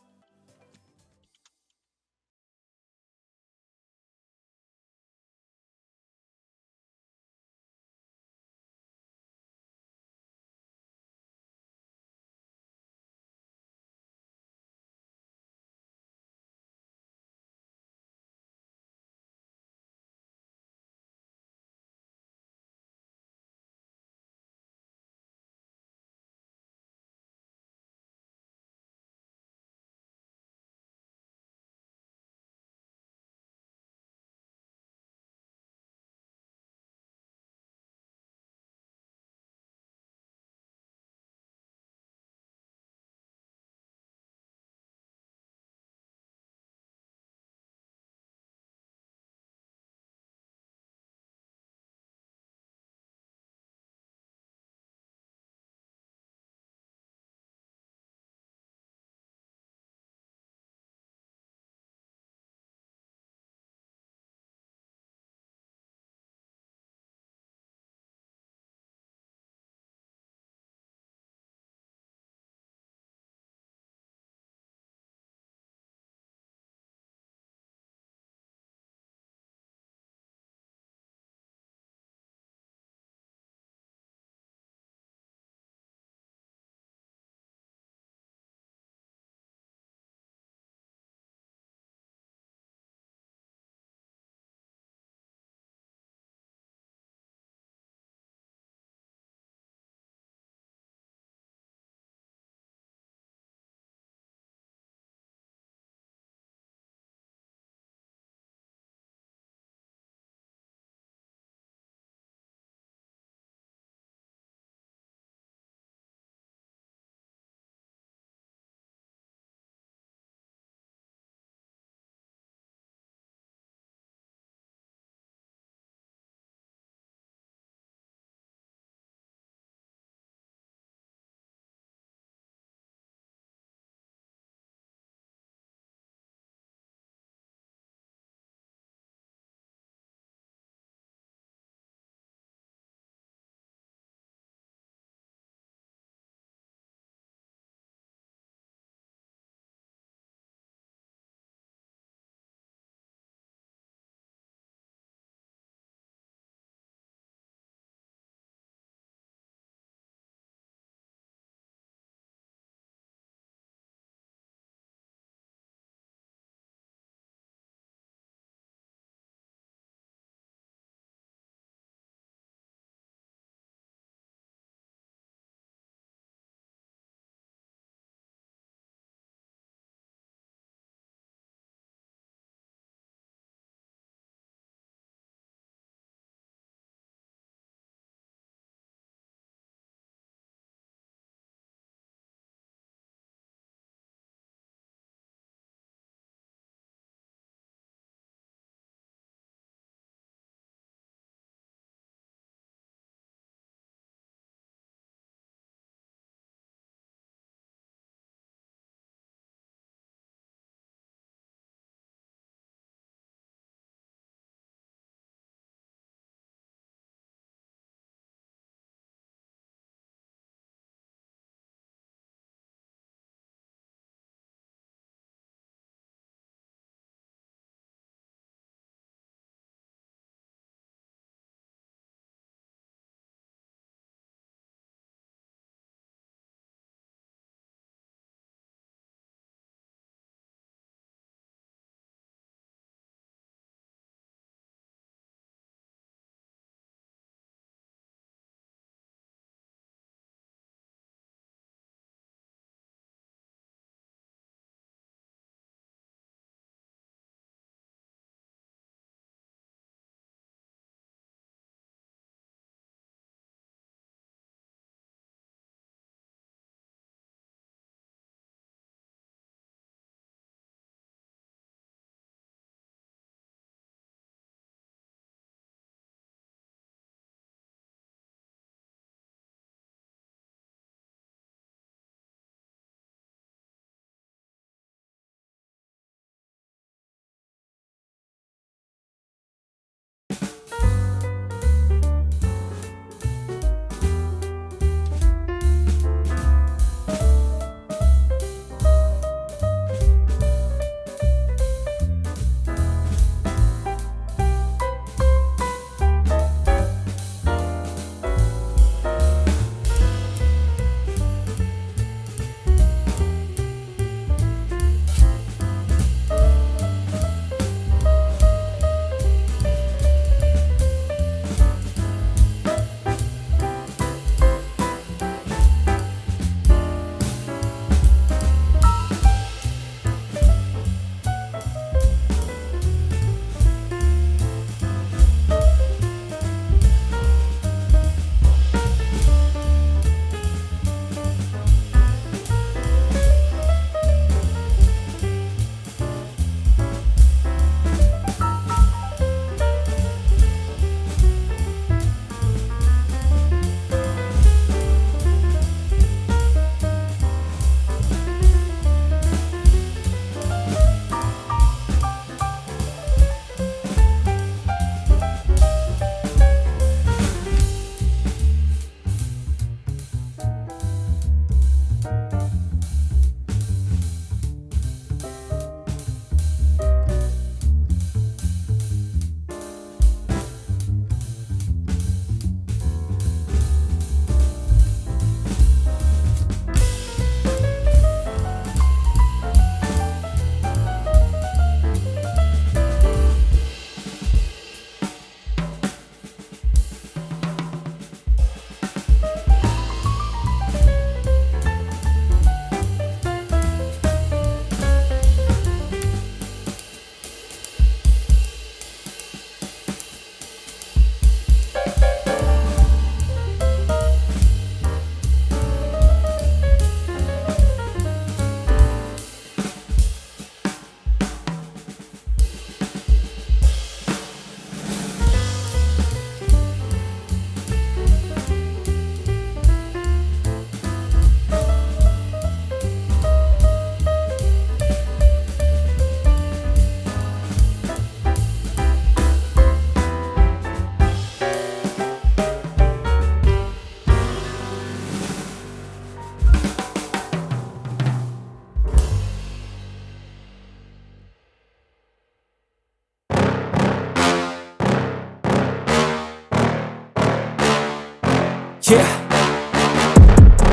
yeah.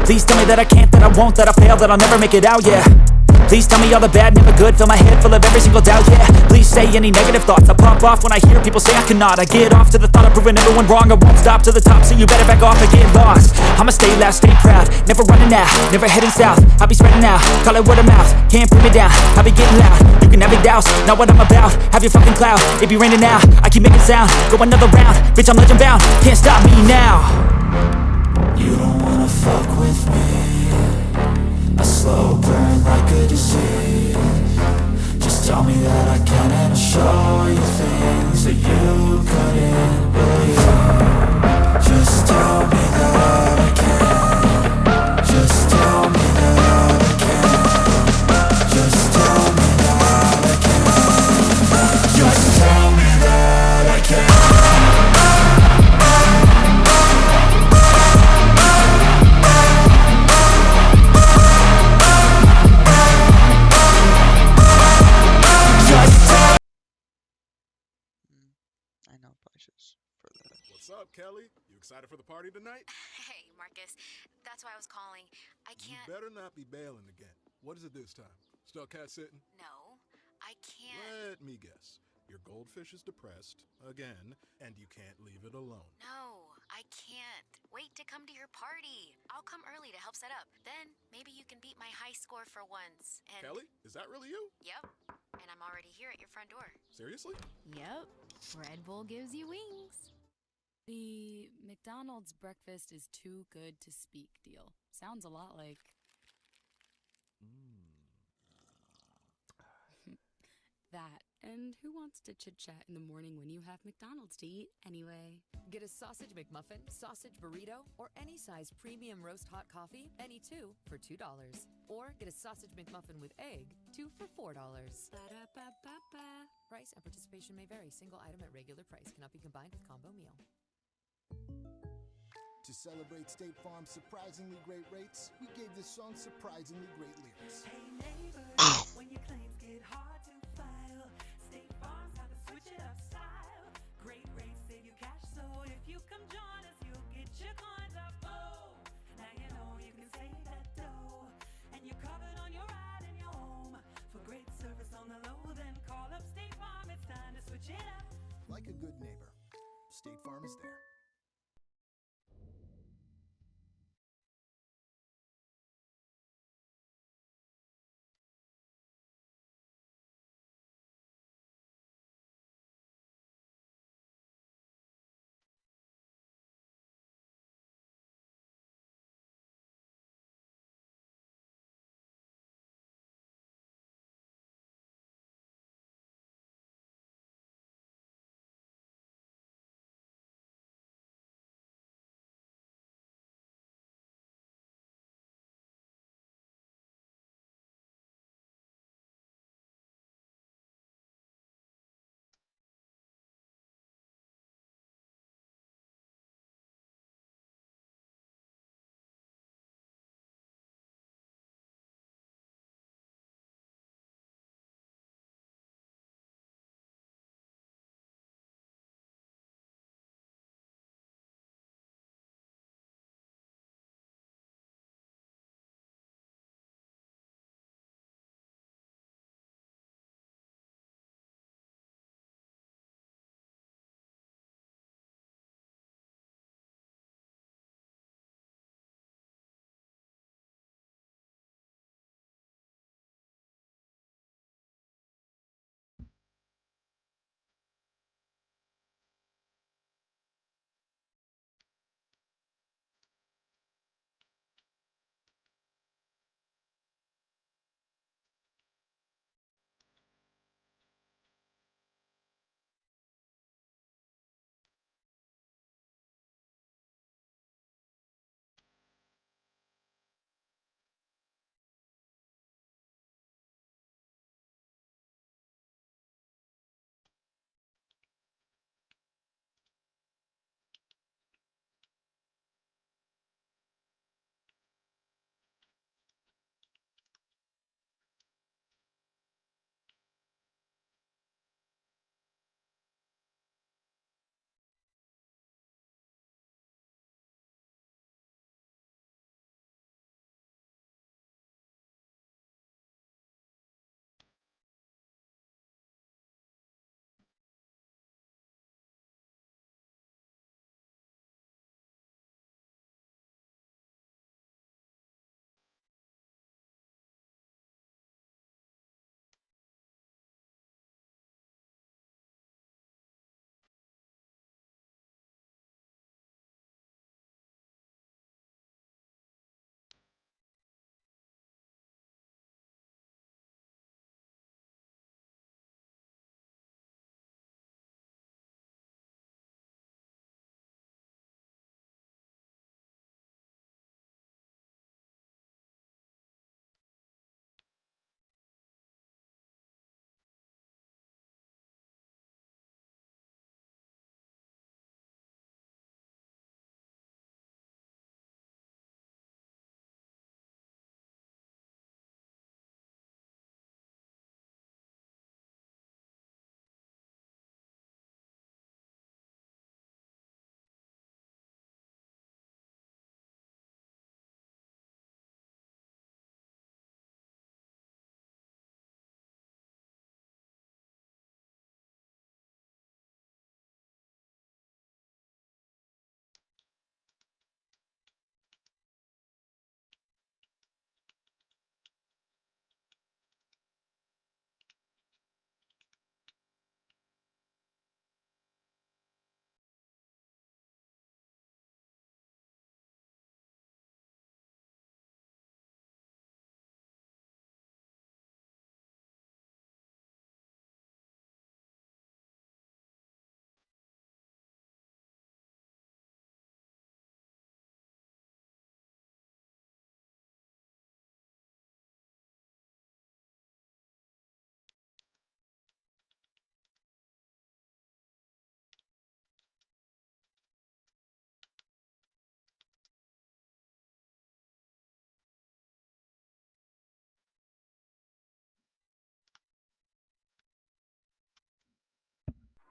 Please tell me that I can't, that I won't, that I fail, that I'll never make it out, yeah. Please tell me all the bad, never good, fill my head full of every single doubt, yeah. Please say any negative thoughts, I pop off when I hear people say I cannot. I get off to the thought of proving everyone wrong, I won't stop to the top, so you better back off and get lost. I'ma stay loud, stay proud, never running out, never heading south. I'll be spreading out, call it word of mouth, can't put me down, I'll be getting loud. You can have your doubts, not what I'm about, have your fucking clout, it be raining now, I keep making sound, go another round, bitch I'm legend bound, can't stop me now. You don't wanna fuck with me, a slow burn like a disease. Just tell me that I can and I'll show you things that you couldn't believe. Just tell me that I can. Just tell me that I can. Just tell me that I can. Just tell me that I can. I know places for that. What's up, Kelly? You excited for the party tonight? Hey, Marcus. That's why I was calling. I can't. You better not be bailing again. What is it this time? Still cat sitting? No, I can't. Let me guess. Your goldfish is depressed, again, and you can't leave it alone. No, I can't. Wait to come to your party. I'll come early to help set up. Then maybe you can beat my high score for once. And Kelly, is that really you? Yep. And I'm already here at your front door. Seriously? Yep. Red Bull gives you wings. The McDonald's breakfast is too good to speak deal. Sounds a lot like. That. And who wants to chit chat in the morning when you have McDonald's to eat anyway? Get a sausage McMuffin, sausage burrito, or any size premium roast hot coffee, any two for $2. Or get a sausage McMuffin with egg, two for $4. Ba-da-ba-ba-ba. Price and participation may vary. Single item at regular price cannot be combined with combo meal. To celebrate State Farm's surprisingly great rates, we gave this song surprisingly great lyrics. Hey neighbor, when your claims get hard to file, State Farm's how to switch it up style. Great rates save you cash, so if you come join us, you'll get your coins up. Oh, now you know you can save that dough, and you're covered on your ride and your home. For great service on the low, then call up State Farm. It's time to switch it up. Like a good neighbor, State Farm is there.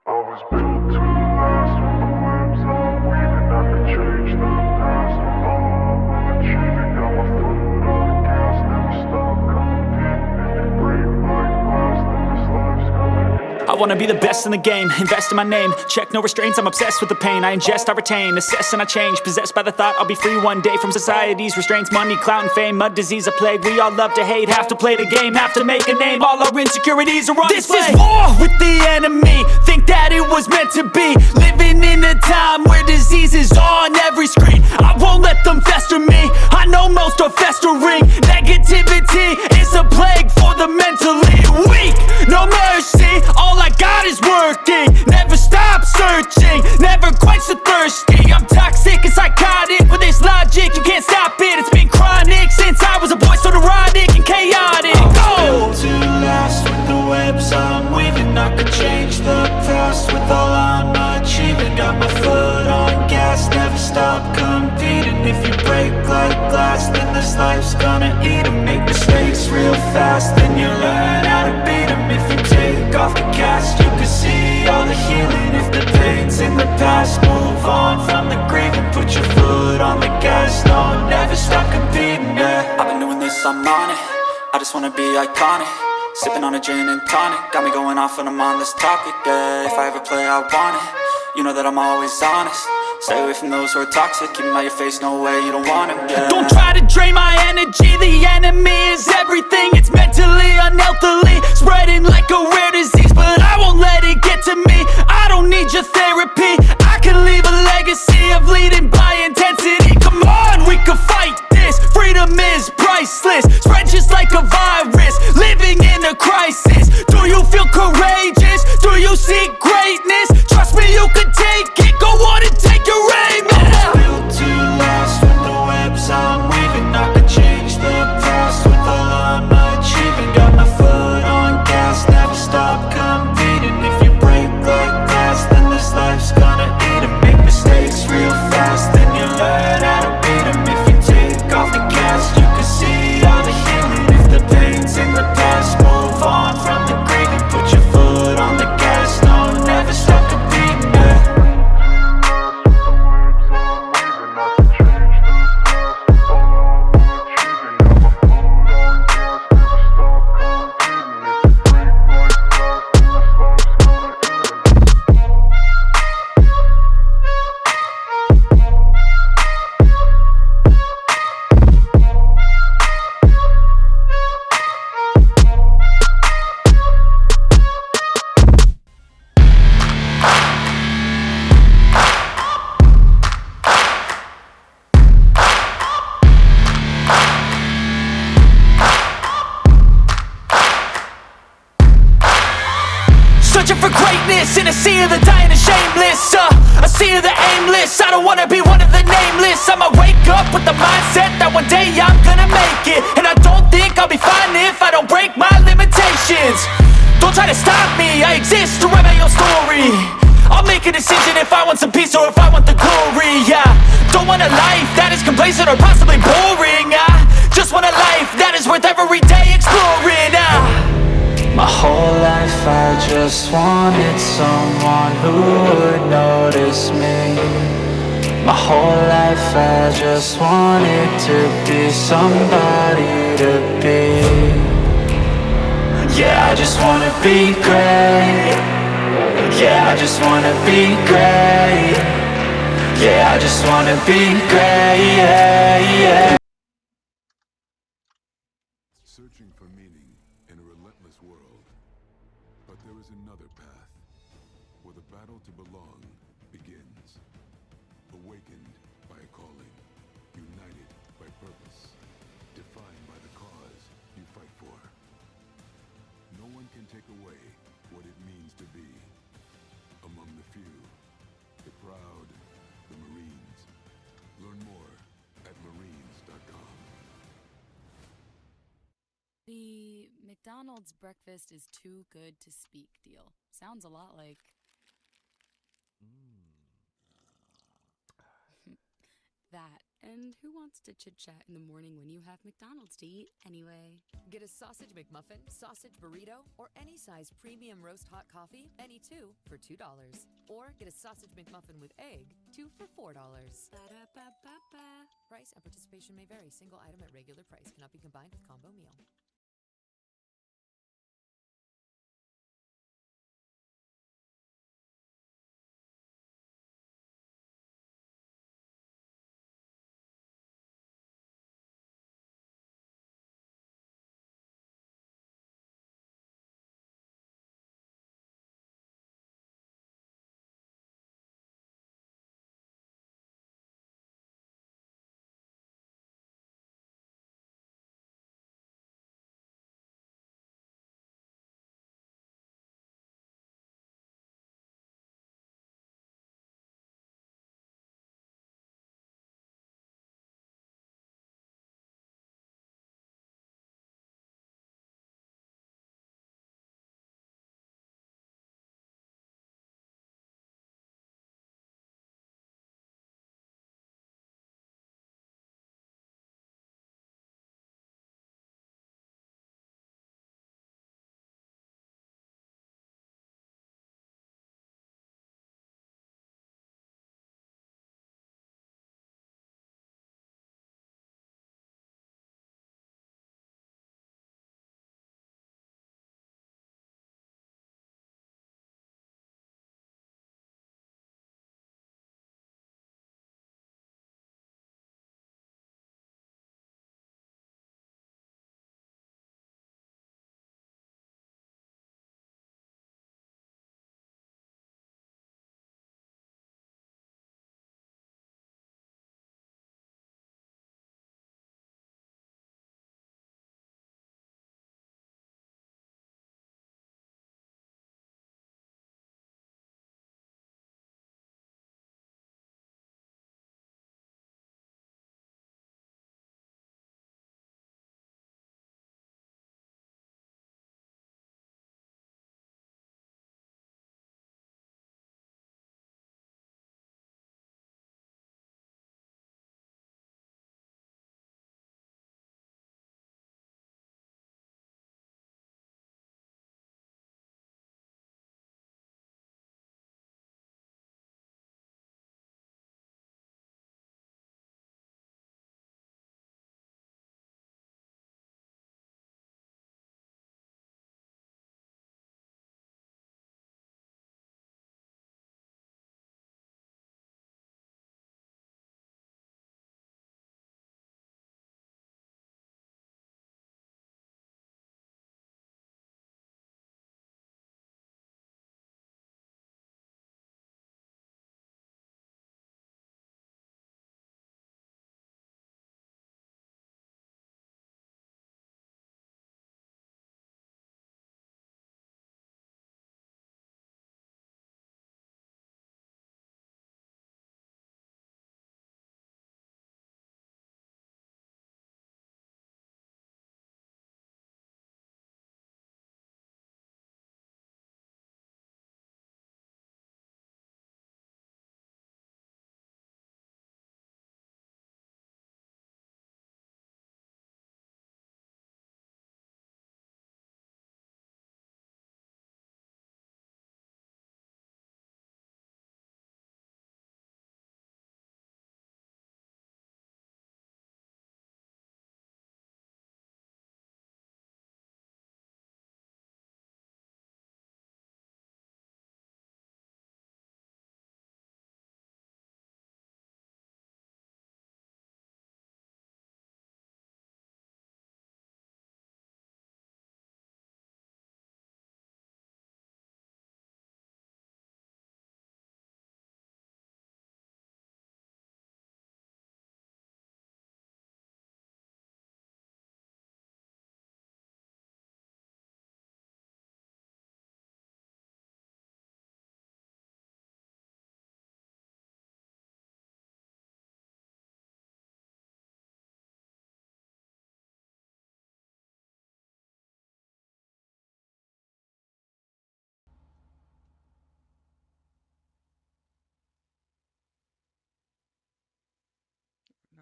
I was built to last with the webs I'm weaving. I could change the past with all I'm achieving. Got my foot on the gas, never stop competing. If you break like glass, then this life's gonna end. I wanna be the best in the game, invest in my name. Check no restraints, I'm obsessed with the pain. I ingest, I retain, assess and I change. Possessed by the thought I'll be free one day from society's restraints. Money, clout and fame, mud, disease, a plague. We all love to hate, have to play the game, have to make a name. All our insecurities are on display. This is war with the enemy, think that it was meant to be. Living in a time where disease is on every screen. I won't let them fester me, I know most are festering. Negativity is a plague for the mentally weak. No mercy, all I got is working. Never stop searching, never quench the thirsty. I'm toxic and psychotic with this logic, you can't stop it. It's been chronic since I was a boy, so neurotic and chaotic. Go! To last with the webs I'm weaving. I could change the past with all I'm achieving. Got my foot on gas, never stop competing. If you break like glass, then this life's gonna eat 'em. Make mistakes real fast, then you learn how to beat 'em. If you take off the cast, you can see all the healing. If the pain's in the past, move on from the grieving. Put your foot on the gas, no, never stop competing, yeah. I've been doing this, I'm on it. I just wanna be iconic. Sipping on a gin and tonic, got me going off when I'm on this topic, yeah. If I ever play, I want it. You know that I'm always honest. Stay away from those who are toxic. Keep them out your face, no way, you don't want it, yeah. Don't try to drain my energy. The enemy is everything. It's mentally, unhealthily, spreading like a rare disease. But I won't let it get to me. I don't need your therapy. I can leave a legacy of leading by intensity. Come on, we can fight this. Freedom is priceless. Spread just like a virus. Living in a crisis. Do you feel courageous? Do you seek greatness? Trust me, you can take it. Go on and take your aim. I'm built to last with the webs I'm weaving. I could change the past with all I'm achieving. Got my foot on gas, never stop competing. If you break like glass, then this life's gonna eat 'em. Make mistakes real fast, then you learn how to beat 'em. If you take off the cast, you can see all the healing. If the pain's in the past, move on from the grieving. Put your foot on the gas, no, never stop competing, yeah. Searching for greatness in a sea of the dying and shameless, a sea of the aimless. I don't wanna be one of the nameless. I'ma wake up with the mindset that one day I'm gonna make it. And I don't think I'll be fine if I don't break my limitations. Don't try to stop me, I exist to write my own story. I'll make a decision if I want some peace or if I want the glory, yeah. Don't want a life that is complacent or possibly boring. I just want a life that is worth every day exploring. My whole life I just wanted someone who would notice me. My whole life I just wanted to be somebody to be. Yeah, I just wanna be great. Yeah, I just wanna be great. Yeah, I just wanna be great, yeah, yeah. Searching for meaning in a relentless world. But there is another path, where the battle to belong begins. Awakened by a calling, united by purpose, defined by the cause you fight for. No one can take away what it means to be among the few, the proud, the Marines. Learn more at marines.com. The McDonald's breakfast is too good to speak deal. Sounds a lot like that. And who wants to chit chat in the morning when you have McDonald's to eat anyway? Get a sausage McMuffin, sausage burrito, or any size premium roast hot coffee, any two for $2. Or get a sausage McMuffin with egg, two for $4. Ba-da-ba-ba-ba. Price and participation may vary. Single item at regular price cannot be combined with combo meal.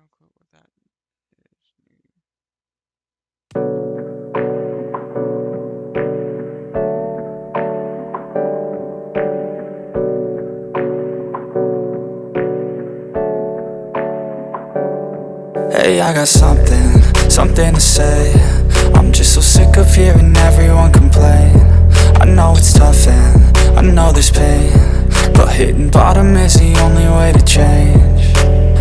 no clue what that is. Hey, I got something to say. I'm just so sick of hearing everyone complain. I know it's tough and I know there's pain, but hitting bottom is the only way to change.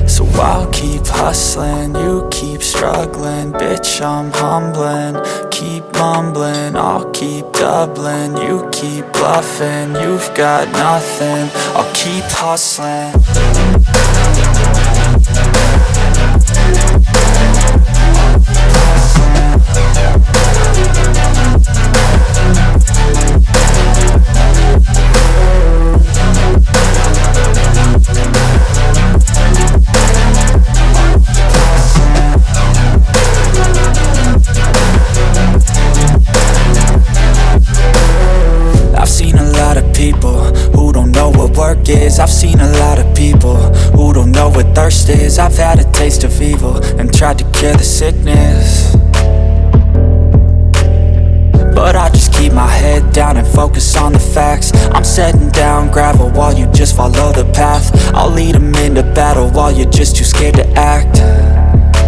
So I'll keep hustling, you keep struggling. Bitch, I'm humbling, keep mumbling. I'll keep doubling, you keep bluffing. You've got nothing, I'll keep hustling. I've seen a lot of people who don't know what work is. I've seen a lot of people who don't know what thirst is. I've had a taste of evil and tried to cure the sickness, but I just keep my head down and focus on the facts. I'm setting down gravel while you just follow the path. I'll lead them into battle while you're just too scared to act.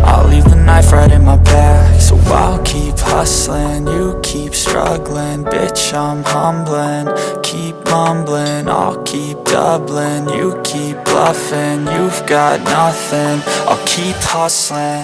I'll leave the knife right in my back. So I'll keep hustling, you keep struggling. Bitch, I'm humbling, keep mumbling. I'll keep doubling, you keep bluffing. You've got nothing, I'll keep hustling.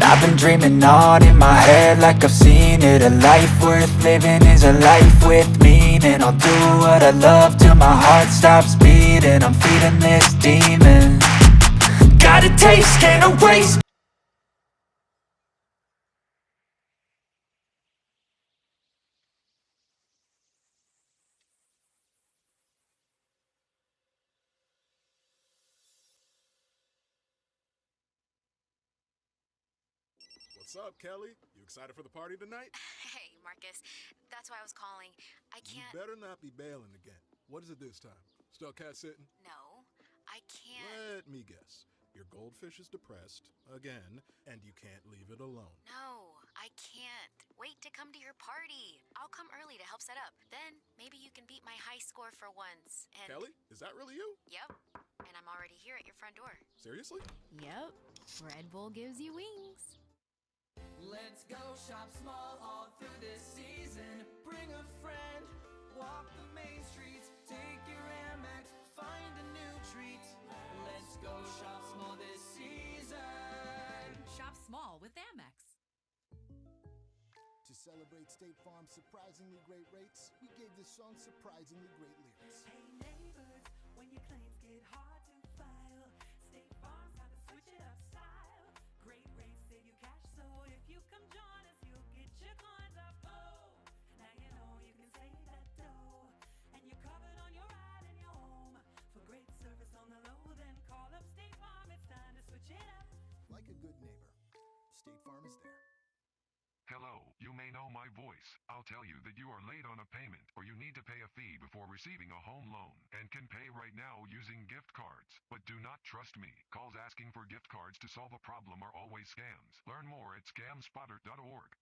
I've been dreaming on in my head like I've seen it. A life worth living is a life with meaning. I'll do what I love till my heart stops beating. I'm feeding this demon. Got a taste, can't erase. What's up, Kelly? You excited for the party tonight? Hey, Marcus. That's why I was calling. I You can't. better not be bailing again. What is it this time? Still cat sitting? No, I can't. Let me guess. Your goldfish is depressed, again, and you can't leave it alone. No, I can't. Wait to come to your party. I'll come early to help set up. Then maybe you can beat my high score for once. And Kelly, is that really you? Yep. And I'm already here at your front door. Seriously? Yep. Red Bull gives you wings. Let's go shop small all through this season. Bring a friend, walk the main streets, take your Amex, find a new treat. Let's go shop small this season. Shop small with Amex. To celebrate State Farm's surprisingly great rates, we gave this song surprisingly great lyrics. Hey neighbors, when your claims get hard to file, State Farm's got to switch it up style. Great rates save you cash, so if you come join us, you'll get your coins up. Oh, now you know you can save that dough, and you're covered on your ride and your home. For great service on the low, then call up State Farm. It's time to switch it up. Like a good neighbor, State Farm is there. Hello, you may know my voice. I'll tell you that you are late on a payment or you need to pay a fee before receiving a home loan and can pay right now using gift cards. But do not trust me. Calls asking for gift cards to solve a problem are always scams. Learn more at scamspotter.org.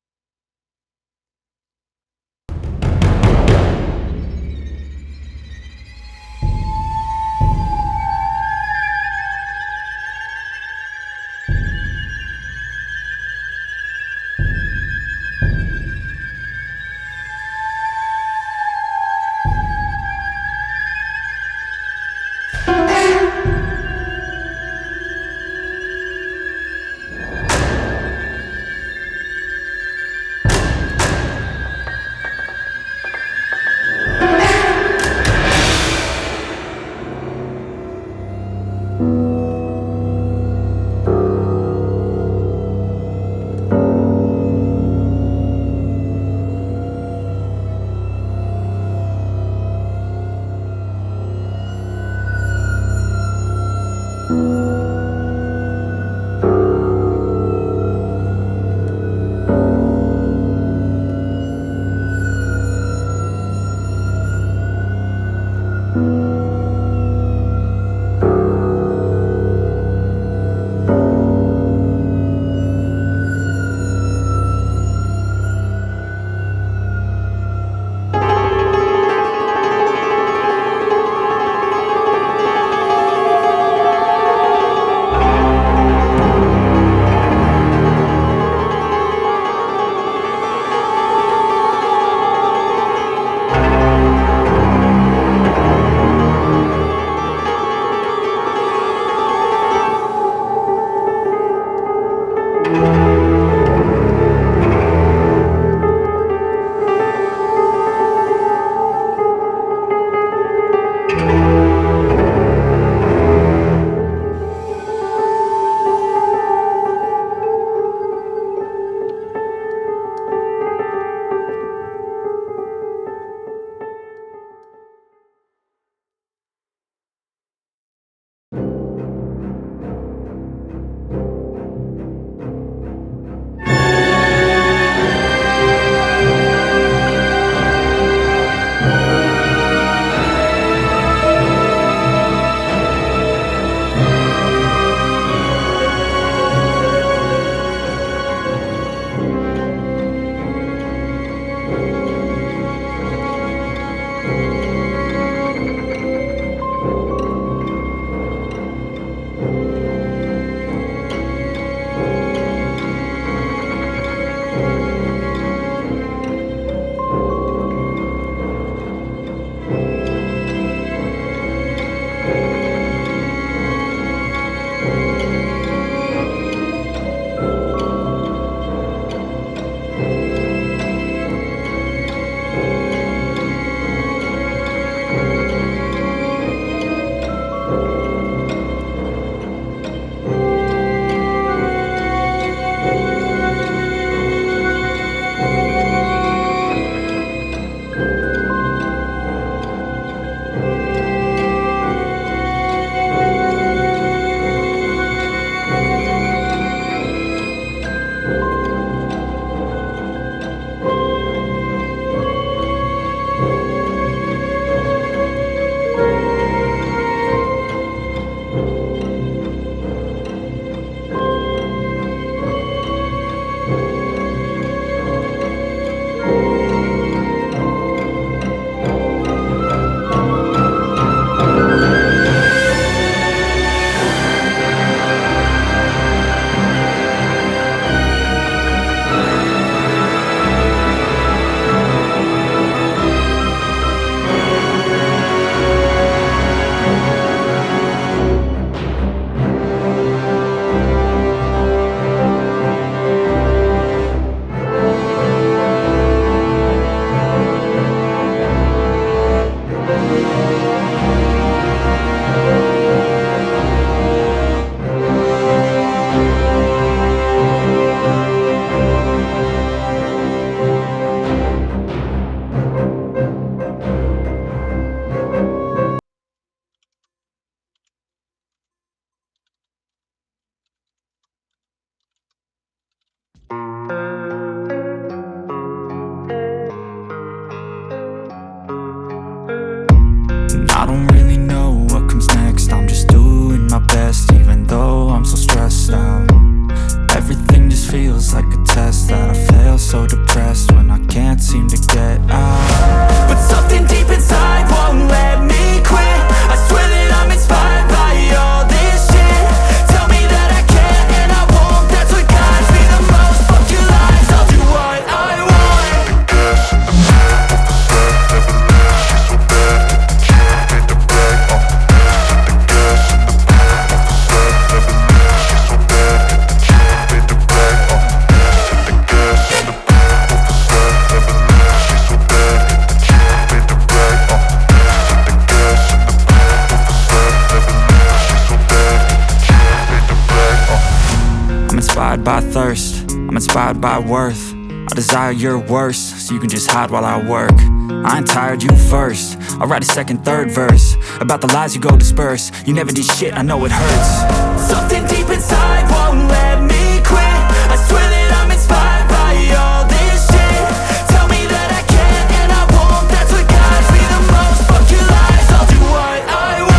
thirst. I'm inspired by worth. I desire your worst, so you can just hide while I work. I ain't tired, you first. I'll write a second, third verse about the lies you go disperse. You never did shit, I know it hurts. Something deep inside won't let me quit. I swear that I'm inspired by all this shit. Tell me that I can't and I won't. That's what guides me the most. Fuck your lies, I'll do what I want.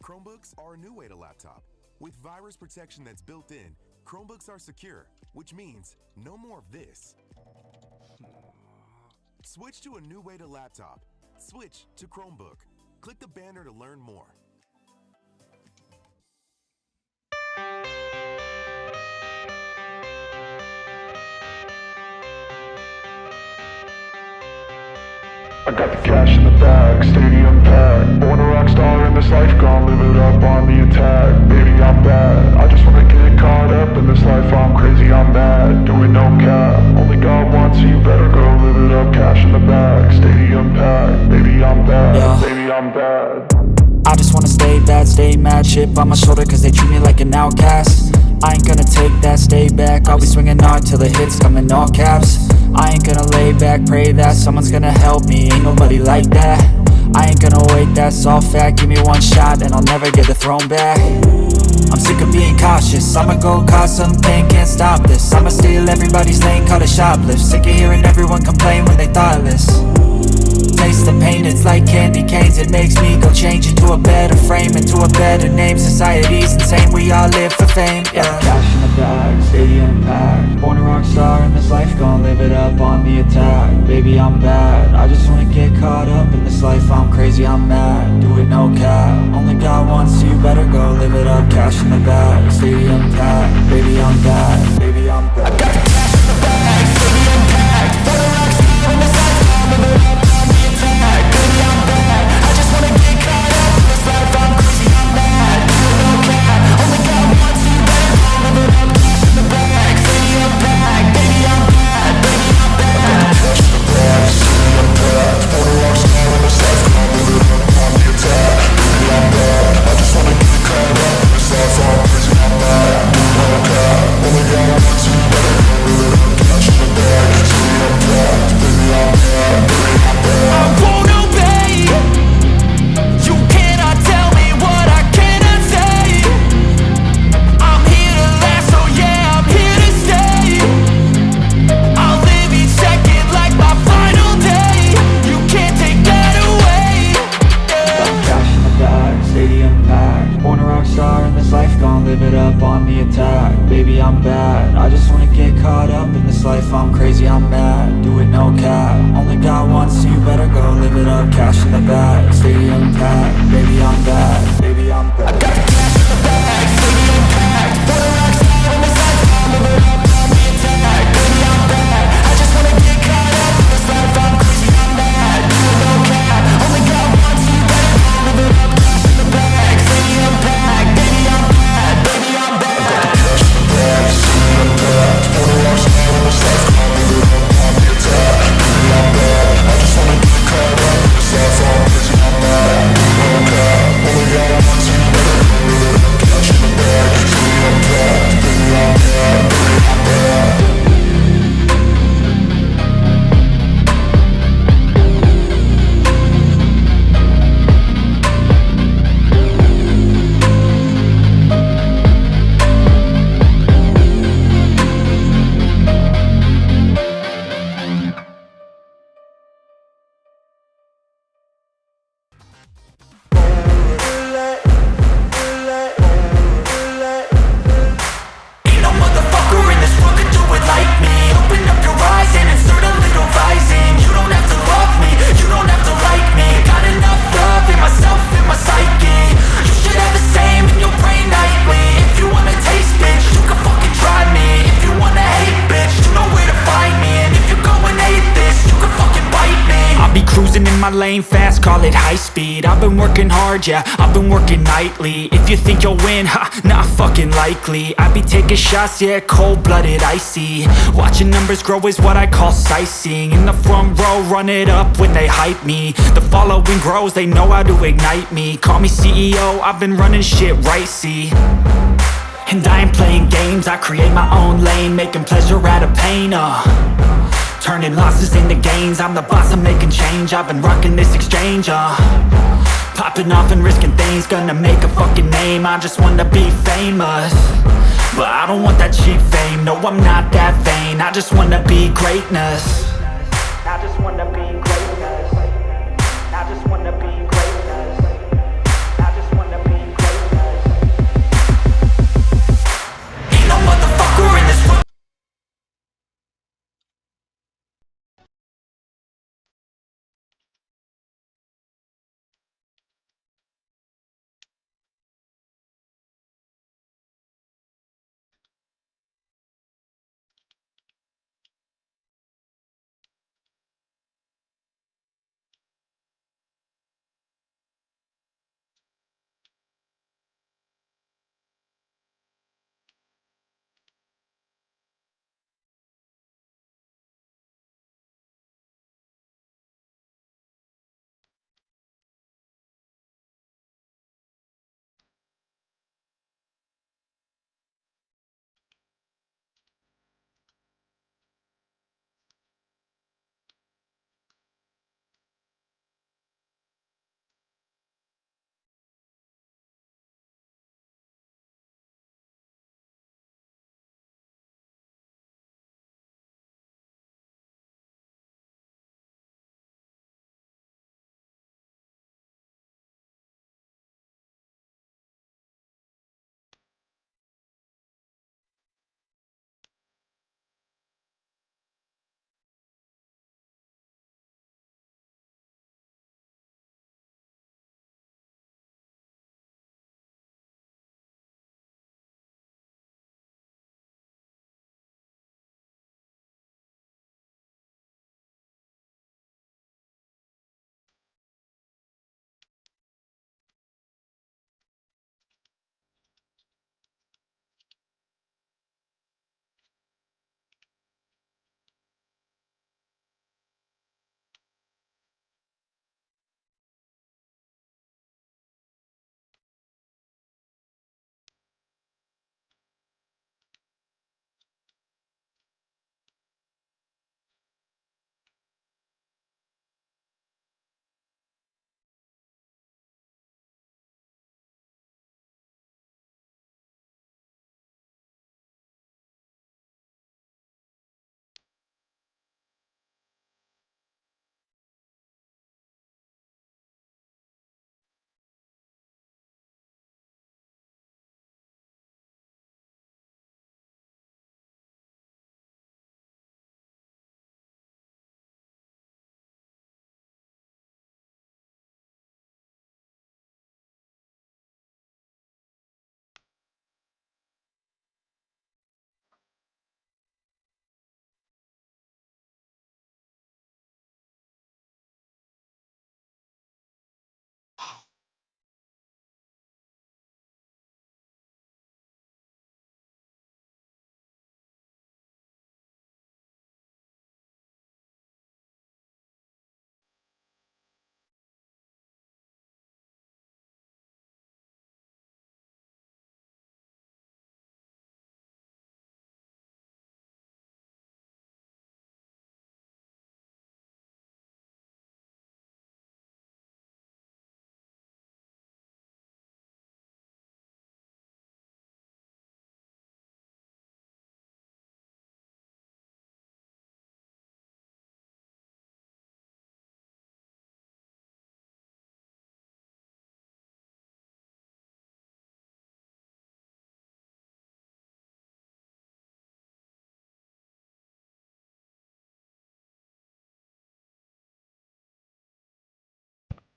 Chromebooks are a new way to laptop. With virus protection that's built in, Chromebooks are secure, which means no more of this. Switch to a new way to laptop. Switch to Chromebook. Click the banner to learn more. I got the cash in the bag, stadium packed. Born a rock star in this life, gon' live it up on the attack. Baby, I'm bad, I just wanna get caught up in this life. I'm crazy, I'm mad, doing no cap. Only God wants you, better go live it up. Cash in the bag, stadium packed. Baby, I'm bad, baby, I'm bad. I just wanna stay bad, stay mad. Chip on my shoulder cause they treat me like an outcast. I ain't gonna take that, stay back. I'll be swinging hard till the hits come in all caps. I ain't gonna lay back, pray that someone's gonna help me. Ain't nobody like that. I ain't gonna wait, that's all fact. Give me one shot and I'll never get the throne back. I'm sick of being cautious, I'ma go cause some pain, can't stop this. I'ma steal everybody's lane, call it shoplift. Sick of hearing everyone complain when they thoughtless. Taste the pain, it's like candy canes. It makes me go change into a better frame, into a better name. Society's insane, we all live for fame, yeah. Cash in the bag, stadium packed. Born a rock star in this life, gon' live it up on the attack. Baby, I'm bad, I just wanna get caught up in this life. I'm crazy, I'm mad, do it no cap. Only got one, so you better go live it up. Cash in the bag, stadium packed. Baby, I'm bad, baby, I'm bad. I got the cash in the bag, stadium packed. Born a rock star in this life, gon' live it up on the attack. Baby, I'm bad, I just wanna get caught up in this life. I'm crazy, I'm mad, do it no cap. Only got one, so you better go live it up. Cash in the bag, stadium packed. Baby, I'm bad, baby, I'm bad. Cash in the bag, stadium packed. Born a rock star in this life, gon' live it up on the attack. Baby, I'm bad, I just wanna get caught up in this life. I'm crazy, I'm mad, do it no cap. Only got one, so you better go live it up. Cash in the bag, stadium packed. Baby, I'm bad, baby, I'm bad. I won't obey. You cannot tell me what I cannot say. I'm here to last, so yeah, I'm here to stay. I'll live each second like my final day. You can't take that away, yeah. Cash in the bag, stadium packed. Born a rock star in this life, gon' live it up on the attack. Baby, I'm bad, I just wanna get caught up in this life. I'm crazy, I'm mad, do it no cap. Only got one, so you better go live it up. Cash in the bag, stadium packed. Baby, I'm bad, baby, I'm bad. I got the cash in the bag, stadium packed. Born a rock star in this life, gon' live it up on the attack. Baby, I'm bad, I just wanna get caught up in this life. I'm crazy, I'm mad, do it no cap. Only got one, so you better go live it up. Cash in the bag, stadium packed. Baby, I'm bad, baby, I'm bad. I got the cash in the bag, stadium packed. Born a rock star in this life, gon' live it up on the attack. Baby, I'm bad, I just wanna get caught up in this life. I'm crazy, I'm mad, do it no cap. Only got one, so you better go live it up. Cash in the bag, stadium packed. Baby, I'm bad, baby, I'm bad. Ain't no motherfucker in this world could do it like me. Open up your eyes and insert a little rising. You don't have to love me, you don't have to like me. Got enough love in myself, in my psyche. You should have the same in your brain nightly. If you wanna taste, bitch, you can fucking try me. If you wanna hate, bitch, you know where to find me. And if you go and hate this, you can fucking bite me. I'll be cruising in my lane fast, call it high speed. I've been working hard, yeah, I've been working nightly. If you think you'll win, ha, not fucking likely. I be taking shots, yeah, cold-blooded, icy. Watching numbers grow is what I call sightseeing. In the front row, run it up when they hype me. The following grows, they know how to ignite me. Call me CEO, I've been running shit right, see. And I ain't playing games, I create my own lane. Making pleasure out of pain, turning losses into gains. I'm the boss, I'm making change. I've been rocking this exchange, popping off and risking things. Gonna make a fucking name, I just wanna be famous. But I don't want that cheap fame, no, I'm not that vain. I just wanna be greatness. I just wanna be greatness. I just wanna be greatness. I just wanna be greatness. Ain't no motherfucker in this world.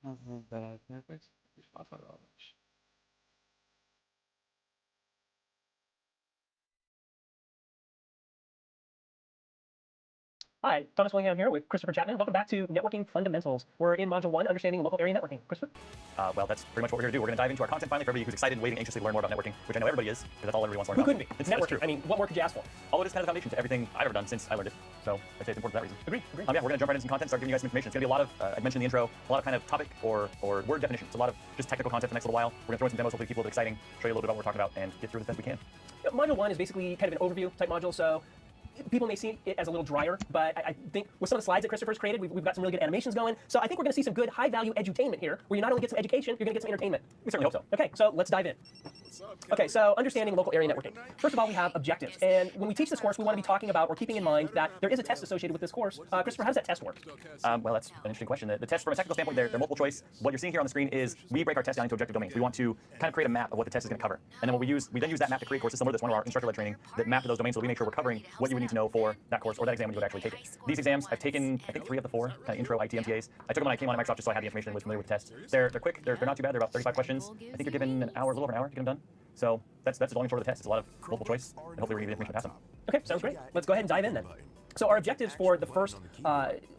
$5. Hi, Thomas Willingham here with Christopher Chapman. Welcome back to Networking Fundamentals. We're in Module 1, Understanding Local Area Networking. Christopher? Well, that's pretty much what we're here to do. We're going to dive into our content finally for everybody who's excited and waiting anxiously to learn more about networking, which I know everybody is, because that's all everybody wants to learn Who about. couldn't be? It's networking. I mean, what more could you ask for? All it is kind of the foundation to everything I've ever done since I learned it. So I'd say it's important for that reason. Agreed. Yeah, we're going to jump right into some content, start giving you guys some information. It's going to be a lot of, I mentioned in the intro, a lot of kind of topic or word definitions. A lot of just technical content for the next little while. We're going to throw in some demos, hopefully keep a little bit exciting, show you a little bit about what we're talking about, and get through it as best we can. Module 1 is basically kind of an overview type module, so people may see it as a little drier, but I think with some of the slides that Christopher's created, we've got some really good animations going. So I think we're going to see some good high-value edutainment here, where you not only get some education, you're going to get some entertainment. We certainly hope so. Okay, so let's dive in. Okay, so understanding local area networking. First of all, we have objectives. And when we teach this course, we want to be talking about or keeping in mind that there is a test associated with this course. Christopher, how does that test work? Well, that's an interesting question. The test, from a technical standpoint, they're multiple choice. What you're seeing here on the screen is we break our test down into objective domains. We want to kind of create a map of what the test is going to cover. And then we then use that map to create courses similar to this one of our instructor-led training that map to those domains, so we make sure we're covering what you would need to know for that course or that exam when you would actually take it. These exams, I've taken, I think, 3 of the 4 kind of intro IT MTAs. I took them when I came on Microsoft just so I had the information and was familiar with tests. They're quick. They're not too bad. They're about 35 questions. I think you're given an hour, a little over an hour to get them done. So that's the long and short of the test. It's a lot of multiple choice, and hopefully we're going to get the information to pass them. Okay, sounds great. Let's go ahead and dive in then. So our objectives for the first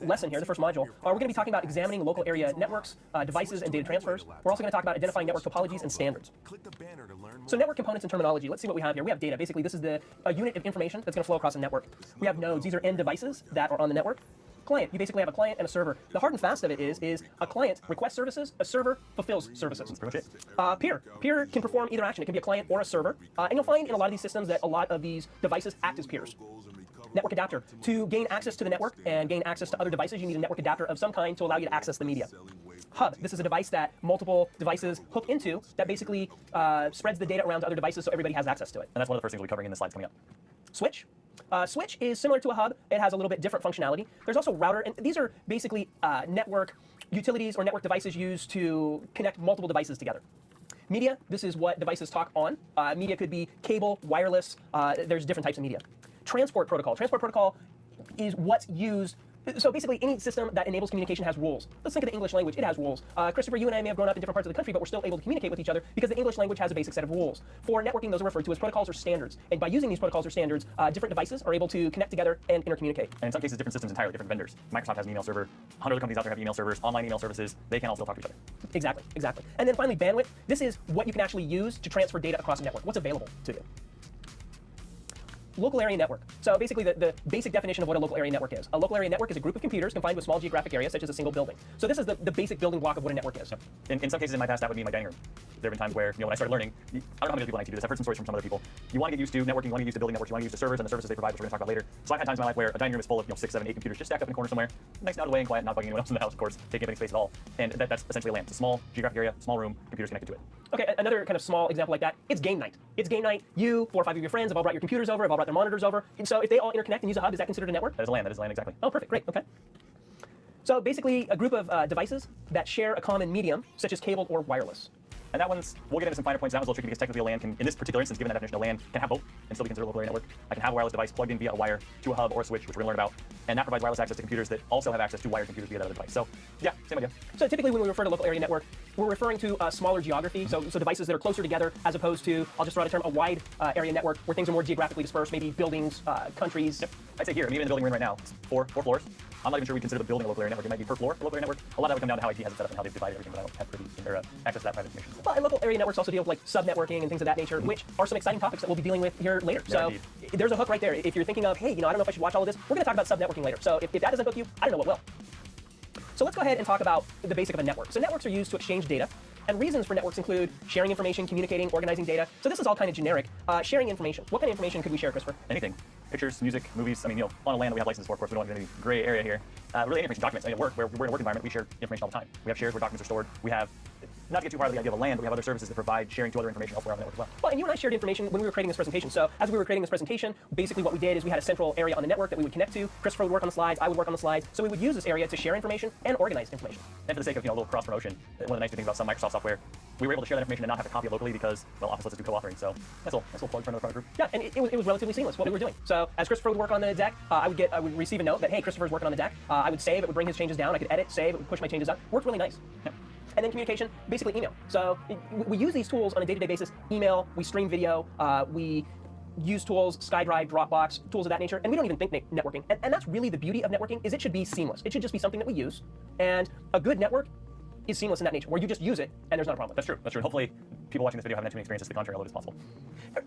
lesson here, the first module, we're going to be talking about examining local area networks, devices, and data transfers. We're also going to talk about identifying network topologies and standards. So network components and terminology. Let's see what we have here. We have data. Basically, this is a unit of information that's going to flow across a network. We have nodes. These are end devices that are on the network. Client. You basically have a client and a server. The hard and fast of it is a client requests services, a server fulfills services. That's pretty much it. Peer. Peer can perform either action. It can be a client or a server. And you'll find in a lot of these systems that a lot of these devices act as peers. Network adapter. To gain access to the network and gain access to other devices, you need a network adapter of some kind to allow you to access the media. Hub. This is a device that multiple devices hook into that basically spreads the data around to other devices so everybody has access to it. And that's one of the first things we'll be covering in the slides coming up. Switch. Switch is similar to a hub. It has a little bit different functionality. There's also router, and these are basically network utilities or network devices used to connect multiple devices together. Media, this is what devices talk on. Media could be cable, wireless. There's different types of media. Transport protocol. Transport protocol is what's used. So basically, any system that enables communication has rules. Let's think of the English language. It has rules. Christopher, you and I may have grown up in different parts of the country, but we're still able to communicate with each other because the English language has a basic set of rules. For networking, those are referred to as protocols or standards. And by using these protocols or standards, different devices are able to connect together and intercommunicate. And in some cases, different systems entirely, different vendors. Microsoft has an email server. 100 other companies out there have email servers, online email services. They can all still talk to each other. Exactly, exactly. And then finally, bandwidth. This is what you can actually use to transfer data across a network. What's available to you? Local area network. So basically the basic definition of what a local area network is. A local area network is a group of computers confined to a small geographic area, such as a single building. So this is the basic building block of what a network is. In some cases in my past, that would be my dining room. There have been times where, when I started learning, I don't know how many people in IT do this. I've heard some stories from some other people. You want to get used to networking, you want to get used to building networks, you want to get used to servers and the services they provide, which we're going to talk about later. So I've had times in my life where a dining room is full of 6, 7, 8 computers just stacked up in a corner somewhere, nice and out of the way and quiet, not bugging anyone else in the house, of course, taking up any space at all. And that's essentially a LAN. It's a small geographic area, small room, computers connected to it. Okay, another kind of small example like that, it's game night. It's game night. You, 4 or 5 of your friends have all brought your computers over, have all brought their monitors over. And so if they all interconnect and use a hub, is that considered a network? That is a LAN, exactly. Oh, perfect, great, okay. So basically a group of devices that share a common medium, such as cable or wireless. And that one's, we'll get into some finer points. That one's a little tricky because technically a LAN can, in this particular instance, given that definition, a LAN can have both and still be considered a local area network. I can have a wireless device plugged in via a wire to a hub or a switch, which we're going to learn about. And that provides wireless access to computers that also have access to wired computers via that other device. So yeah, same idea. So typically when we refer to local area network, we're referring to a smaller geography, so devices that are closer together as opposed to, I'll just throw out a term, a wide area network where things are more geographically dispersed, maybe buildings, countries. Yep. I'd say here, I mean, even in the building we're in right now, it's four floors. I'm not even sure we consider the building a local area network. It might be per floor a local area network. A lot of that would come down to how IT has it set up and how they've divided everything, but I don't have privy access to that private information. Well, and local area networks also deal with like sub-networking and things of that nature, which are some exciting topics that we'll be dealing with here later. Yeah, so indeed. There's a hook right there. If you're thinking of, hey, I don't know if I should watch all of this, we're going to talk about sub-networking later. So if that doesn't hook you, I don't know what will. So let's go ahead and talk about the basic of a network. So networks are used to exchange data. And reasons for networks include sharing information, communicating, organizing data. So this is all kind of generic. Sharing information. What kind of information could we share, Christopher? Anything. Pictures, music, movies. I mean, on a LAN that we have licenses for, of course, we don't have any gray area here. Really, any information, documents. I mean, at work, where we're in a work environment, we share information all the time. We have shares where documents are stored. We have, not to get too far out of the idea of a LAN, but we have other services that provide sharing to other information elsewhere on the network as well. Well, and you and I shared information when we were creating this presentation. So as we were creating this presentation, basically what we did is we had a central area on the network that we would connect to. Christopher would work on the slides, I would work on the slides. So we would use this area to share information and organize information. And for the sake of a little cross promotion, one of the nice things about some Microsoft software, we were able to share that information and not have to copy it locally because, well, Office lets us do co-authoring. So that's a little plug for another product group. Yeah, and it was relatively seamless what we were doing. So as Christopher would work on the deck, I would receive a note that, hey, Christopher's working on the deck. I would save, it would bring his changes down. I could edit, save, it would push my changes up. Worked really nice. Yep. And then communication, basically email. So we use these tools on a day-to-day basis. Email, we stream video, we use tools, SkyDrive, Dropbox, tools of that nature, and we don't even think networking. And that's really the beauty of networking, is it should be seamless. It should just be something that we use. And a good network is seamless in that nature, where you just use it and there's not a problem. That's true. That's true. And hopefully, people watching this video haven't had too many experiences to the contrary, although it's possible.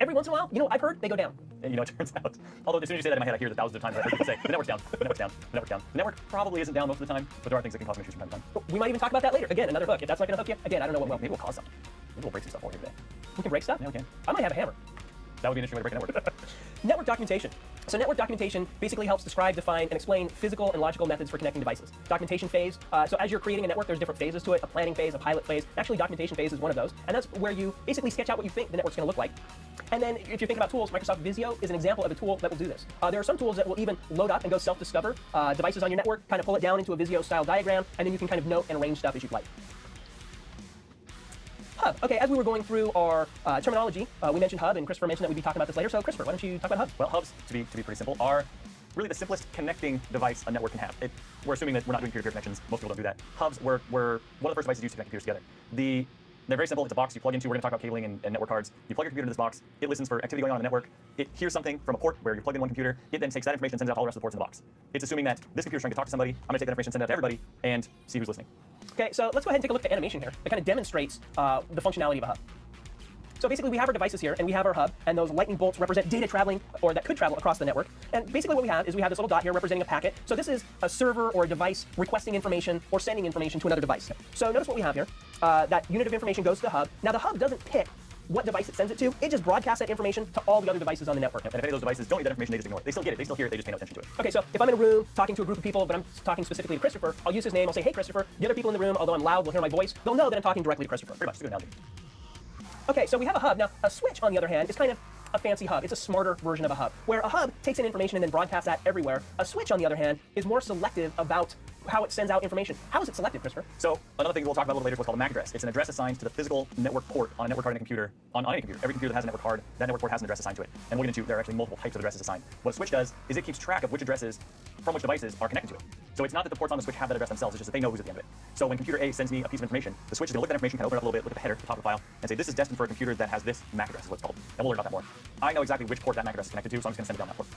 Every once in a while, I've heard they go down. And it turns out, although as soon as you say that in my head, I hear it thousands of times. I heard people say, the network's down, the network's down, the network's down. The network probably isn't down most of the time, but there are things that can cause some issues from time to time. We might even talk about that later. Again, another hook. If that's not going to hook you, again, I don't know what will. Maybe we'll cause something. Maybe we'll break some stuff for you today. We can break stuff? Yeah, we can. I might have a hammer. That would be an interesting way to break a network. Network documentation. So network documentation basically helps describe, define, and explain physical and logical methods for connecting devices. Documentation phase, so as you're creating a network, there's different phases to it, a planning phase, a pilot phase. Actually, documentation phase is one of those, and that's where you basically sketch out what you think the network's going to look like. And then if you're thinking about tools, Microsoft Visio is an example of a tool that will do this. There are some tools that will even load up and go self-discover devices on your network, kind of pull it down into a Visio-style diagram, and then you can kind of note and arrange stuff as you'd like. Hub. Okay, as we were going through our terminology, we mentioned Hub, and Christopher mentioned that we'd be talking about this later. So, Christopher, why don't you talk about Hub? Well, Hubs, to be pretty simple, are really the simplest connecting device a network can have. We're assuming that we're not doing peer-to-peer connections. Most people don't do that. Hubs were one of the first devices used to connect computers together. They're very simple. It's a box you plug into. We're going to talk about cabling and network cards. You plug your computer into this box. It listens for activity going on in the network. It hears something from a port where you plug in one computer. It then takes that information and sends it out to all the rest of the ports in the box. It's assuming that this computer's trying to talk to somebody. I'm going to take that information, send it out to everybody, and see who's listening. Okay, so let's go ahead and take a look at the animation here. That kind of demonstrates the functionality of a hub. So basically, we have our devices here, and we have our hub, and those lightning bolts represent data traveling, or that could travel across the network. And basically what we have is we have this little dot here representing a packet. So this is a server or a device requesting information or sending information to another device. So notice what we have here. That unit of information goes to the hub. Now the hub doesn't pick what device it sends it to. It just broadcasts that information to all the other devices on the network. And if any of those devices don't need that information, they just ignore it. They still get it. They still hear it. They just pay no attention to it. Okay, so if I'm in a room talking to a group of people, but I'm talking specifically to Christopher, I'll use his name. I'll say, hey, Christopher. The other people in the room, although I'm loud, will hear my voice. They'll know that I'm talking directly to Christopher. Pretty much. It's a good analogy. Okay, so we have a hub. Now, a switch, on the other hand, is kind of a fancy hub. It's a smarter version of a hub. Where a hub takes in information and then broadcasts that everywhere, a switch, on the other hand, is more selective about how it sends out information. How is it selective, Christopher? So another thing we'll talk about a little later is what's called a MAC address. It's an address assigned to the physical network port on a network card in a computer, on any computer. Every computer that has a network card, that network port has an address assigned to it. And we'll get into, there are actually multiple types of addresses assigned. What a switch does is it keeps track of which addresses from which devices are connected to it. So it's not that the ports on the switch have that address themselves, it's just that they know who's at the end of it. So when computer A sends me a piece of information, the switch is going to look at that information, kind of open it up a little bit, look at the header, the top of the file, and say, this is destined for a computer that has this MAC address, is what it's called. And we'll learn about that more. I know exactly which port that MAC address is connected to, so I'm just going to send it down that port.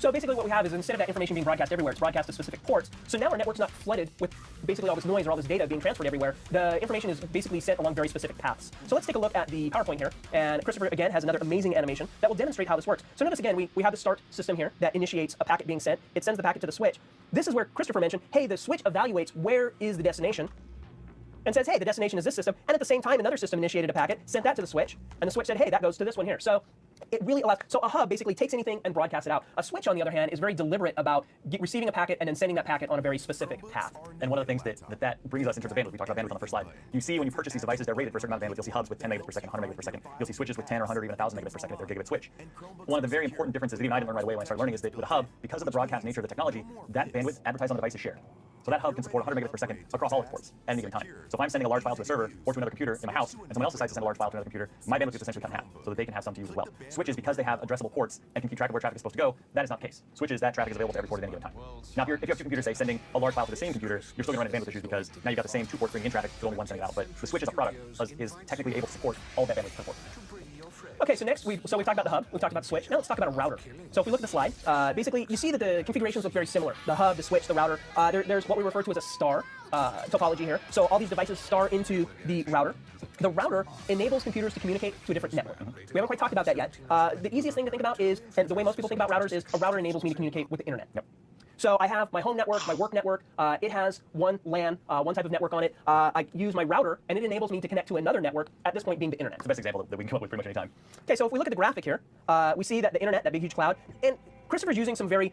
So basically what we have is instead of that information being broadcast everywhere, it's broadcast to specific ports. So now our network's not flooded with basically all this noise or all this data being transferred everywhere. The information is basically sent along very specific paths. So let's take a look at the PowerPoint here. And Christopher, again, has another amazing animation that will demonstrate how this works. So notice again, we have the start system here that initiates a packet being sent. It sends the packet to the switch. This is where Christopher mentioned, hey, the switch evaluates where is the destination and says, hey, the destination is this system. And at the same time, another system initiated a packet, sent that to the switch, and the switch said, hey, that goes to this one here. So it really allows, so a hub basically takes anything and broadcasts it out. A switch, on the other hand, is very deliberate about receiving a packet and then sending that packet on a very specific path. And one of the things that brings us in terms of bandwidth, we talked about bandwidth on the first slide. You see when you purchase these devices, they're rated for a certain amount of bandwidth. You'll see hubs with 10 megabits per second, 100 megabits per second. You'll see switches with 10 or 100 or even 1,000 megabits per second if they're a gigabit switch. One of the very important differences that even I didn't learn right away when I started learning is that with a hub, because of the broadcast nature of the technology, that bandwidth advertised on the device is shared. So that hub can support 100 megabits per second across all its ports at any given time. So if I'm sending a large file to a server or to another computer in my house, and someone else decides to send a large file to another computer, my bandwidth is essentially cut in half, so that they can have some to use as well. Switches, because they have addressable ports and can keep track of where traffic is supposed to go, that is not the case. Switches, that traffic is available to every port at any given time. Now, if you have two computers, say, sending a large file to the same computer, you're still going to run into bandwidth issues because now you've got the same two ports bringing in traffic, but only one sending it out. But the switch as a product is technically able to support all that bandwidth per port. Okay, so next, we've talked about the hub, we've talked about the switch, now let's talk about a router. So if we look at the slide, basically, you see that the configurations look very similar. The hub, the switch, the router, there's what we refer to as a star topology here. So all these devices star into the router. The router enables computers to communicate to a different network. We haven't quite talked about that yet. The easiest thing to think about is, and the way most people think about routers is, a router enables me to communicate with the internet. Yep. So I have my home network, my work network. It has one LAN, one type of network on it. I use my router, and it enables me to connect to another network, at this point being the internet. It's the best example that we can come up with pretty much any time. Okay, so if we look at the graphic here, we see that the internet, that big huge cloud, and Christopher's using some very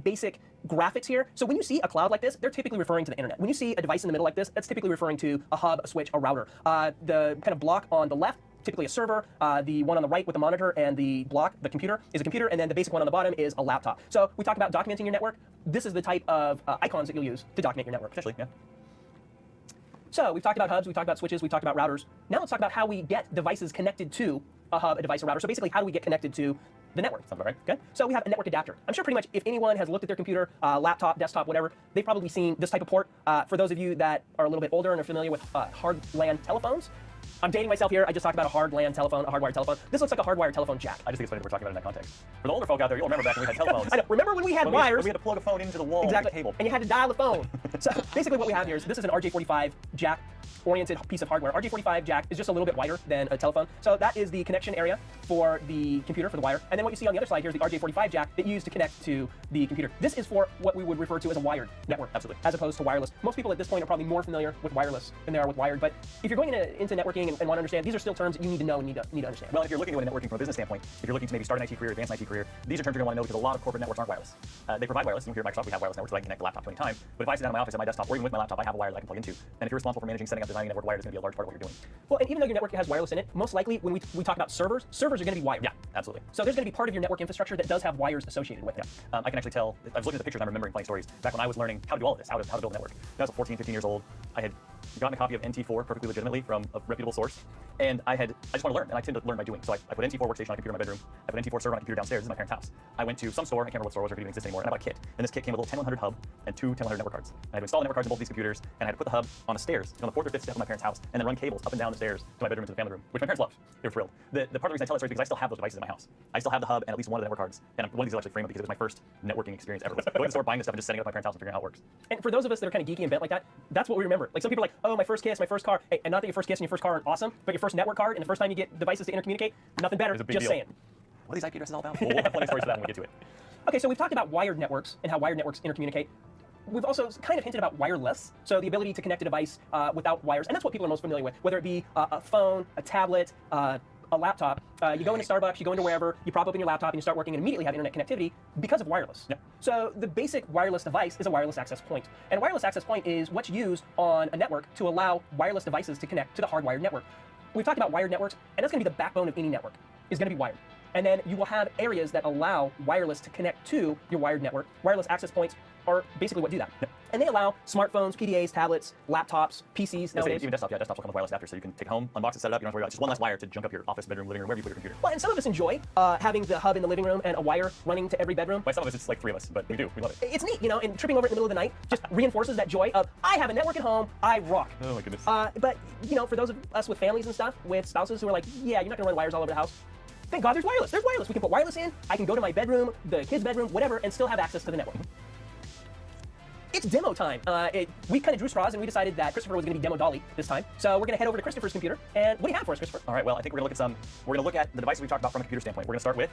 basic graphics here. So when you see a cloud like this, they're typically referring to the internet. When you see a device in the middle like this, that's typically referring to a hub, a switch, a router. The kind of block on the left, typically a server. The one on the right with the monitor and the block, the computer, is a computer, and then the basic one on the bottom is a laptop. So we talked about documenting your network. This is the type of icons that you'll use to document your network. Potentially, yeah. So we've talked about hubs, we've talked about switches, we've talked about routers. Now let's talk about how we get devices connected to a hub, a device, a router. So basically, how do we get connected to the network. Sounds about right. Okay, so we have a network adapter. I'm sure pretty much if anyone has looked at their computer, laptop, desktop, whatever, they've probably seen this type of port. For those of you that are a little bit older and are familiar with hard LAN telephones, I'm dating myself here. I just talked about a hard LAN telephone, a hardwired telephone. This looks like a hardwired telephone jack. I just think it's funny that we're talking about it in that context. For the older folk out there, you'll remember back when we had telephones. I know. Remember when we had wires? We had to plug a phone into the wall exactly. with a cable. And you had to dial the phone. So basically what we have here is this is an RJ45 jack oriented piece of hardware. RJ45 jack is just a little bit wider than a telephone. So that is the connection area for the computer, for the wire. And then what you see on the other slide here is the RJ45 jack that you use to connect to the computer. This is for what we would refer to as a wired network. Absolutely. As opposed to wireless. Most people at this point are probably more familiar with wireless than they are with wired. But if you're going into networking and want to understand, these are still terms that you need to know and need to understand. Well, if you're looking to networking from a business standpoint, if you're looking to maybe start an IT career, advance an IT career, these are terms you're going to want to know because a lot of corporate networks aren't wireless. They provide wireless. Here at Microsoft, we have wireless networks so I can connect the laptop to any time. But if I sit down in my office at my desktop or even with my laptop, I have a wire that I can plug into. And if you're responsible for managing, setting up, designing a network, wired is going to be a large part of what you're doing. Well, and even though your network has wireless in it, most likely when we talk about servers are going to be wired. Yeah, absolutely. So there's going to be part of your network infrastructure that does have wires associated with it. Yeah. I can actually tell, I was looking at the pictures and I'm remembering funny stories. Back when I was learning how to do all of this, how to build a network. I was 14, 15 years old. I had gotten a copy of NT4 perfectly legitimately from a reputable source. And I just want to learn, and I tend to learn by doing. So I put NT4 workstation on a computer in my bedroom. I put NT4 server on a computer downstairs. This is my parents' house. I went to some store, I can't remember what store it was or if it even exists anymore, and I bought a kit. And this kit came with a little 10100 hub and two 10100 network cards. And I had to install the network cards in both these computers, and I had to put the hub on the stairs, on the 4th or 5th step of my parents' house, and then run cables up and down the stairs to my bedroom to the family room, which my parents loved. They were thrilled. The part of the reason I tell that story is because I still have those devices in my house. I still have the hub and at least one of the network cards. And one of these will actually frame it because it was my first networking experience ever. Going to the store, buying this stuff, and just setting it up at my parents' house and figuring out how it works. And for those of us that are kind of geeky and bent like that, that's what we remember. Like some people are like, oh, my first kiss, my first car. Hey, and not that your first kiss and your first car aren't awesome, but your first network card and the first time you get devices to intercommunicate, nothing better. Just saying. What are these IP addresses all about? We'll have plenty of stories for that when we get to it. Okay, so we've talked about wired networks and how wired networks intercommunicate. We've also kind of hinted about wireless, so the ability to connect a device without wires, and that's what people are most familiar with, whether it be a phone, a tablet, a laptop. You go into Starbucks, you go into wherever, you prop open your laptop and you start working and immediately have internet connectivity because of wireless. Yep. So the basic wireless device is a wireless access point. And a wireless access point is what's used on a network to allow wireless devices to connect to the hardwired network. We've talked about wired networks, and that's going to be the backbone of any network, is going to be wired. And then you will have areas that allow wireless to connect to your wired network. Wireless access points are basically what do that. Yep. And they allow smartphones, PDAs, tablets, laptops, PCs. Nowadays. Even desktops, desktops will come with wireless adapters, so you can take it home, unbox it, set it up. You don't have to worry about just one less wire to junk up your office, bedroom, living room, wherever you put your computer. Well, and some of us enjoy having the hub in the living room and a wire running to every bedroom. By some of us, it's like 3 of us, but we do. We love it. It's neat, you know, and tripping over it in the middle of the night just reinforces that joy of, I have a network at home, I rock. Oh my goodness. But, you know, for those of us with families and stuff, with spouses who are like, yeah, you're not gonna run wires all over the house. Thank God there's wireless. There's wireless. We can put wireless in. I can go to my bedroom, the kids' bedroom, whatever, and still have access to the network. It's demo time. We kind of drew straws and we decided that Christopher was going to be demo Dolly this time. So we're going to head over to Christopher's computer. And what do you have for us, Christopher? All right, well, I think we're going to look at we're going to look at the devices we talked about from a computer standpoint. We're going to start with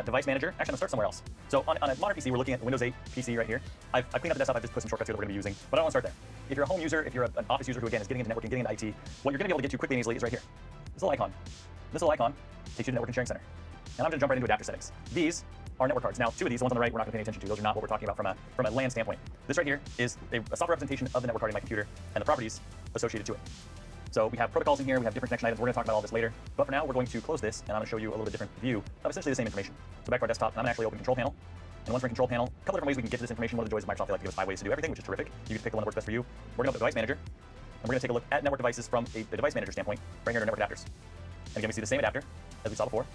Device Manager. Actually, I'm going to start somewhere else. So on a modern PC, we're looking at Windows 8 PC right here. I've cleaned up the desktop. I've just put some shortcuts here that we're going to be using. But I don't want to start there. If you're a home user, if you're an office user who, again, is getting into networking, getting into IT, what you're going to be able to get to quickly and easily is right here. This little icon. This little icon takes you to the Network and Sharing Center. And I'm going to jump right into adapter settings. These are network cards. Now, 2 of these, the ones on the right, we're not going to pay attention to. Those are not what we're talking about from a LAN standpoint. This right here is a software representation of the network card in my computer and the properties associated to it. So we have protocols in here, we have different connection items. We're going to talk about all this later. But for now, we're going to close this, and I'm going to show you a little bit different view of essentially the same information. So back to our desktop, and I'm going to actually open Control Panel. And once we're in Control Panel, a couple different ways we can get to this information. One of the joys of Microsoft, they like to give us 5 ways to do everything, which is terrific. You can pick the one that works best for you. We're going to open Device Manager, and we're going to take a look at network devices from a Device Manager standpoint, right here in network adapters. And again, we see the same adapter as we saw before.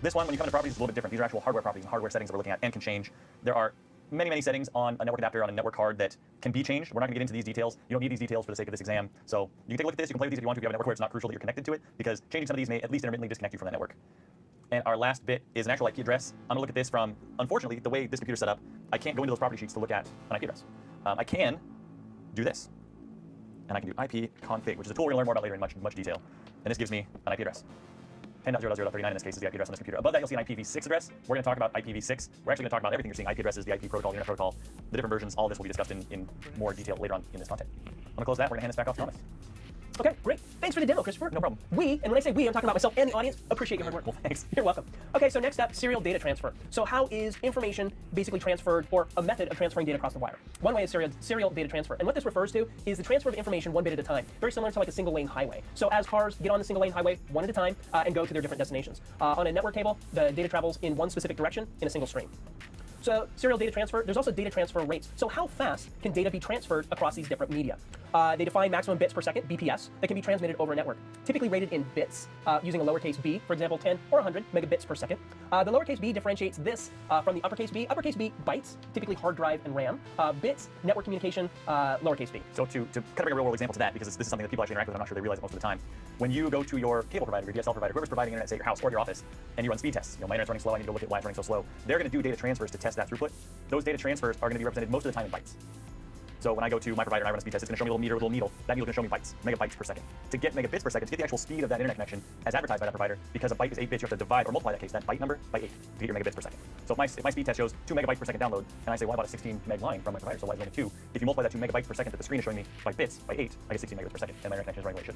This one, when you come into properties, is a little bit different. These are actual hardware properties and hardware settings that we're looking at and can change. There are many settings on a network adapter, on a network card that can be changed. We're not going to get into these details. You don't need these details for the sake of this exam. So you can take a look at this. You can play with these if you want to. If you have a network where it's not crucial that you're connected to it, because changing some of these may at least intermittently disconnect you from that network. And our last bit is an actual IP address. I'm going to look at this from, unfortunately, the way this computer's set up, I can't go into those property sheets to look at an IP address. I can do this. And I can do IP config, which is a tool we're going to learn more about later in much detail. And this gives me an IP address. 10.0.0.39 in this case is the IP address on this computer. Above that, you'll see an IPv6 address. We're going to talk about IPv6. We're actually going to talk about everything you're seeing: IP addresses, the IP protocol, the internet protocol, the different versions. All of this will be discussed in more detail later on in this content. I'm going to close that. We're going to hand this back off to Thomas. Okay, great. Thanks for the demo, Christopher. No problem. We, and when I say we, I'm talking about myself and the audience, appreciate your hard work. Well, thanks. You're welcome. Okay, so next up, serial data transfer. So how is information basically transferred, or a method of transferring data across the wire? One way is serial data transfer. And what this refers to is the transfer of information 1 bit at a time, very similar to like a single lane highway. So as cars get on the single lane highway 1 at a time and go to their different destinations. On a network cable, the data travels in one specific direction in a single stream. So serial data transfer, there's also data transfer rates. So how fast can data be transferred across these different media? They define maximum bits per second, BPS, that can be transmitted over a network, typically rated in bits, using a lowercase b, for example, 10 or 100 megabits per second. The lowercase b differentiates this from the uppercase b. Uppercase b, bytes, typically hard drive and RAM. Bits, network communication, lowercase b. So to kind of bring a real world example to that, because this is something that people actually interact with, I'm not sure they realize it most of the time. When you go to your cable provider, your DSL provider, whoever's providing internet, say at your house or your office, and you run speed tests, my internet's running slow, I need to go look at why it's running so slow. They're going to do data transfers to test that throughput. Those data transfers are going to be represented most of the time in bytes. So when I go to my provider and I run a speed test, it's going to show me a little meter with a little needle. That needle's going to show me bytes, megabytes per second. To get megabits per second, to get the actual speed of that internet connection as advertised by that provider, because a byte is 8 bits, you have to divide or multiply that byte number by 8 to get your megabits per second. So if my speed test shows 2 megabytes per second download, and I say, well, I bought a 16 meg line from my provider, so why is it only 2? If you multiply that 2 megabytes per second that the screen is showing me by bits, by 8, I get 16 megabits per second, and my internet connection is running the way it should.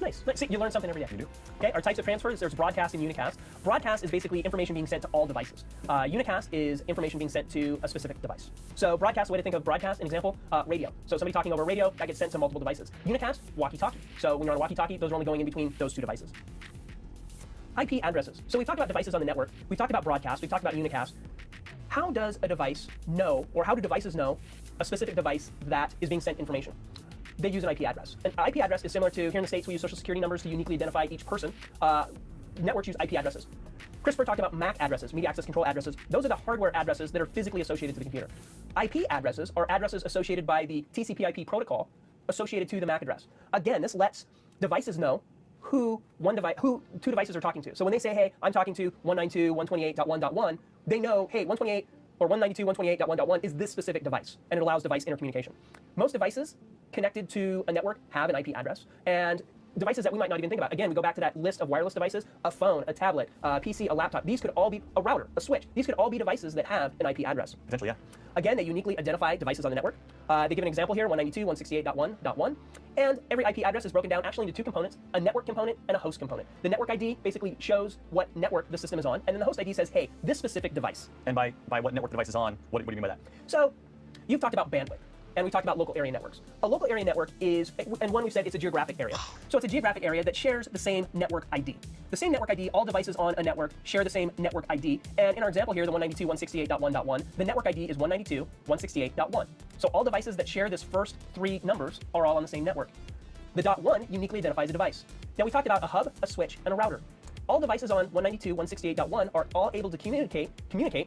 Nice. See, you learn something every day. You do. Okay, our types of transfers, there's broadcast and unicast. Broadcast is basically information being sent to all devices. Unicast is information being sent to a specific device. So broadcast, the way to think of broadcast, an example, radio. So somebody talking over radio, that gets sent to multiple devices. Unicast, walkie-talkie. So when you're on a walkie-talkie, those are only going in between those two devices. IP addresses. So we've talked about devices on the network. We've talked about broadcast. We've talked about unicast. How does a device know, or how do devices know a specific device that is being sent information? They use an IP address. An IP address is similar to, here in the States, we use social security numbers to uniquely identify each person. Networks use IP addresses. Christopher talked about MAC addresses, media access control addresses. Those are the hardware addresses that are physically associated to the computer. IP addresses are addresses associated by the TCP/IP protocol associated to the MAC address. Again, this lets devices know who two devices are talking to. So when they say, hey, I'm talking to 192.128.1.1, they know, hey, 128 or 192.128.1.1 is this specific device, and it allows device intercommunication. Most devices connected to a network have an IP address, and devices that we might not even think about. Again, we go back to that list of wireless devices, a phone, a tablet, a PC, a laptop. These could all be a router, a switch. These could all be devices that have an IP address. Potentially, yeah. Again, they uniquely identify devices on the network. They give an example here, 192.168.1.1. And every IP address is broken down actually into two components, a network component and a host component. The network ID basically shows what network the system is on, and then the host ID says, hey, this specific device. And by what network the device is on, what do you mean by that? So you've talked about bandwidth. And we talked about local area networks. A local area network is, and one we've said it's a geographic area. So it's a geographic area that shares the same network ID. The same network ID, all devices on a network share the same network ID. And in our example here, the 192.168.1.1, the network ID is 192.168.1. So all devices that share this first three numbers are all on the same network. The .1 uniquely identifies a device. Now we talked about a hub, a switch, and a router. All devices on 192.168.1 are all able to communicate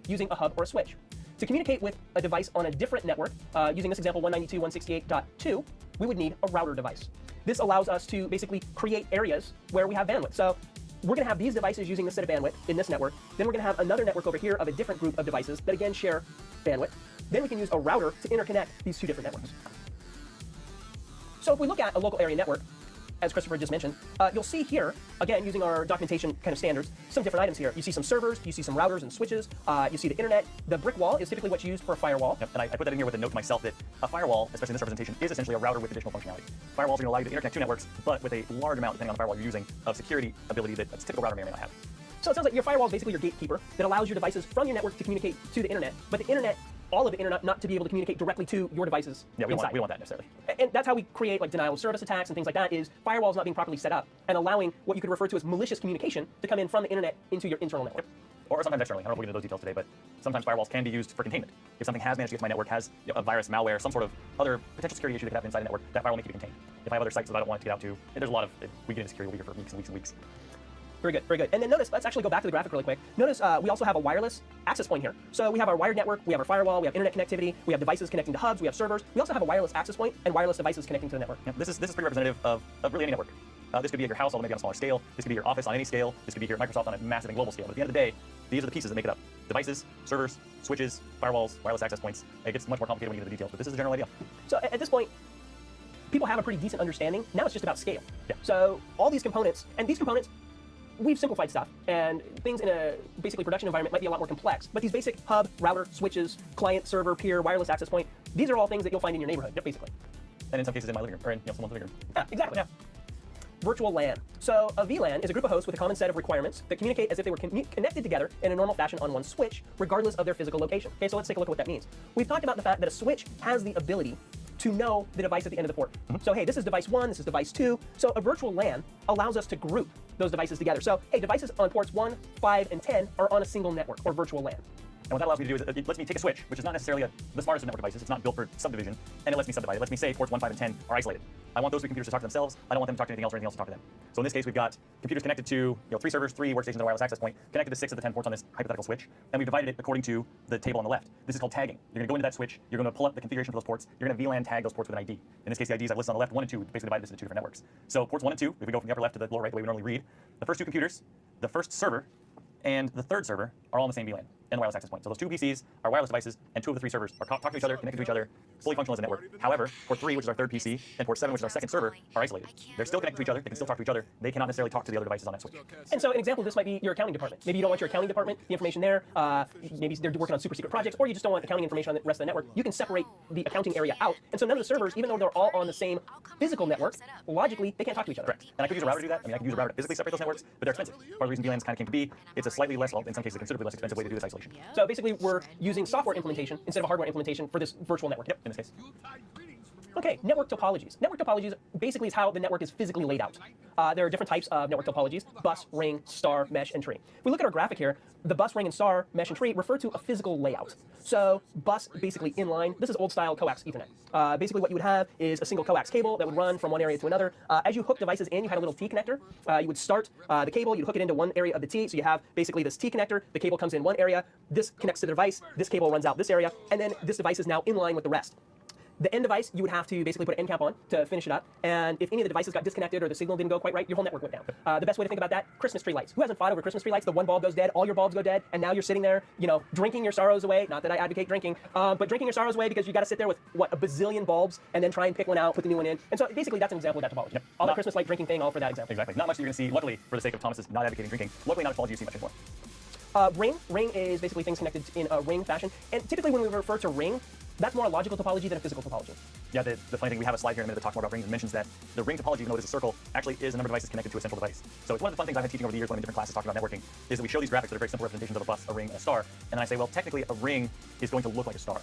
using a hub or a switch. To communicate with a device on a different network, using this example 192.168.2, we would need a router device. This allows us to basically create areas where we have bandwidth. So we're going to have these devices using this set of bandwidth in this network. Then we're going to have another network over here of a different group of devices that again share bandwidth. Then we can use a router to interconnect these two different networks. So if we look at a local area network, as Christopher just mentioned, you'll see here, again, using our documentation kind of standards, some different items here. You see some servers, you see some routers and switches, you see the internet. The brick wall is typically what's used for a firewall. Yep, and I put that in here with a note to myself that a firewall, especially in this representation, is essentially a router with additional functionality. Firewalls are going to allow you to interconnect two networks, but with a large amount, depending on the firewall you're using, of security ability that a typical router may or may not have. So it sounds like your firewall is basically your gatekeeper that allows your devices from your network to communicate to the internet, but the internet, all of the internet, not to be able to communicate directly to your devices we inside. don't want that necessarily. And that's how we create like denial of service attacks and things like that, is firewalls not being properly set up and allowing what you could refer to as malicious communication to come in from the internet into your internal network. Or sometimes externally. I don't know if we'll get into those details today, but sometimes firewalls can be used for containment. If something has managed to get to my network, has a virus, malware, some sort of other potential security issue that could happen inside a network, that firewall may keep it contained. If I have other sites that I don't want it to get out to, there's a lot of, we get into security, we'll be here for weeks and weeks and weeks. Very good, very good. And then notice, let's actually go back to the graphic really quick. Notice we also have a wireless access point here. So we have our wired network, we have our firewall, we have internet connectivity, we have devices connecting to hubs, we have servers. We also have a wireless access point and wireless devices connecting to the network. Yeah, this is pretty representative of really any network. This could be at your house, although maybe on a smaller scale. This could be your office on any scale. This could be here at Microsoft on a massive and global scale. But at the end of the day, these are the pieces that make it up. Devices, servers, switches, firewalls, wireless access points. It gets much more complicated when you get into the details, but this is the general idea. So at this point, people have a pretty decent understanding. Now it's just about scale. Yeah. So all these components, and these components, we've simplified stuff, and things in a basically production environment might be a lot more complex. But these basic hub, router, switches, client, server, peer, wireless access point, these are all things that you'll find in your neighborhood, basically. And in some cases in my living room, or in someone's living room. Yeah, exactly. Yeah. Virtual LAN. So a VLAN is a group of hosts with a common set of requirements that communicate as if they were connected together in a normal fashion on one switch, regardless of their physical location. Okay, so let's take a look at what that means. We've talked about the fact that a switch has the ability to know the device at the end of the port. So hey, this is device 1, this is device 2. So a virtual LAN allows us to group those devices together. So hey, devices on ports 1, 5, and 10 are on a single network, or virtual LAN. And what that allows me to do is it lets me take a switch, which is not necessarily the smartest of network devices. It's not built for subdivision, and it lets me subdivide. It lets me say ports 1, 5, and 10 are isolated. I want those three computers to talk to themselves. I don't want them to talk to anything else or anything else to talk to them. So in this case, we've got computers connected to 3 servers, 3 workstations at a wireless access point, connected to 6 of the 10 ports on this hypothetical switch, and we've divided it according to the table on the left. This is called tagging. You're going to go into that switch, you're going to pull up the configuration for those ports, you're going to VLAN tag those ports with an ID. In this case, the IDs I've listed on the left, 1 and 2, basically divided this into 2 different networks. So ports 1 and 2, if we go from the upper left to the lower right, the way we normally read, the first 2 computers, the first server, and the third server are all on the same VLAN and wireless access point. So those 2 PCs are wireless devices, and 2 of the 3 servers are talking to each other, connected to each other, fully functional as a network. However, port 3, which is our third PC, and port 7, which is our second server, are isolated. They're still connected to each other, they can still talk to each other, they cannot necessarily talk to the other devices on that switch. And so an example of this might be your accounting department. Maybe you don't want your accounting department, the information there, maybe they're working on super secret projects, or you just don't want accounting information on the rest of the network. You can separate the accounting area out, and so none of the servers, even though they're all on the same physical network, logically, they can't talk to each other. Correct. And I could use a router to do that. I mean, I could use a router to physically separate those networks, but they're expensive. Part of the reason VLANs kind of came to be, it's a slightly less, well, in some cases, a considerably less expensive way to do this isolation. So basically, we're using software implementation instead of a hardware implementation for this virtual network. Yep, in this case. Okay, network topologies. Network topologies basically is how the network is physically laid out. There are different types of network topologies: bus, ring, star, mesh, and tree. If we look at our graphic here, the bus, ring, and star, mesh, and tree refer to a physical layout. So bus, basically inline. This is old-style coax Ethernet. Basically what you would have is a single coax cable that would run from one area to another. As you hook devices in, you had a little T connector. You would start the cable, you'd hook it into one area of the T, so you have basically this T connector, the cable comes in one area, this connects to the device, this cable runs out this area, and then this device is now in line with the rest. The end device, you would have to basically put an end cap on to finish it up. And if any of the devices got disconnected or the signal didn't go quite right, your whole network went down. The best way to think about that, Christmas tree lights. Who hasn't fought over Christmas tree lights? The one bulb goes dead, all your bulbs go dead, and now you're sitting there, drinking your sorrows away. Not that I advocate drinking, but drinking your sorrows away because you got to sit there with, a bazillion bulbs and then try and pick one out, put the new one in. And so basically that's an example of that topology. Yep. All that Christmas light drinking thing, all for that example. Exactly. Not much you're going to see, luckily, for the sake of Thomas's not advocating drinking, luckily not a topology you see much anymore. Ring is basically things connected in a ring fashion. And typically when we refer to ring, that's more a logical topology than a physical topology. Yeah, the funny thing, we have a slide here in a minute that talks more about rings and mentions that the ring topology, even though it is a circle, actually is a number of devices connected to a central device. So it's one of the fun things I've had teaching over the years when I'm in different classes talking about networking, is that we show these graphics that are very simple representations of a bus, a ring, and a star. And I say, well, technically a ring is going to look like a star.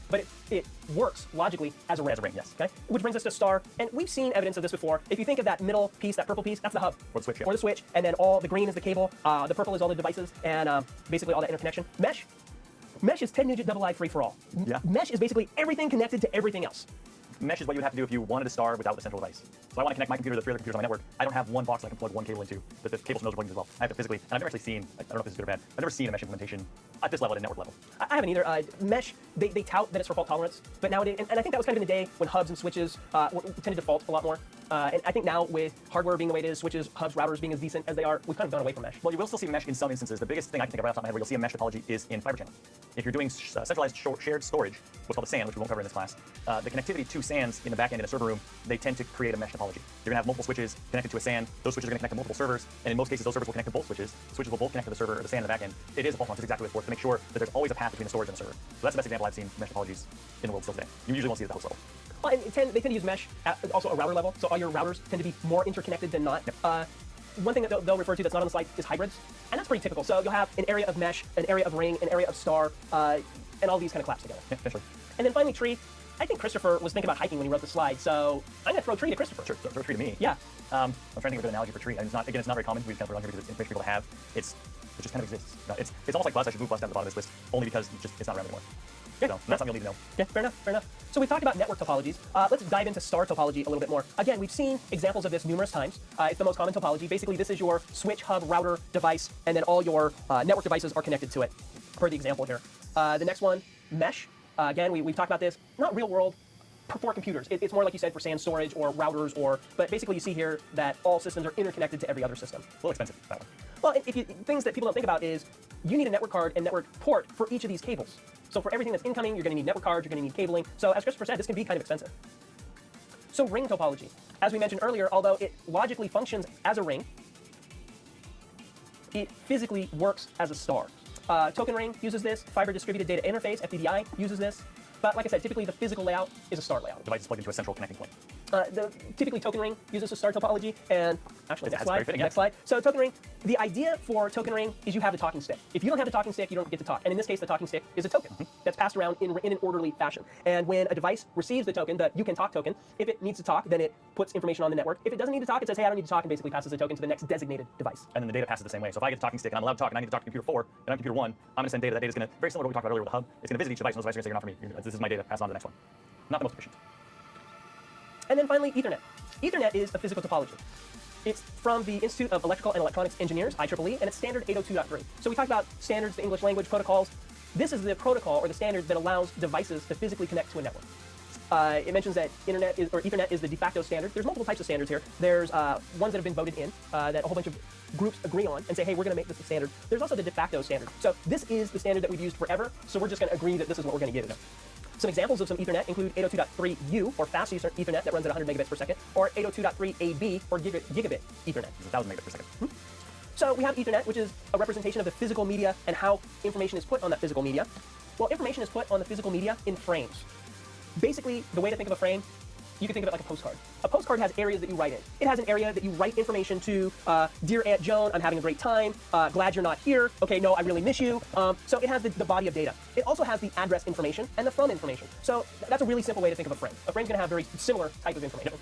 But it works logically as a ring. As a ring, yes. Okay? Which brings us to star, and we've seen evidence of this before. If you think of that middle piece, that purple piece, that's the hub. Or the switch, yeah. Or the switch, and then all the green is the cable, the purple is all the devices, and basically all that interconnection. Mesh is 10-digit double I free for all. Yeah. Mesh is basically everything connected to everything else. Mesh is what you would have to do if you wanted a star without the central device. So I want to connect my computer to the 3 other computers on my network. I don't have one box I can plug one cable into, but the cables from those are plugged in as well. I have to physically, and I've never actually seen, I don't know if this is good or bad, I've never seen a mesh implementation at this level, at a network level. I haven't either. Mesh, they tout that it's for fault tolerance, but nowadays, and I think that was kind of in the day when hubs and switches tended to fault a lot more. And I think now with hardware being the way it is, switches, hubs, routers being as decent as they are, we've kind of gone away from mesh. Well, you will still see mesh in some instances. The biggest thing I can think of right off the top of my head where you'll see a mesh topology is in fiber channel. If you're doing centralized shared storage, what's called a SAN, which we won't cover in this class, the connectivity to SANs in the back end in a server room, they tend to create a mesh topology. You're going to have multiple switches connected to a SAN. Those switches are going to connect to multiple servers, and in most cases, those servers will connect to both switches. Switches will both connect to the server or the SAN in the back end. It is a fault tolerance, exactly what it's for, to make sure that there's always a path between the storage and the server. So that's the best example I've seen mesh topologies in the world still today. You usually won't see it at the host level. Well, and they tend to use mesh at also a router level, so all your routers tend to be more interconnected than not. Yep. One thing that they'll refer to that's not on the slide is hybrids, and that's pretty typical. So you'll have an area of mesh, an area of ring, an area of star, and all these kind of collapse together. Yeah, essentially. And then finally tree. I think Christopher was thinking about hiking when he wrote the slide, so I'm going to throw tree to Christopher. Sure, throw tree to me. Yeah. I'm trying to think of a good analogy for tree. I mean, it's not very common. We just kind of throw it on here because it's information people have. It just kind of exists. It's almost like bus. I should move bus down to the bottom of this list, only because it's not around anymore. Yeah. So that's something you'll need to know. Yeah, fair enough. So we talked about network topologies. Let's dive into star topology a little bit more. Again, we've seen examples of this numerous times. It's the most common topology. Basically, this is your switch, hub, router, device, and then all your network devices are connected to it, per the example here. The next one, mesh. Again, we've talked about this. Not real world. For computers. It's more like you said for SAN storage or routers, but basically you see here that all systems are interconnected to every other system. A little expensive, that one. Well, things that people don't think about is you need a network card and network port for each of these cables. So for everything that's incoming, you're going to need network cards, you're going to need cabling. So as Christopher said, this can be kind of expensive. So ring topology. As we mentioned earlier, although it logically functions as a ring, it physically works as a star. Token Ring uses this. Fiber Distributed Data Interface, FDDI, uses this. But like I said, typically the physical layout is a star layout. Device is plugged into a central connecting point. Typically, Token Ring uses a star topology, and actually, That's very fitting, yeah. next slide. So Token Ring, the idea for Token Ring is you have the talking stick. If you don't have the talking stick, you don't get to talk. And in this case, the talking stick is a token that's passed around in an orderly fashion. And when a device receives the token, the You Can Talk token, if it needs to talk, then it puts information on the network. If it doesn't need to talk, it says, hey, I don't need to talk, and basically passes the token to the next designated device. And then the data passes the same way. So if I get the talking stick and I'm allowed to talk, and I need to talk to computer 4, and I'm computer 1, I'm going to send data. That data is going to, very similar to what we talked about earlier with the hub, it's going to visit each device, and those devices are going to say, you're not for me. This is my data, pass it on to the next one. Not the most efficient. And then finally, Ethernet. Ethernet is a physical topology. It's from the Institute of Electrical and Electronics Engineers, IEEE, and it's standard 802.3. So we talked about standards, the English language protocols. This is the protocol or the standard that allows devices to physically connect to a network. It mentions that Ethernet is the de facto standard. There's multiple types of standards here. There's ones that have been voted in that a whole bunch of groups agree on and say, hey, we're going to make this the standard. There's also the de facto standard. So this is the standard that we've used forever, so we're just going to agree that this is what we're going to use. Some examples of some Ethernet include 802.3U, or fast Ethernet that runs at 100 megabits per second, or 802.3AB, or gigabit Ethernet. 1,000 megabits per second. So we have Ethernet, which is a representation of the physical media and how information is put on that physical media. Well, information is put on the physical media in frames. Basically, the way to think of a frame, you can think of it like a postcard. A postcard has areas that you write in. It has an area that you write information to, dear Aunt Joan, I'm having a great time, glad you're not here, okay, no, I really miss you. So it has the body of data. It also has the address information and the from information. So that's a really simple way to think of a frame. A frame's gonna have very similar type of information.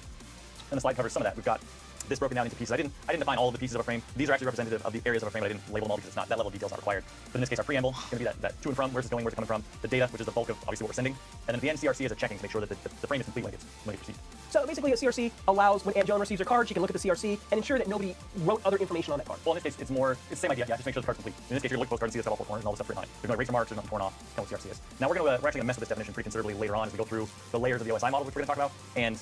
And the slide covers some of that. We've got this broken down into pieces. I didn't define all of the pieces of a frame. These are actually representative of the areas of a frame, but I didn't label them all because it's not, that level of detail is not required. But in this case, our preamble is going to be that to and from, where's it going, where's it coming from, the data, which is the bulk of obviously what we're sending, and then at the end, CRC is a checking to make sure that the frame is complete when it gets received. So basically, a CRC allows when Aunt Joan receives her card, she can look at the CRC and ensure that nobody wrote other information on that card. Well, in this case, it's the same idea. Yeah, just make sure the card's complete. In this case, you're going to look at the postcard and see it's got all four corners and all the stuff written on it. There's no eraser marks, there's nothing torn off. You know what CRC is. Now we're actually going to mess with this definition pretty considerably later on as we go through the layers of the OSI model, which we're going to talk about. And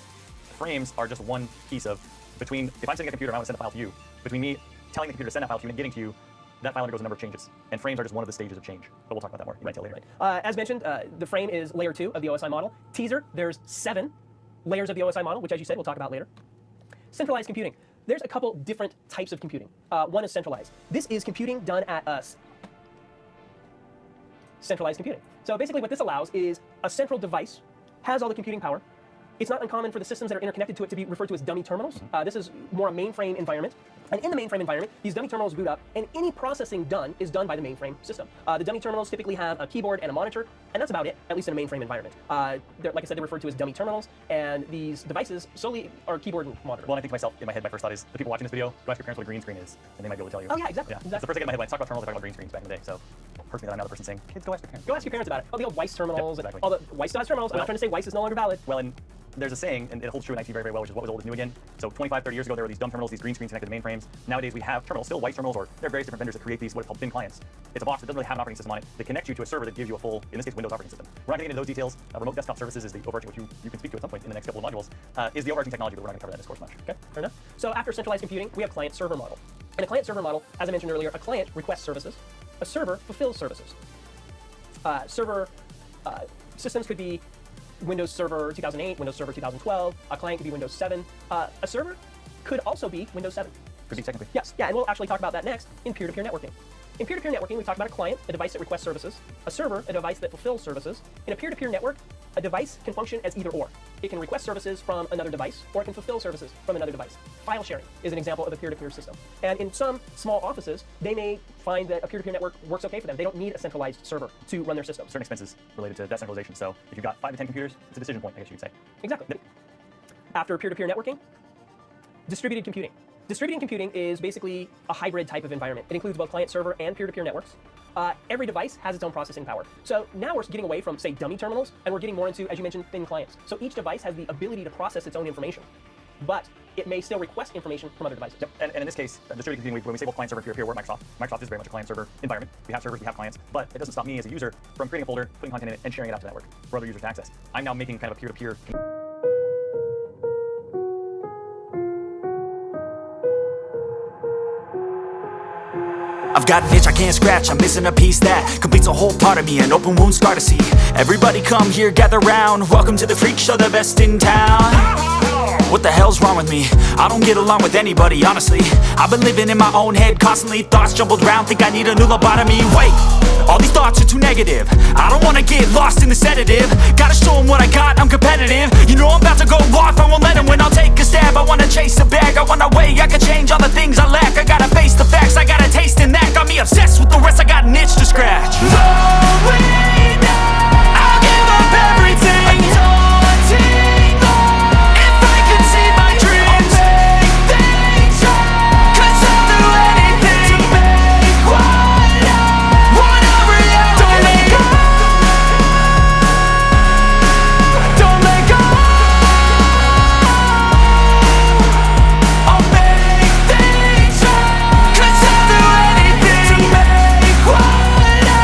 frames are just one piece of between, if I'm sending a computer and I want to send a file to you, between me telling the computer to send that file to you and getting to you, that file undergoes a number of changes. And frames are just one of the stages of change. But we'll talk about that more in detail later. As mentioned, the frame is layer 2 of the OSI model. Teaser, there's 7 layers of the OSI model, which, as you said, we'll talk about later. Centralized computing. There's a couple different types of computing. One is centralized. This is computing done at us. Centralized computing. So basically what this allows is a central device has all the computing power. It's not uncommon for the systems that are interconnected to it to be referred to as dummy terminals. This is more a mainframe environment. And in the mainframe environment, these dummy terminals boot up, and any processing done is done by the mainframe system. The dummy terminals typically have a keyboard and a monitor, and that's about it, at least in a mainframe environment. Like I said, they're referred to as dummy terminals, and these devices solely are keyboard and monitor. Well, and I think to myself, in my head, my first thought is, the people watching this video, go ask your parents what a green screen is, and they might be able to tell you. Oh yeah, exactly. Yeah. That's the first thing in my head when I talk about terminals, I talk about green screens back in the day. So, personally, that I'm now the person saying, kids, go ask your parents. Go ask your parents about it. Oh, the old Weiss terminals. Yep, exactly. All the Weiss still has terminals. I'm not trying to say Weiss is no longer valid. Well, and there's a saying, and it holds true in IT very, very well, which is what was old is new again. So 25, 30 years ago, there were these dumb terminals, these green screens connected to mainframes. Nowadays, we have terminals, still Weiss terminals, or there are various different vendors that create these, what are called thin clients. It's a box that doesn't really have an operating system on it. They connect you to a server that gives you a full, in this case, Windows operating system. We're not getting into those details. Remote desktop services is the overarching, which you can speak to at some point in the next couple of modules, is the overarching technology, but we're not going to cover that in this course much. Okay, fair enough. So after centralized computing, we have client-server model. In a client-server model, as I mentioned earlier, a client requests services, a server fulfills services. Server systems could be Windows Server 2008, Windows Server 2012, a client could be Windows 7. A server could also be Windows 7. Could be technically. Yes, yeah, and we'll actually talk about that next in peer-to-peer networking. In peer-to-peer networking, we talked about a client, a device that requests services, a server, a device that fulfills services. In a peer-to-peer network, a device can function as either or. It can request services from another device, or it can fulfill services from another device. File sharing is an example of a peer-to-peer system. And in some small offices, they may find that a peer-to-peer network works okay for them. They don't need a centralized server to run their system. Certain expenses related to decentralization. So if you've got 5 to 10 computers, it's a decision point, I guess you could say. Exactly. After peer-to-peer networking, distributed computing. Distributed computing is basically a hybrid type of environment. It includes both client-server and peer-to-peer networks. Every device has its own processing power. So now we're getting away from, say, dummy terminals, and we're getting more into, as you mentioned, thin clients. So each device has the ability to process its own information, but it may still request information from other devices. Yep. And in this case, distributed computing, when we say both client-server and peer-to-peer, we're at Microsoft. Microsoft is very much a client-server environment. We have servers, we have clients, but it doesn't stop me as a user from creating a folder, putting content in it, and sharing it out to the network for other users to access. I'm now making kind of a peer-to-peer. I've got an itch I can't scratch, I'm missing a piece that completes a whole part of me, an open wound scar to see. Everybody come here, gather round, welcome to the freak show, the best in town. What the hell's wrong with me? I don't get along with anybody, honestly. I've been living in my own head constantly. Thoughts jumbled round, think I need a new lobotomy. Wait, all these thoughts are too negative. I don't wanna get lost in the sedative. Gotta show them what I got, I'm competitive. You know I'm about to go off, I won't let them win. I'll take a stab, I wanna chase a bag. I wanna weigh, I can change all the things I lack. I gotta face the facts, I got a taste in that. Got me obsessed with the rest, I got an itch to scratch. Lonely now, I'll give up everything. Daunting all, if I could see my dreams, I'll make things right. 'Cause I'll do anything to make what I wanna reality. Don't let go, don't let go. I'll make things right. 'Cause I'll do anything to make what I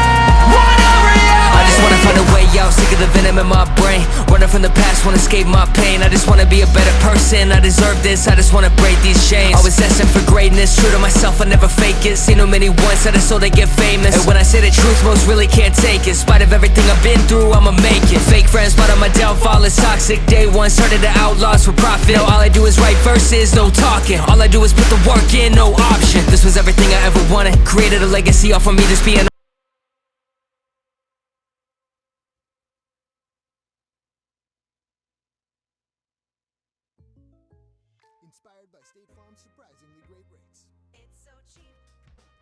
wanna reality. I just wanna find a way out, sick of the venom in my brain. Running from the past, wanna escape my pain. I just wanna be a better person, I deserve this. I just wanna break these chains. Always asking for greatness, true to myself, I never fake it. Seen too many once, I just so they get famous. And when I say the truth, most really can't take it. In spite of everything I've been through, I'ma make it. Fake friends, but on my downfall is toxic. Day one, started to outlaws for profit. Now all I do is write verses, no talking. All I do is put the work in, no option. This was everything I ever wanted. Created a legacy off of me just being Inspired by State Farm's surprisingly great rates. It's so cheap.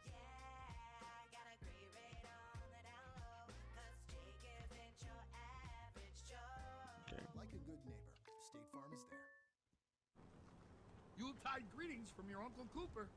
Yeah, got a great rate on the down low. 'Cause Jake isn't your average Joe. Like a good neighbor, State Farm is there. Yuletide greetings from your Uncle Cooper.